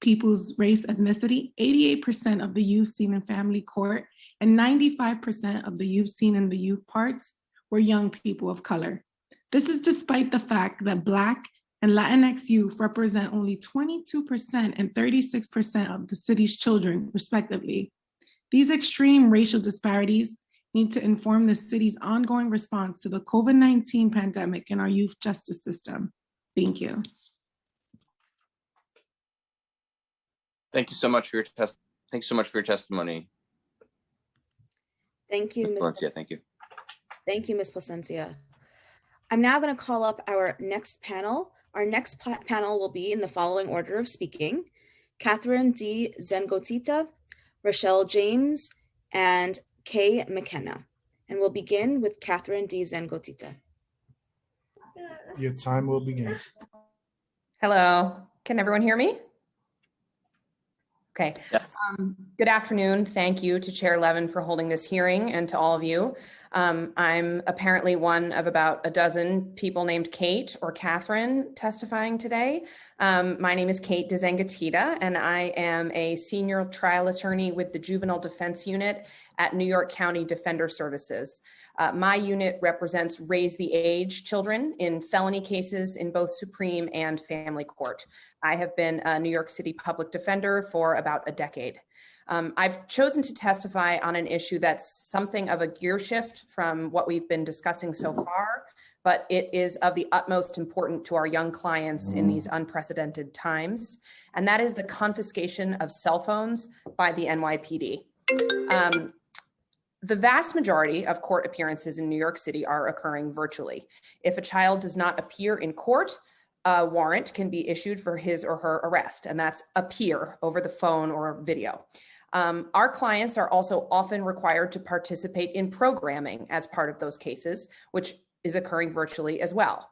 people's race, ethnicity, 88% of the youth seen in family court and 95% of the youth seen in the youth parts were young people of color. This is despite the fact that Black and Latinx youth represent only 22% and 36% of the city's children, respectively. These extreme racial disparities need to inform the city's ongoing response to the COVID-19 pandemic in our youth justice system. Thank you. Thank you so much for your testimony. Thank you, Ms. Plasencia. Thank you. Thank you, Ms. Plasencia. I'm now going to call up our next panel. Our next panel will be in the following order of speaking: Catherine D. Zengotita, Rochelle James, and Kay McKenna. And we'll begin with Catherine D. Zengotita. Your time will begin. Hello, can everyone hear me? Okay. Yes. Good afternoon. Thank you to Chair Levin for holding this hearing, and to all of you. I'm apparently one of about a dozen people named Kate or Catherine testifying today. My name is Kate DeZangatita, and I am a senior trial attorney with the Juvenile Defense Unit at New York County Defender Services. My unit represents Raise the Age children in felony cases in both Supreme and Family Court. I have been a New York City public defender for about a decade. I've chosen to testify on an issue that's something of a gear shift from what we've been discussing so far, but it is of the utmost importance to our young clients in these unprecedented times, and that is the confiscation of cell phones by the NYPD. The vast majority of court appearances in New York City are occurring virtually. If a child does not appear in court, a warrant can be issued for his or her arrest, and that's appear over the phone or video. Our clients are also often required to participate in programming as part of those cases, which is occurring virtually as well.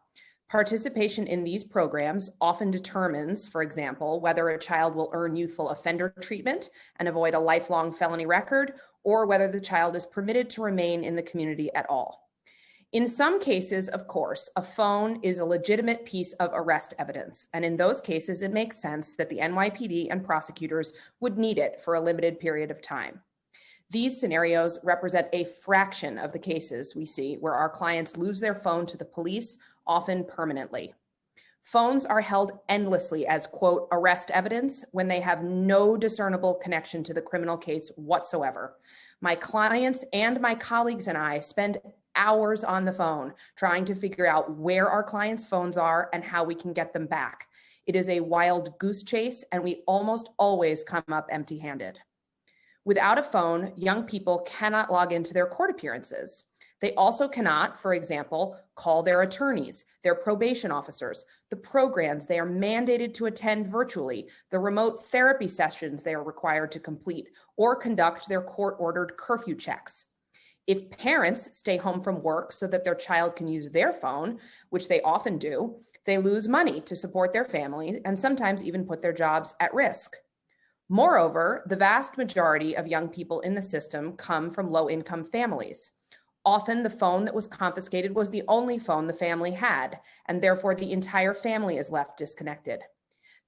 Participation in these programs often determines, for example, whether a child will earn youthful offender treatment and avoid a lifelong felony record, or whether the child is permitted to remain in the community at all. In some cases, of course, a phone is a legitimate piece of arrest evidence, and in those cases, it makes sense that the NYPD and prosecutors would need it for a limited period of time. These scenarios represent a fraction of the cases we see where our clients lose their phone to the police, often permanently. Phones are held endlessly as, quote, arrest evidence when they have no discernible connection to the criminal case whatsoever. My clients and my colleagues and I spend hours on the phone trying to figure out where our clients' phones are and how we can get them back. It is a wild goose chase, and we almost always come up empty-handed. Without a phone, young people cannot log into their court appearances. They also cannot, for example, call their attorneys, their probation officers, the programs they are mandated to attend virtually, the remote therapy sessions they are required to complete, or conduct their court-ordered curfew checks. If parents stay home from work so that their child can use their phone, which they often do, they lose money to support their family and sometimes even put their jobs at risk. Moreover, the vast majority of young people in the system come from low-income families. Often the phone that was confiscated was the only phone the family had, and therefore the entire family is left disconnected.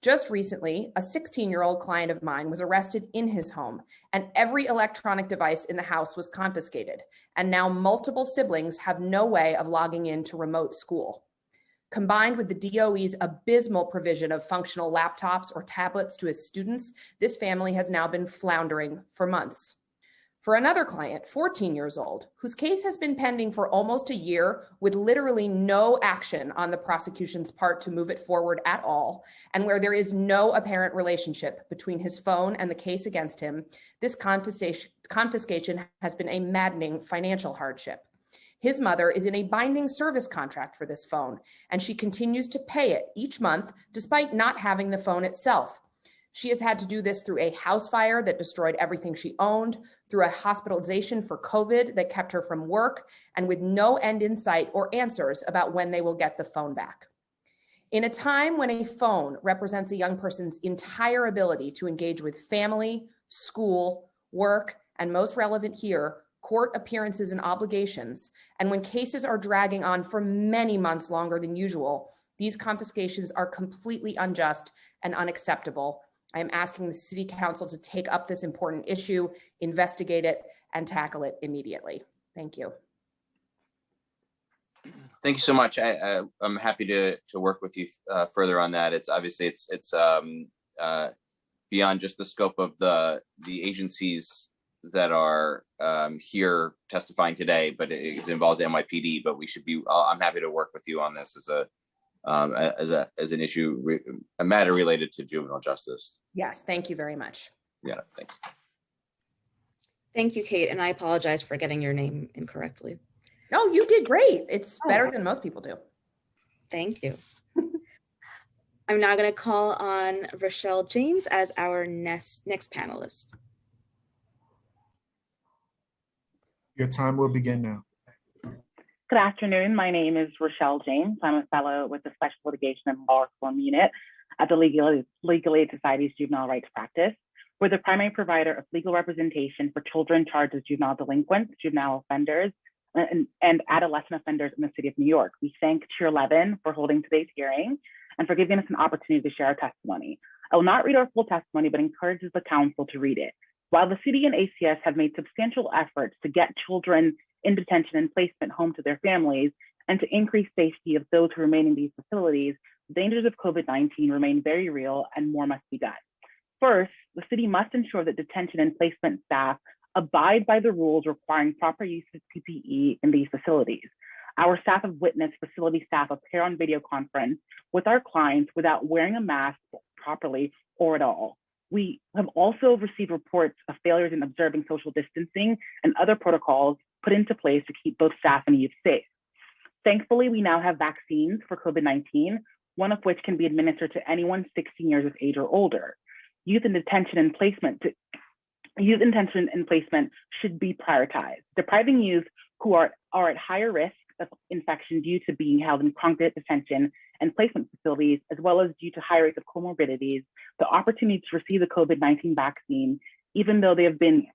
Just recently, a 16-year-old client of mine was arrested in his home, and every electronic device in the house was confiscated, and now multiple siblings have no way of logging into remote school. Combined with the DOE's abysmal provision of functional laptops or tablets to his students, this family has now been floundering for months. For another client, 14 years old, whose case has been pending for almost a year with literally no action on the prosecution's part to move it forward at all, and where there is no apparent relationship between his phone and the case against him, this confiscation has been a maddening financial hardship. His mother is in a binding service contract for this phone, and she continues to pay it each month despite not having the phone itself. She has had to do this through a house fire that destroyed everything she owned, through a hospitalization for COVID that kept her from work, and with no end in sight or answers about when they will get the phone back. In a time when a phone represents a young person's entire ability to engage with family, school, work, and most relevant here, court appearances and obligations, and when cases are dragging on for many months longer than usual, these confiscations are completely unjust and unacceptable. I am asking the City Council to take up this important issue, investigate it, and tackle it immediately. Thank you. Thank you so much. I'm happy to work with you further on that. It's obviously it's beyond just the scope of the agencies that are here testifying today, but it involves the NYPD. But we should be. I'm happy to work with you on this as an issue, a matter related to juvenile justice. Yes, thank you very much. Yeah, thanks. Thank you, Kate, and I apologize for getting your name incorrectly. No, you did great. It's better than most people do. Thank you. I'm now going to call on Rochelle James as our next panelist. Your time will begin now. Good afternoon. My name is Rochelle James. I'm a fellow with the Special Litigation and Law Reform Unit at the Legal Aid Society's Juvenile Rights Practice. We're the primary provider of legal representation for children charged as juvenile delinquents, juvenile offenders, and adolescent offenders in the city of New York. We thank Chair Levin for holding today's hearing and for giving us an opportunity to share our testimony. I will not read our full testimony, but encourages the council to read it. While the city and ACS have made substantial efforts to get children in detention and placement home to their families and to increase safety of those who remain in these facilities, the dangers of COVID-19 remain very real and more must be done. First, the city must ensure that detention and placement staff abide by the rules requiring proper use of PPE in these facilities. Our staff have witnessed facility staff appear on video conference with our clients without wearing a mask properly or at all. We have also received reports of failures in observing social distancing and other protocols put into place to keep both staff and youth safe. Thankfully, we now have vaccines for COVID-19, one of which can be administered to anyone 16 years of age or older. Youth in detention and placement should be prioritized. Depriving youth who are at higher risk of infection due to being held in congregate detention and placement facilities, as well as due to high rates of comorbidities, the opportunity to receive the COVID-19 vaccine, even though they have been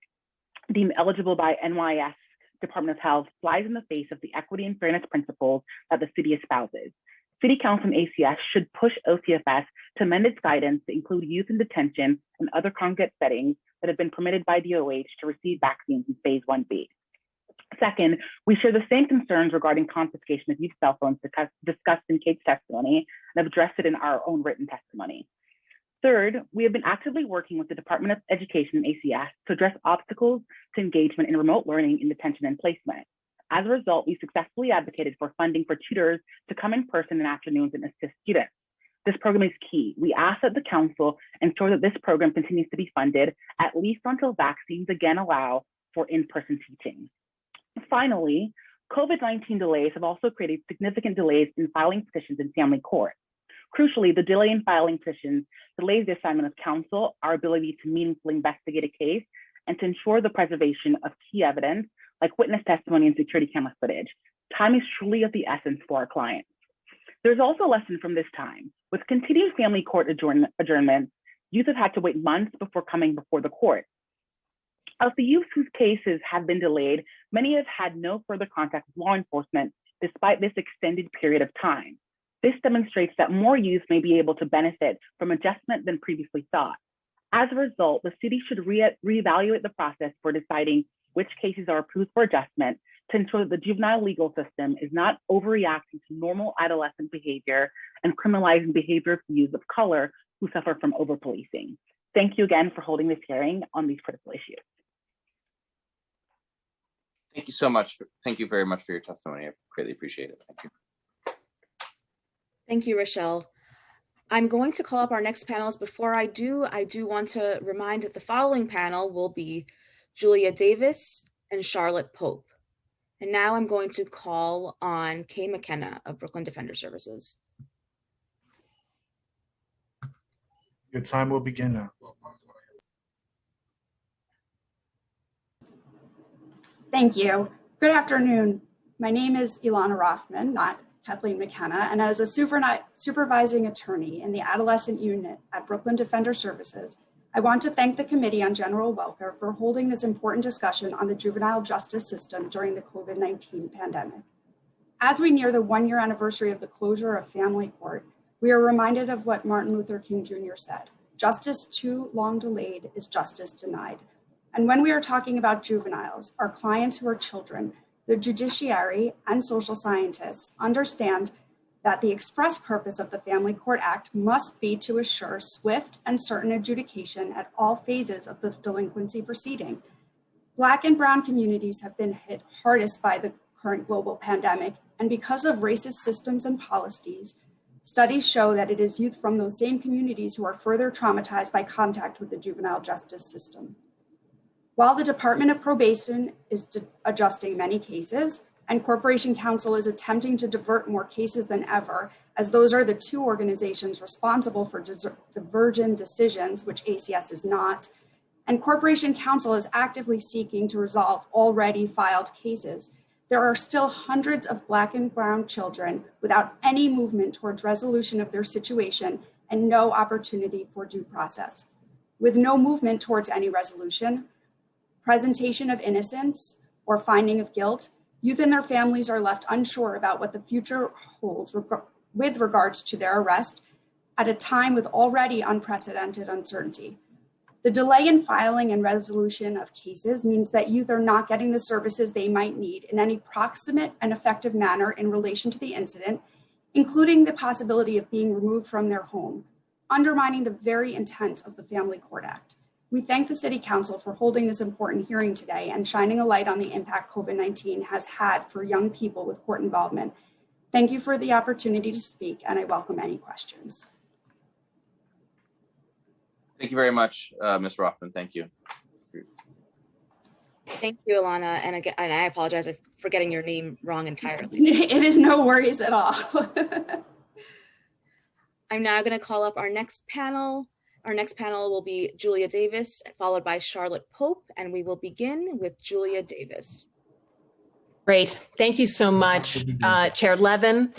deemed eligible by NYS Department of Health, flies in the face of the equity and fairness principles that the city espouses. City Council and ACS should push OCFS to amend its guidance to include youth in detention and other congregate settings that have been permitted by DOH to receive vaccines in phase 1B. Second, we share the same concerns regarding confiscation of youth cell phones discussed in Kate's testimony and have addressed it in our own written testimony. Third, we have been actively working with the Department of Education and ACS to address obstacles to engagement in remote learning in detention and placement. As a result, we successfully advocated for funding for tutors to come in person in afternoons and assist students. This program is key. We ask that the council ensure that this program continues to be funded, at least until vaccines again allow for in-person teaching. Finally, COVID-19 delays have also created significant delays in filing petitions in family court. Crucially, the delay in filing petitions delays the assignment of counsel, our ability to meaningfully investigate a case, and to ensure the preservation of key evidence like witness testimony and security camera footage. Time is truly of the essence for our clients. There's also a lesson from this time. With continued family court adjournments, youth have had to wait months before coming before the court. Of the youth whose cases have been delayed, many have had no further contact with law enforcement despite this extended period of time. This demonstrates that more youth may be able to benefit from adjustment than previously thought. As a result, the city should reevaluate the process for deciding which cases are approved for adjustment to ensure that the juvenile legal system is not overreacting to normal adolescent behavior and criminalizing behavior of youth of color who suffer from over-policing. Thank you again for holding this hearing on these critical issues. Thank you so much. Thank you very much for your testimony. I greatly appreciate it. Thank you. Thank you, Rochelle. I'm going to call up our next panelists. Before I do want to remind that the following panel will be Julia Davis and Charlotte Pope. And now I'm going to call on Kay McKenna of Brooklyn Defender Services. Your time will begin now. Thank you. Good afternoon. My name is Ilana Rothman, not Kathleen McKenna, and as a supervising attorney in the adolescent unit at Brooklyn Defender Services, I want to thank the Committee on General Welfare for holding this important discussion on the juvenile justice system during the COVID-19 pandemic. As we near the one-year anniversary of the closure of family court, we are reminded of what Martin Luther King Jr. said: "Justice too long delayed is justice denied." And when we are talking about juveniles, our clients who are children, the judiciary and social scientists understand that the express purpose of the Family Court Act must be to assure swift and certain adjudication at all phases of the delinquency proceeding. Black and Brown communities have been hit hardest by the current global pandemic, and because of racist systems and policies, studies show that it is youth from those same communities who are further traumatized by contact with the juvenile justice system. While the Department of Probation is adjusting many cases, and Corporation Counsel is attempting to divert more cases than ever, as those are the two organizations responsible for divergent decisions, which ACS is not, and Corporation Counsel is actively seeking to resolve already filed cases, there are still hundreds of Black and Brown children without any movement towards resolution of their situation and no opportunity for due process. With no movement towards any resolution, presentation of innocence, or finding of guilt, youth and their families are left unsure about what the future holds with regards to their arrest at a time with already unprecedented uncertainty. The delay in filing and resolution of cases means that youth are not getting the services they might need in any proximate and effective manner in relation to the incident, including the possibility of being removed from their home, undermining the very intent of the Family Court Act. We thank the City Council for holding this important hearing today and shining a light on the impact COVID-19 has had for young people with court involvement. Thank you for the opportunity to speak, and I welcome any questions. Thank you very much, Ms. Rothman. Thank you. Thank you, Ilana. And again, and I apologize for getting your name wrong entirely. It is no worries at all. I'm now going to call up our next panel. Our next panel will be Julia Davis, followed by Charlotte Pope, and we will begin with Julia Davis. Great. Thank you so much, Chair Levin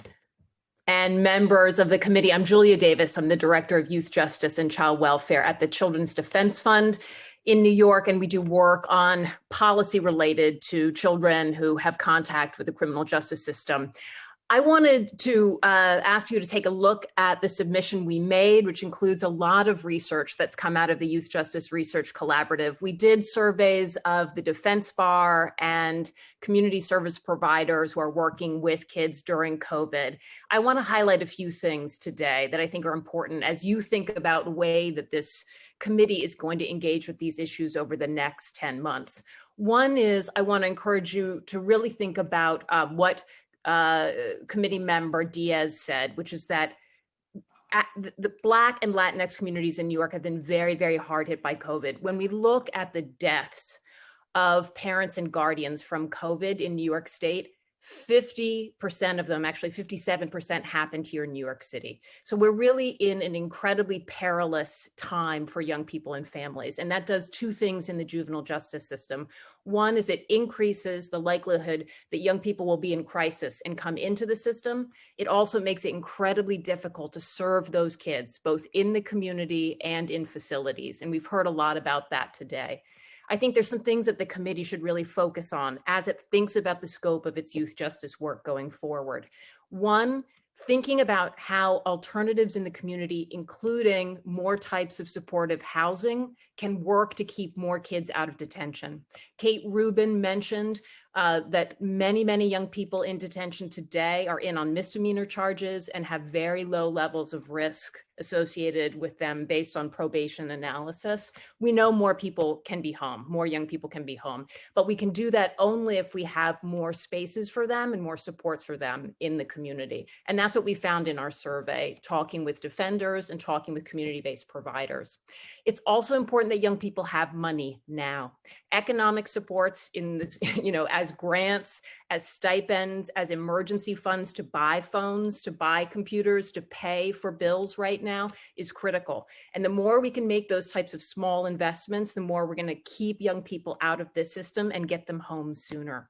and members of the committee. I'm Julia Davis. I'm the Director of Youth Justice and Child Welfare at the Children's Defense Fund in New York, and we do work on policy related to children who have contact with the criminal justice system. I wanted to ask you to take a look at the submission we made, which includes a lot of research that's come out of the Youth Justice Research Collaborative. We did surveys of the defense bar and community service providers who are working with kids during COVID. I want to highlight a few things today that I think are important as you think about the way that this committee is going to engage with these issues over the next 10 months. One is I want to encourage you to really think about what committee member Diaz said, which is that the Black and Latinx communities in New York have been very, very hard hit by COVID. When we look at the deaths of parents and guardians from COVID in New York State, 50% of them, actually 57%, happened here in New York City. So we're really in an incredibly perilous time for young people and families. And that does two things in the juvenile justice system. One is it increases the likelihood that young people will be in crisis and come into the system. It also makes it incredibly difficult to serve those kids, both in the community and in facilities. And we've heard a lot about that today. I think there's some things that the committee should really focus on as it thinks about the scope of its youth justice work going forward. One, thinking about how alternatives in the community, including more types of supportive housing, can work to keep more kids out of detention. Kate Rubin mentioned that many young people in detention today are in on misdemeanor charges and have very low levels of risk associated with them based on probation analysis. We know more people can be home, more young people can be home, but we can do that only if we have more spaces for them and more supports for them in the community. And that's what we found in our survey, talking with defenders and talking with community-based providers. It's also important that young people have money now. Economic supports in the, as grants, as stipends, as emergency funds to buy phones, to buy computers, to pay for bills right now is critical. And the more we can make those types of small investments, the more we're going to keep young people out of this system and get them home sooner.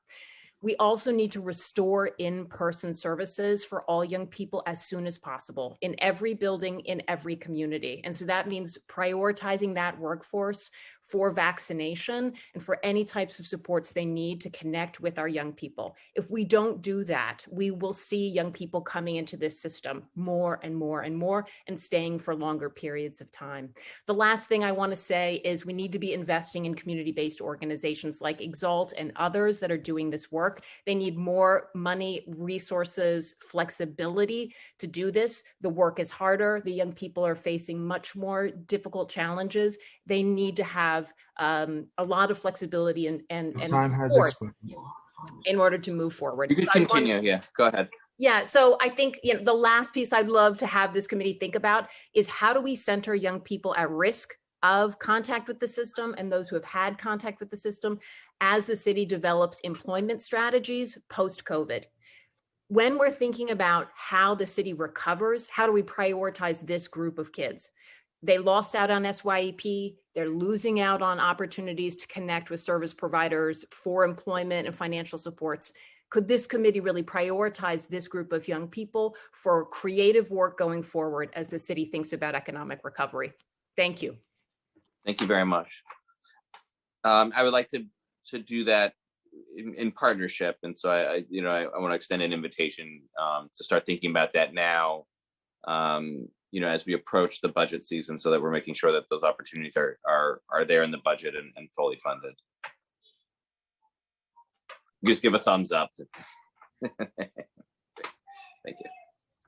We also need to restore in-person services for all young people as soon as possible in every building, in every community. And so that means prioritizing that workforce for vaccination and for any types of supports they need to connect with our young people. If we don't do that, we will see young people coming into this system more and more and more and staying for longer periods of time. The last thing I want to say is we need to be investing in community-based organizations like Exalt and others that are doing this work. They need more money, resources, flexibility to do this. The work is harder. The young people are facing much more difficult challenges. They need to have a lot of flexibility and time has support expired in order to move forward. You can continue. Yeah, go ahead. Yeah, so I think the last piece I'd love to have this committee think about is how do we center young people at risk of contact with the system and those who have had contact with the system as the city develops employment strategies post-COVID. When we're thinking about how the city recovers, how do we prioritize this group of kids? They lost out on SYEP. They're losing out on opportunities to connect with service providers for employment and financial supports. Could this committee really prioritize this group of young people for creative work going forward as the city thinks about economic recovery? Thank you. Thank you very much. I would like to do that in partnership, and so I want to extend an invitation to start thinking about that now. As we approach the budget season, so that we're making sure that those opportunities are there in the budget and fully funded. Just give a thumbs up. Thank you.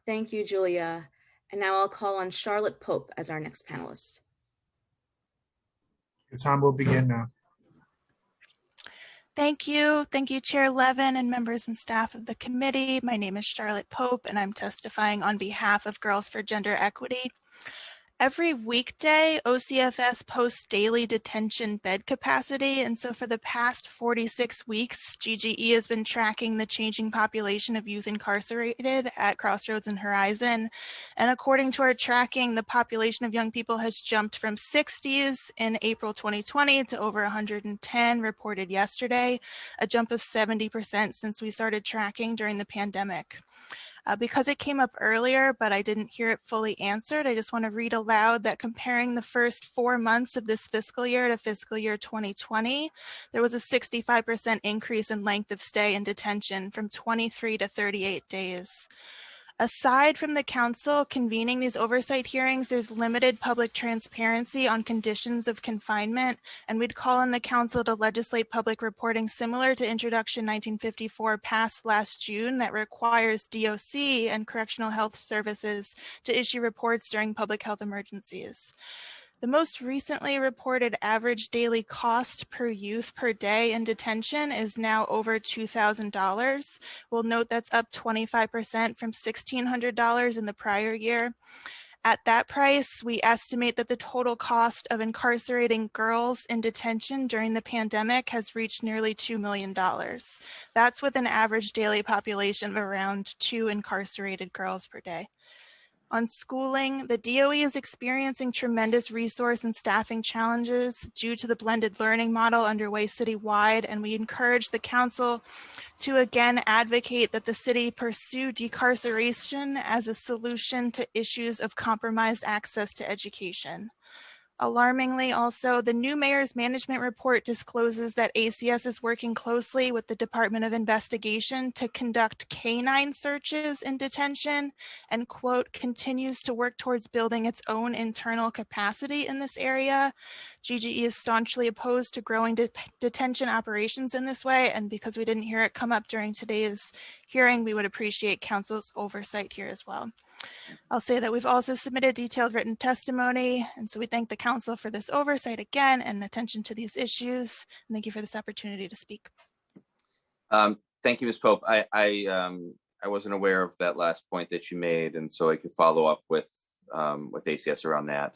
Thank you, Julia. And now I'll call on Charlotte Pope as our next panelist. Your time will begin now. Thank you. Thank you, Chair Levin and members and staff of the committee. My name is Charlotte Pope, and I'm testifying on behalf of Girls for Gender Equity. Every weekday, OCFS posts daily detention bed capacity, and so for the past 46 weeks, GGE has been tracking the changing population of youth incarcerated at Crossroads and Horizon. And according to our tracking, the population of young people has jumped from 60s in April 2020 to over 110 reported yesterday, a jump of 70% since we started tracking during the pandemic. Because it came up earlier, but I didn't hear it fully answered, I just want to read aloud that comparing the first 4 months of this fiscal year to fiscal year 2020, there was a 65% increase in length of stay in detention from 23 to 38 days. Aside from the council convening these oversight hearings, there's limited public transparency on conditions of confinement, and we'd call on the council to legislate public reporting similar to Introduction 1954 passed last June that requires DOC and Correctional Health Services to issue reports during public health emergencies. The most recently reported average daily cost per youth per day in detention is now over $2,000. We'll note that's up 25% from $1,600 in the prior year. At that price, we estimate that the total cost of incarcerating girls in detention during the pandemic has reached nearly $2 million. That's with an average daily population of around 2 incarcerated girls per day. On schooling, the DOE is experiencing tremendous resource and staffing challenges due to the blended learning model underway citywide, and we encourage the council to again advocate that the city pursue decarceration as a solution to issues of compromised access to education. Alarmingly, also, the new mayor's management report discloses that ACS is working closely with the Department of Investigation to conduct canine searches in detention and, quote, continues to work towards building its own internal capacity in this area. GGE is staunchly opposed to growing detention operations in this way, and because we didn't hear it come up during today's hearing, we would appreciate council's oversight here as well. I'll say that we've also submitted detailed written testimony, and so we thank the council for this oversight again and attention to these issues. And thank you for this opportunity to speak. Thank you, Ms. Pope. I wasn't aware of that last point that you made, and so I could follow up with ACS around that.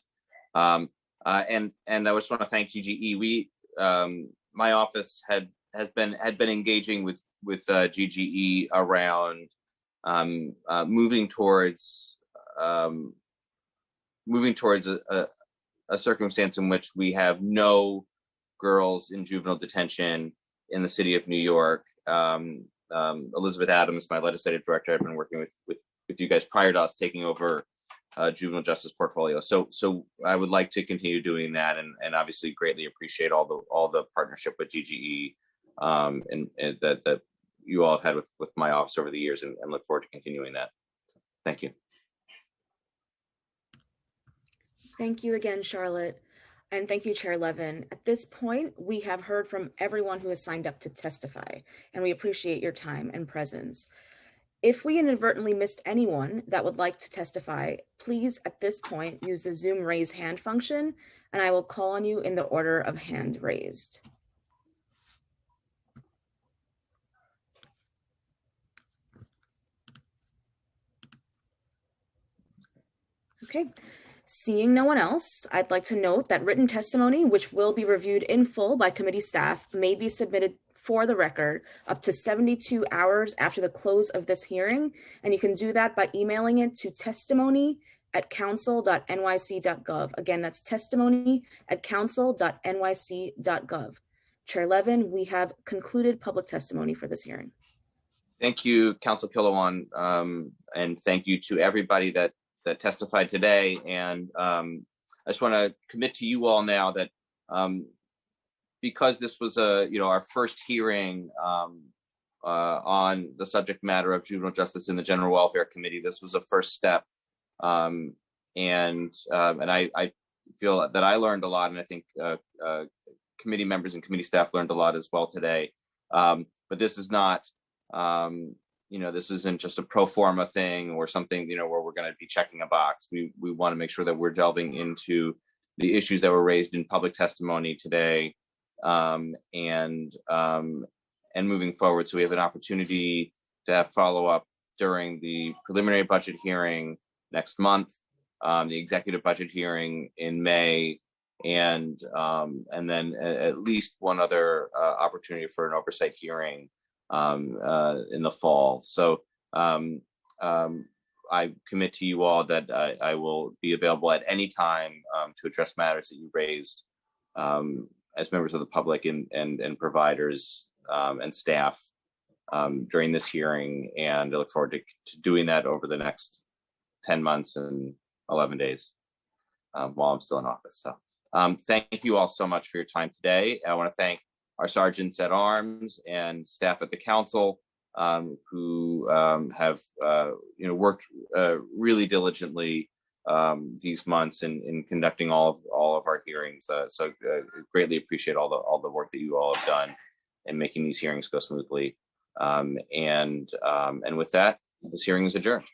And I just want to thank GGE. We, my office had been engaging with GGE around moving towards a circumstance in which we have no girls in juvenile detention in the city of New York. Elizabeth Adams, my legislative director, I've been working with you guys prior to us taking over juvenile justice portfolio. So I would like to continue doing that, and obviously greatly appreciate all the partnership with GGE and that you all have had with my office over the years, and look forward to continuing that. Thank you. Thank you again, Charlotte. And thank you, Chair Levin. At this point, we have heard from everyone who has signed up to testify, and we appreciate your time and presence. If we inadvertently missed anyone that would like to testify, please at this point use the Zoom raise hand function, and I will call on you in the order of hand raised. Okay. Seeing no one else, I'd like to note that written testimony, which will be reviewed in full by committee staff, may be submitted for the record up to 72 hours after the close of this hearing, and you can do that by emailing it to testimony@council.nyc.gov. Again, that's testimony@council.nyc.gov. Chair Levin, we have concluded public testimony for this hearing. Thank you, Council Kilowan, and thank you to everybody that testified today. And I just want to commit to you all now that because this was our first hearing on the subject matter of juvenile justice in the General Welfare Committee, this was a first step, and I feel that I learned a lot, and I think committee members and committee staff learned a lot as well today. But this is not this isn't just a pro forma thing or something, where we're going to be checking a box. We want to make sure that we're delving into the issues that were raised in public testimony today, and moving forward. So we have an opportunity to have follow-up during the preliminary budget hearing next month, the executive budget hearing in May, and then at least one other opportunity for an oversight hearing in the fall. So I commit to you all that I will be available at any time to address matters that you raised as members of the public and providers and staff during this hearing. And I look forward to doing that over the next 10 months and 11 days while I'm still in office. So thank you all so much for your time today. I want to thank our sergeants at arms and staff at the council who have worked really diligently these months in conducting all of our hearings. So greatly appreciate all the work that you all have done in making these hearings go smoothly. And with that, this hearing is adjourned.